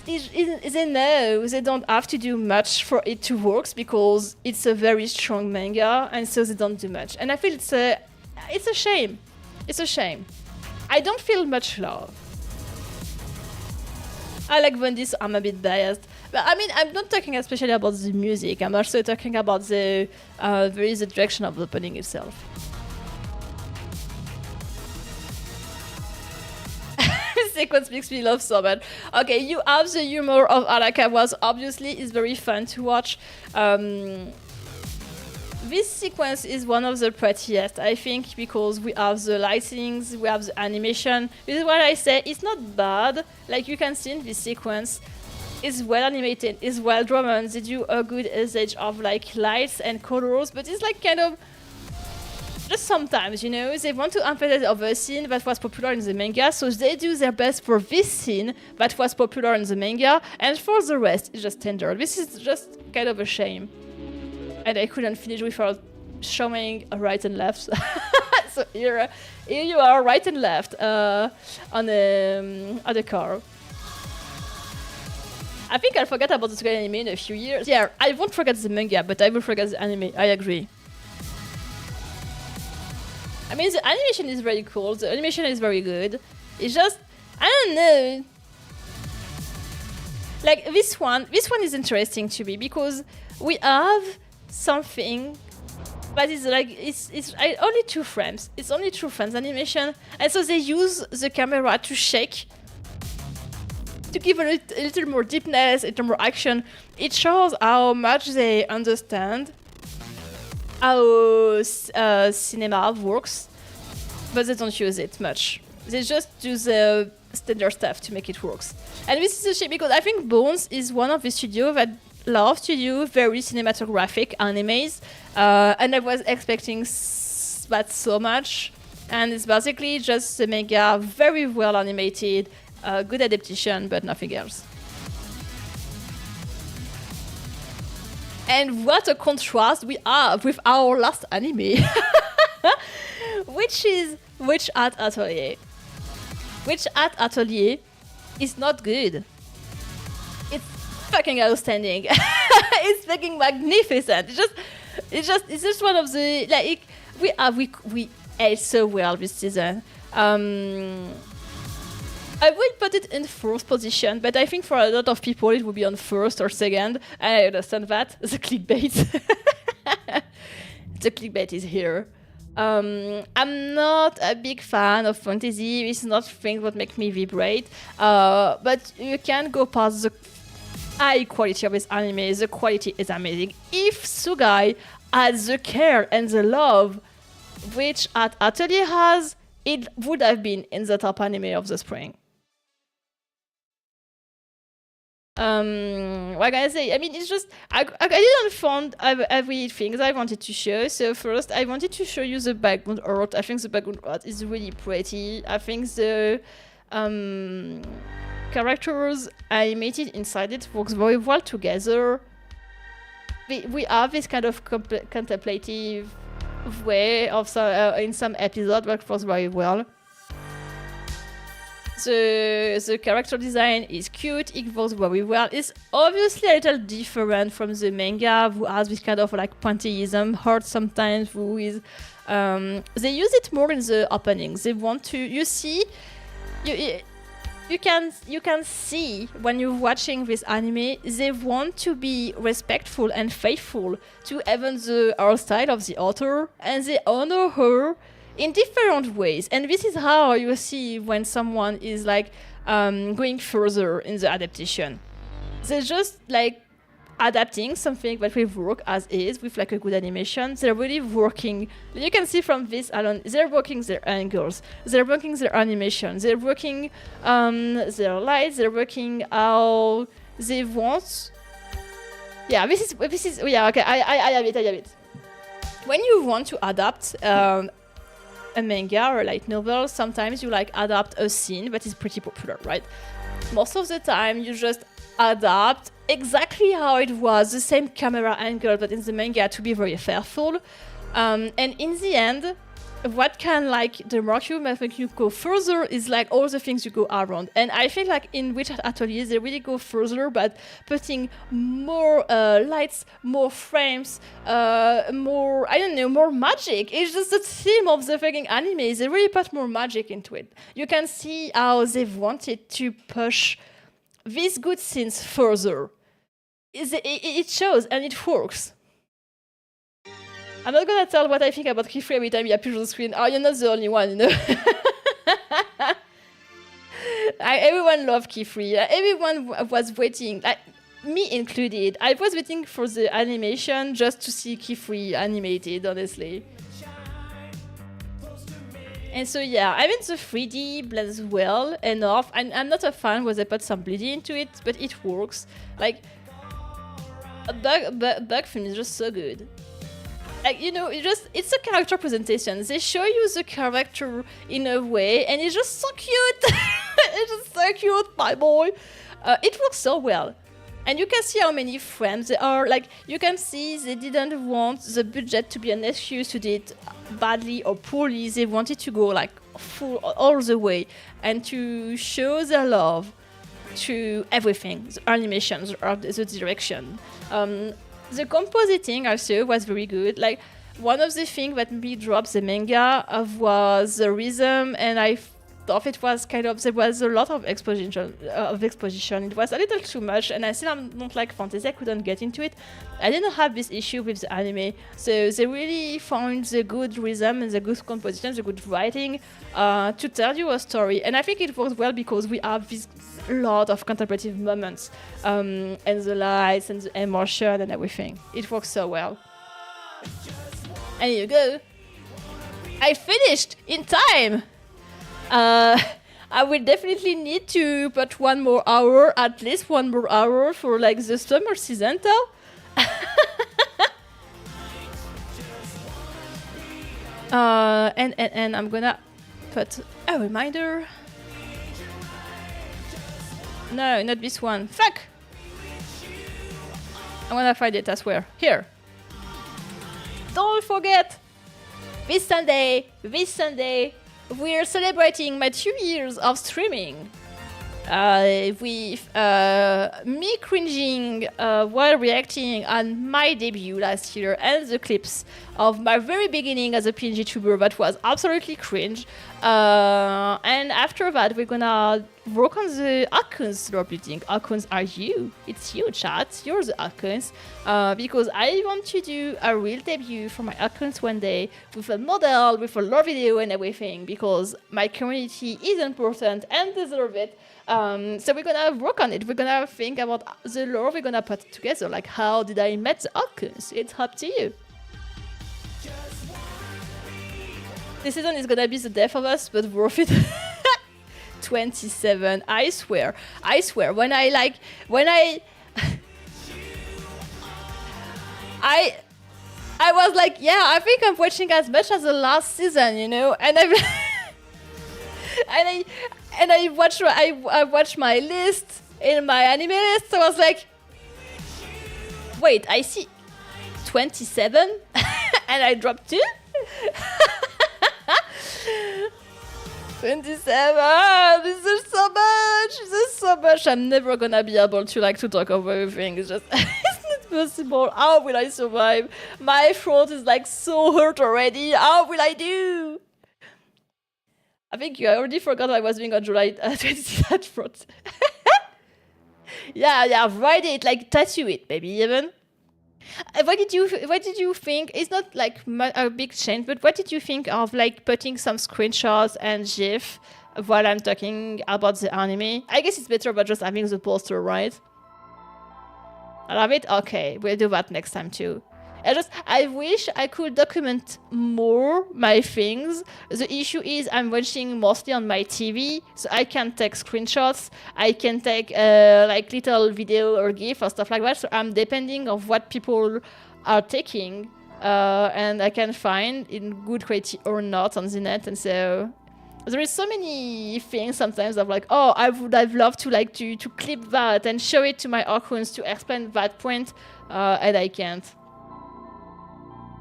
they know they don't have to do much for it to work because it's a very strong manga, and so they don't do much. And I feel it's a shame. It's a shame. I don't feel much love. I like Vendis, I'm a bit biased. But I mean, I'm not talking especially about the music. I'm also talking about the direction of the opening itself. sequence makes me laugh so much. Okay, you have the humor of Arakawa's. Obviously, it's very fun to watch. This sequence is one of the prettiest, I think, because we have the lightings, we have the animation. This is what I say, it's not bad. Like you can see in this sequence, it's well animated, it's well drawn. They do a good usage of like lights and colors, but it's like kind of just sometimes, you know, they want to emphasize other scene that was popular in the manga, so they do their best for this scene that was popular in the manga, and for the rest, it's just standard. This is just kind of a shame. And I couldn't finish without showing a right and left. So here you are, right and left on the car. I think I'll forget about the Square anime in a few years. Yeah, I won't forget the manga, but I will forget the anime. I agree. I mean, the animation is very cool. The animation is very good. It's just, I don't know. Like this one is interesting to me because we have something that is like it's only 2 frames. It's only 2 frames animation, and so they use the camera to shake to give a little more deepness, a little more action. It shows how much they understand how cinema works, but they don't use it much. They just do the standard stuff to make it work. And this is a shame because I think Bones is one of the studios that love to do very cinematographic animes, and I was expecting that so much, and it's basically just the manga, very well animated, good adaptation, but nothing else. And what a contrast we have with our last anime, which is Witch at Atelier. Witch at Atelier is not good. It's fucking outstanding. It's fucking magnificent. It's just one of the like we ate so well this season. I would put it in 4th position, but I think for a lot of people it would be on 1st or 2nd. I understand that. The clickbait. The clickbait is here. I'm not a big fan of fantasy. It's not things that make me vibrate. But you can go past the high quality of this anime. The quality is amazing. If Sugai had the care and the love which at Atelier has, it would have been in the top anime of the spring. What can I say? I mean, it's just I didn't find everything I wanted to show. So first, I wanted to show you the background art. I think the background art is really pretty. I think the characters animated inside it works very well together. We have this kind of contemplative way of in some episode that works very well. The character design is cute, it works very well. It's obviously a little different from the manga, who has this kind of like pointillism heart sometimes, who is they use it more in the openings. They want to, you see, you can see when you're watching this anime, they want to be respectful and faithful to even the art style of the author, and they honor her in different ways. And this is how you see when someone is like going further in the adaptation. They're just like adapting something that will work as is with like a good animation. They're really working. You can see from this alone, they're working their angles, they're working their animation, they're working their lights, they're working how they want. Yeah, this is yeah, okay, I have it. When you want to adapt a manga or a light novel, sometimes you like adapt a scene that is pretty popular, right? Most of the time you just adapt exactly how it was, the same camera angle but in the manga to be very faithful. And in the end, what can like the mark you make you go further is like all the things you go around. And I feel like in Witch at Atelier they really go further, but putting more lights, more frames, more, I don't know, more magic. It's just the theme of the fucking anime. They really put more magic into it. You can see how they've wanted to push these good scenes further. It shows and it works. I'm not gonna tell what I think about Kifri every time he appears on the screen. Oh, you're not the only one, you know. I everyone loved Keyfree. Everyone was waiting, like me included. I was waiting for the animation just to see Keyfree animated, honestly. And so yeah, I mean the 3D blends well enough. I'm not a fan where they put some bleeding into it, but it works. Like Bug film is just so good. Like, you know, it's a character presentation. They show you the character in a way, and it's just so cute. It's just so cute, my boy. It works so well. And you can see how many frames there are. Like, you can see they didn't want the budget to be an excuse to do it badly or poorly. They wanted to go like full all the way and to show their love to everything, the animations, the direction. The compositing also was very good. Like, one of the things that me dropped the manga of was the rhythm, and I thought it was kind of, there was a lot of exposition. It was a little too much, and I still don't like fantasy. I couldn't get into it. I didn't have this issue with the anime, so they really found the good rhythm and the good composition, the good writing to tell you a story. And I think it works well because we have this lot of contemplative moments and the lights and the emotion and everything. It works so well. And here you go. I finished in time. I will definitely need to put one more hour, at least one more hour for like the summer season though. And I'm gonna put a reminder. No, not this one. Fuck! I'm gonna find it, I swear. Here. Don't forget! This Sunday, we're celebrating my 2 years of streaming. With me cringing while reacting on my debut last year and the clips of my very beginning as a PNG tuber that was absolutely cringe. And after that, we're gonna work on the icons lore building. Icons are you. It's you, chat. You're the icons. Because I want to do a real debut for my icons one day with a model, with a lore video and everything, because my community is important and deserve it. So we're gonna work on it. We're gonna think about the lore we're gonna put together. Like, how did I meet the icons? It's up to you. This season is gonna be the death of us, but worth it. 27, I swear. When I was like, yeah, I think I'm watching as much as the last season, you know, and I watched my list in my anime list. So I was like, wait, I see 27, and I dropped 2. 27. This is so much. I'm never gonna be able to talk over everything. It's just it's not possible. How will I survive? My throat is like so hurt already. How will I do? I think you already forgot I was being on July 20th throat. Yeah, write it, like tattoo it, maybe even. What did you think? It's not like a big change, but what did you think of like putting some screenshots and GIF while I'm talking about the anime? I guess it's better about just having the poster, right? I love it. Okay, we'll do that next time too. I wish I could document more my things. The issue is I'm watching mostly on my TV, so I can't take screenshots. I can take like little video or GIF or stuff like that. So I'm depending on what people are taking, and I can find in good quality or not on the net. And so there is so many things sometimes of like, oh, I've loved to clip that and show it to my audience to explain that point, and I can't.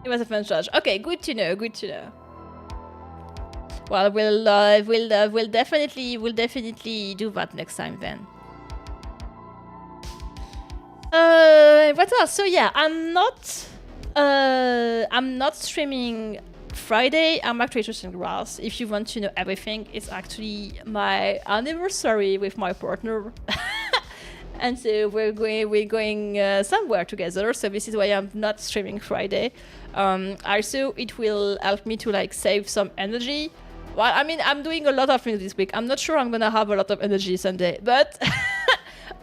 It was a fun charge. Okay, good to know. Well, we'll definitely do that next time then. What else? So yeah, I'm not streaming Friday. I'm actually streaming grass. If you want to know everything, it's actually my anniversary with my partner. And so we're going somewhere together. So this is why I'm not streaming Friday. Also, it will help me to save some energy Well, I mean, I'm doing a lot of things this week. I'm not sure I'm gonna have a lot of energy Sunday, but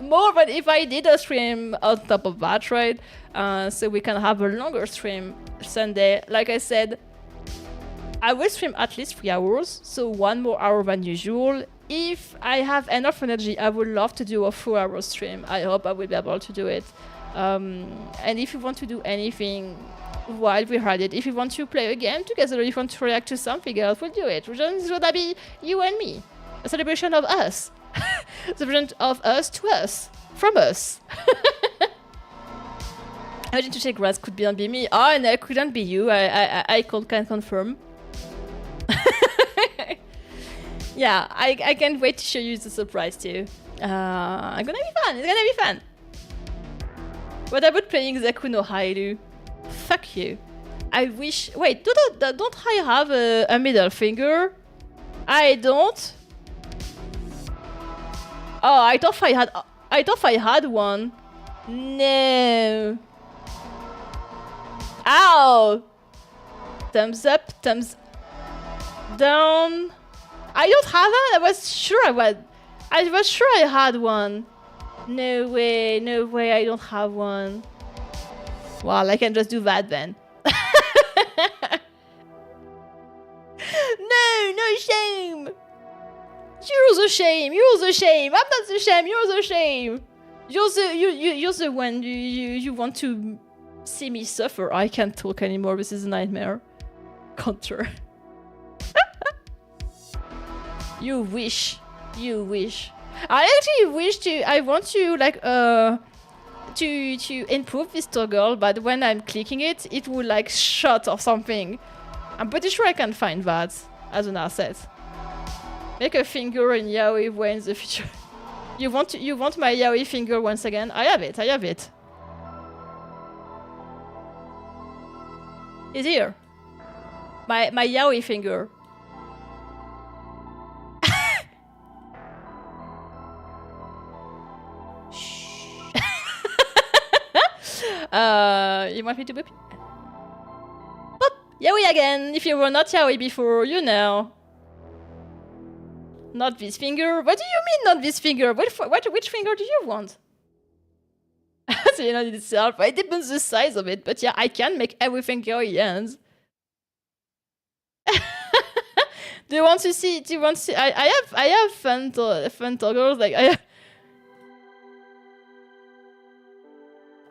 more than if I did a stream on top of that, right? So we can have a longer stream Sunday. Like I said, I will stream at least 3 hours, so 1 more hour than usual. If I have enough energy, I would love to do a 4-hour stream. I hope I will be able to do it. And if you want to do anything while we're at it, if you want to play a game together, if you want to react to something else, we'll do it. It's gonna be you and me. A celebration of us. A celebration of us to us. From us. Imagine to say grass could be me. Oh, no, it couldn't be you. I can confirm. Yeah, I can't wait to show you the surprise too. It's gonna be fun. It's gonna be fun. What about playing Zaku no Hairu? Fuck you. I wish. Wait, don't I have a middle finger? I don't. Oh, I thought I had one. No. Ow. Thumbs up, thumbs down. I don't have that. I was sure I had one. No way, I don't have one. Well, I can just do that then. No shame. You're the shame. I'm not the shame. You're the shame. You're the one. You want to see me suffer. I can't talk anymore. This is a nightmare. Counter. You wish. I actually wish to. I want to like to improve this toggle, but when I'm clicking it, it will like shut or something. I'm pretty sure I can find that as an asset. Make a finger in yaoi way in the future. You want my yaoi finger once again? I have it. It's here. My yaoi finger. You want me to boop? Boop! Yaoi again! If you were not yaoi before, you know. Not this finger? What do you mean not this finger? Which finger do you want? So you know it itself. It depends the size of it, but yeah, I can make everything yaoi hands. Do you want to see? I have fun toggles. Like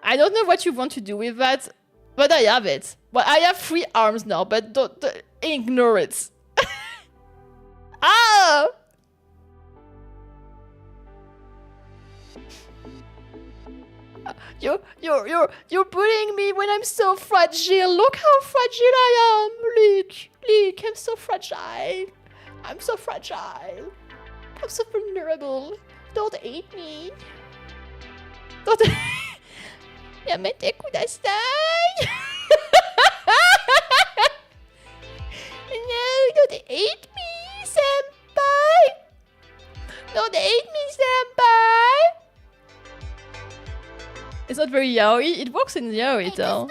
I don't know what you want to do with that, but I have it. Well, I have 3 arms now, but don't ignore it. Ah! You're putting me when I'm so fragile. Look how fragile I am. Look, I'm so fragile. I'm so vulnerable. Don't hate me. Don't. Yamete kudasai. No, don't hate me, senpai. Don't hate me, senpai. It's not very yaoi. It works in yaoi though.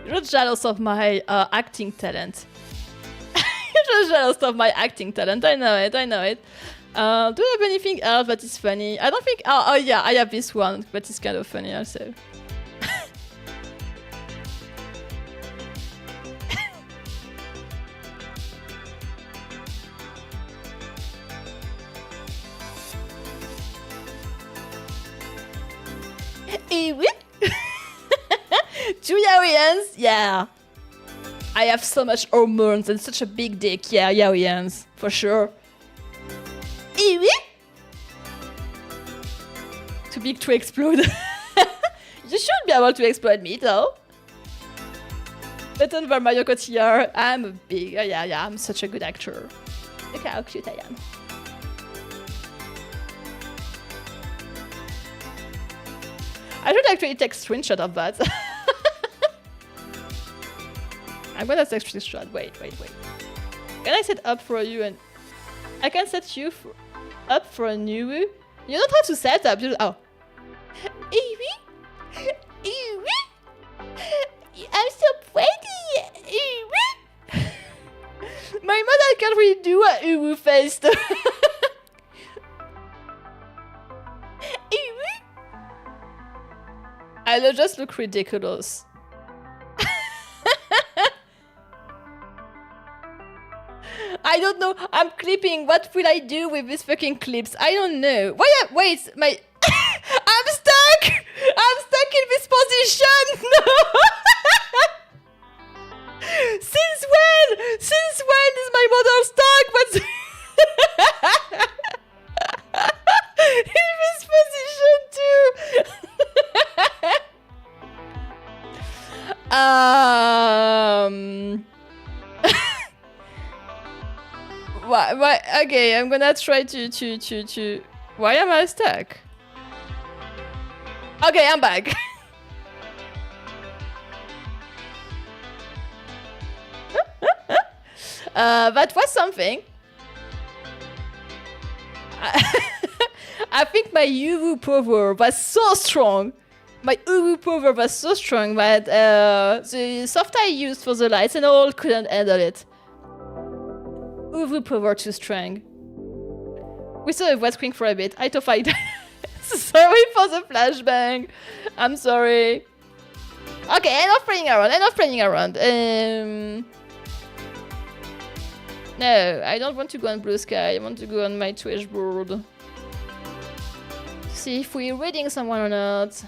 You're jealous of my acting talent. You're just jealous of my acting talent. I know it. Do you have anything else that is funny? I don't think. Oh yeah, I have this one, but it's kind of funny also. Two yaoians? Yeah. I have so much hormones and such a big dick. Yeah, yaoians. For sure. Too big to explode. You should be able to explode me though. Better than Mario Cotillard. I'm a big... yeah, I'm such a good actor. Look how cute I am. I should actually take a screenshot of that. I'm gonna take a screenshot. Wait. Can I set up for you and... I can set you up for a new... You don't have to set up. Oh. I'm so can't really do a uwu face. Uwu? I'll just look ridiculous. I don't know. I'm clipping. What will I do with these fucking clips? I don't know. Wait, my... I'm stuck! I'm stuck in this position! No! Since when? Since when is my model stuck? What's... in this position too! Why? Okay, I'm gonna try to. Why am I stuck? Okay, I'm back. That was something. I think my uwu power was so strong. My uwu power was so strong that the software I used for the lights and all couldn't handle it. Uwu power too strong. We saw a voice for a bit. I thought I died. Sorry for the flashbang. I'm sorry. Okay, enough playing around. No, I don't want to go on Blue Sky. I want to go on my Twitch board. See if we're reading someone or not.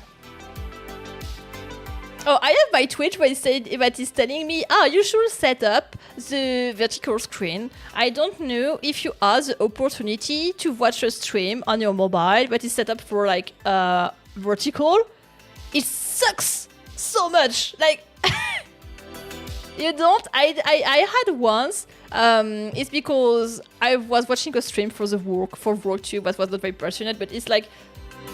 Oh, I have my Twitch where that is telling me, you should set up the vertical screen. I don't know if you have the opportunity to watch a stream on your mobile that is set up for like vertical. It sucks so much. Like, you don't? I had once. It's because I was watching a stream for VorkTube that was not very passionate, but it's like,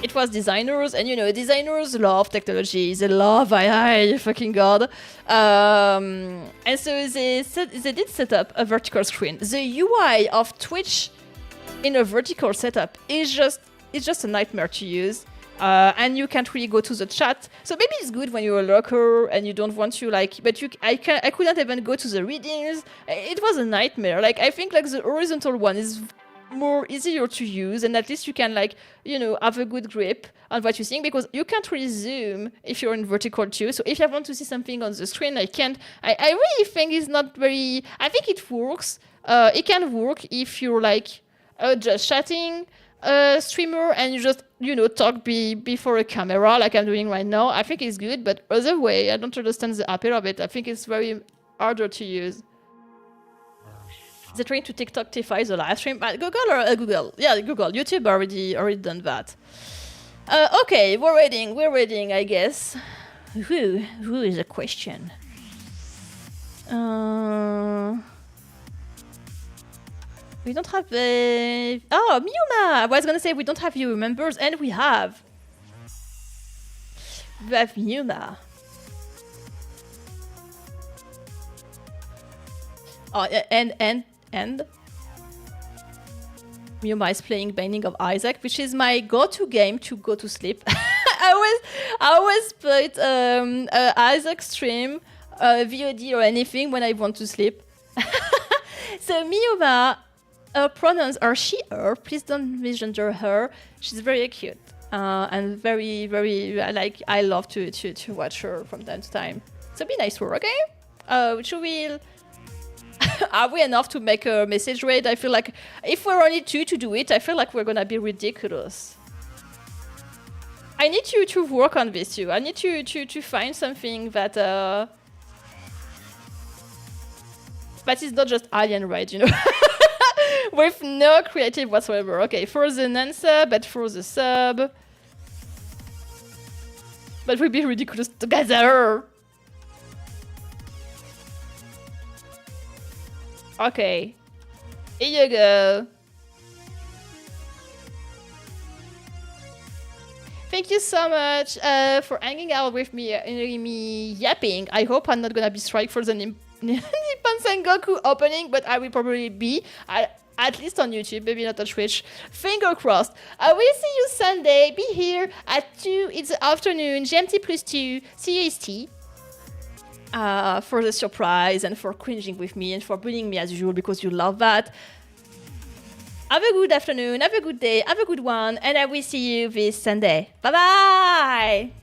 it was designers, and you know, designers love technology. They love AI, fucking god. And so they did set up a vertical screen. The UI of Twitch in a vertical setup is just a nightmare to use. And you can't really go to the chat. So maybe it's good when you're a lurker and you don't want to like, but I couldn't even go to the readings. It was a nightmare. Like, I think like the horizontal one is more easier to use, and at least you can like, you know, have a good grip on what you're seeing, because you can't really zoom if you're in vertical too. So if I want to see something on the screen, I can't. I really think it's not very. I think it works. It can work if you're like just chatting streamer and you just, you know, talk before a camera like I'm doing right now. I think it's good, but other way, I don't understand the appeal of it. I think it's very harder to use. They're trying to TikTokify the live stream. Google or Google? Yeah, Google. YouTube already done that. Okay, we're waiting, I guess. Who is a question? We don't have oh, Miuma! I was gonna say we don't have viewer members, and we have. We have Miuma. Oh, and Miuma is playing Binding of Isaac, which is my go-to game to go to sleep. I always played Isaac stream, VOD or anything when I want to sleep. So Miuma, her pronouns are she, her. Please don't misgender her. She's very cute and very, very like. I love to watch her from time to time. So be nice to her, okay? Should we? Are we enough to make a message raid? I feel like if we're only two to do it, I feel like we're gonna be ridiculous. I need you to work on this too. I need to find something that is not just alien raid, you know, with no creative whatsoever. Okay, for the non-sub, but for the sub, but we'll be ridiculous together. Okay, here you go. Thank you so much for hanging out with me and me yapping. I hope I'm not gonna be strike for the Nippon Sengoku opening, but I will probably be, at least on YouTube, maybe not on Twitch. Finger crossed. I will see you Sunday. Be here at 2 in the afternoon, GMT+2, CST. for the surprise and for cringing with me and for bullying me as usual because you love that. Have a good afternoon, have a good day, have a good one, and I will see you this Sunday. Bye bye!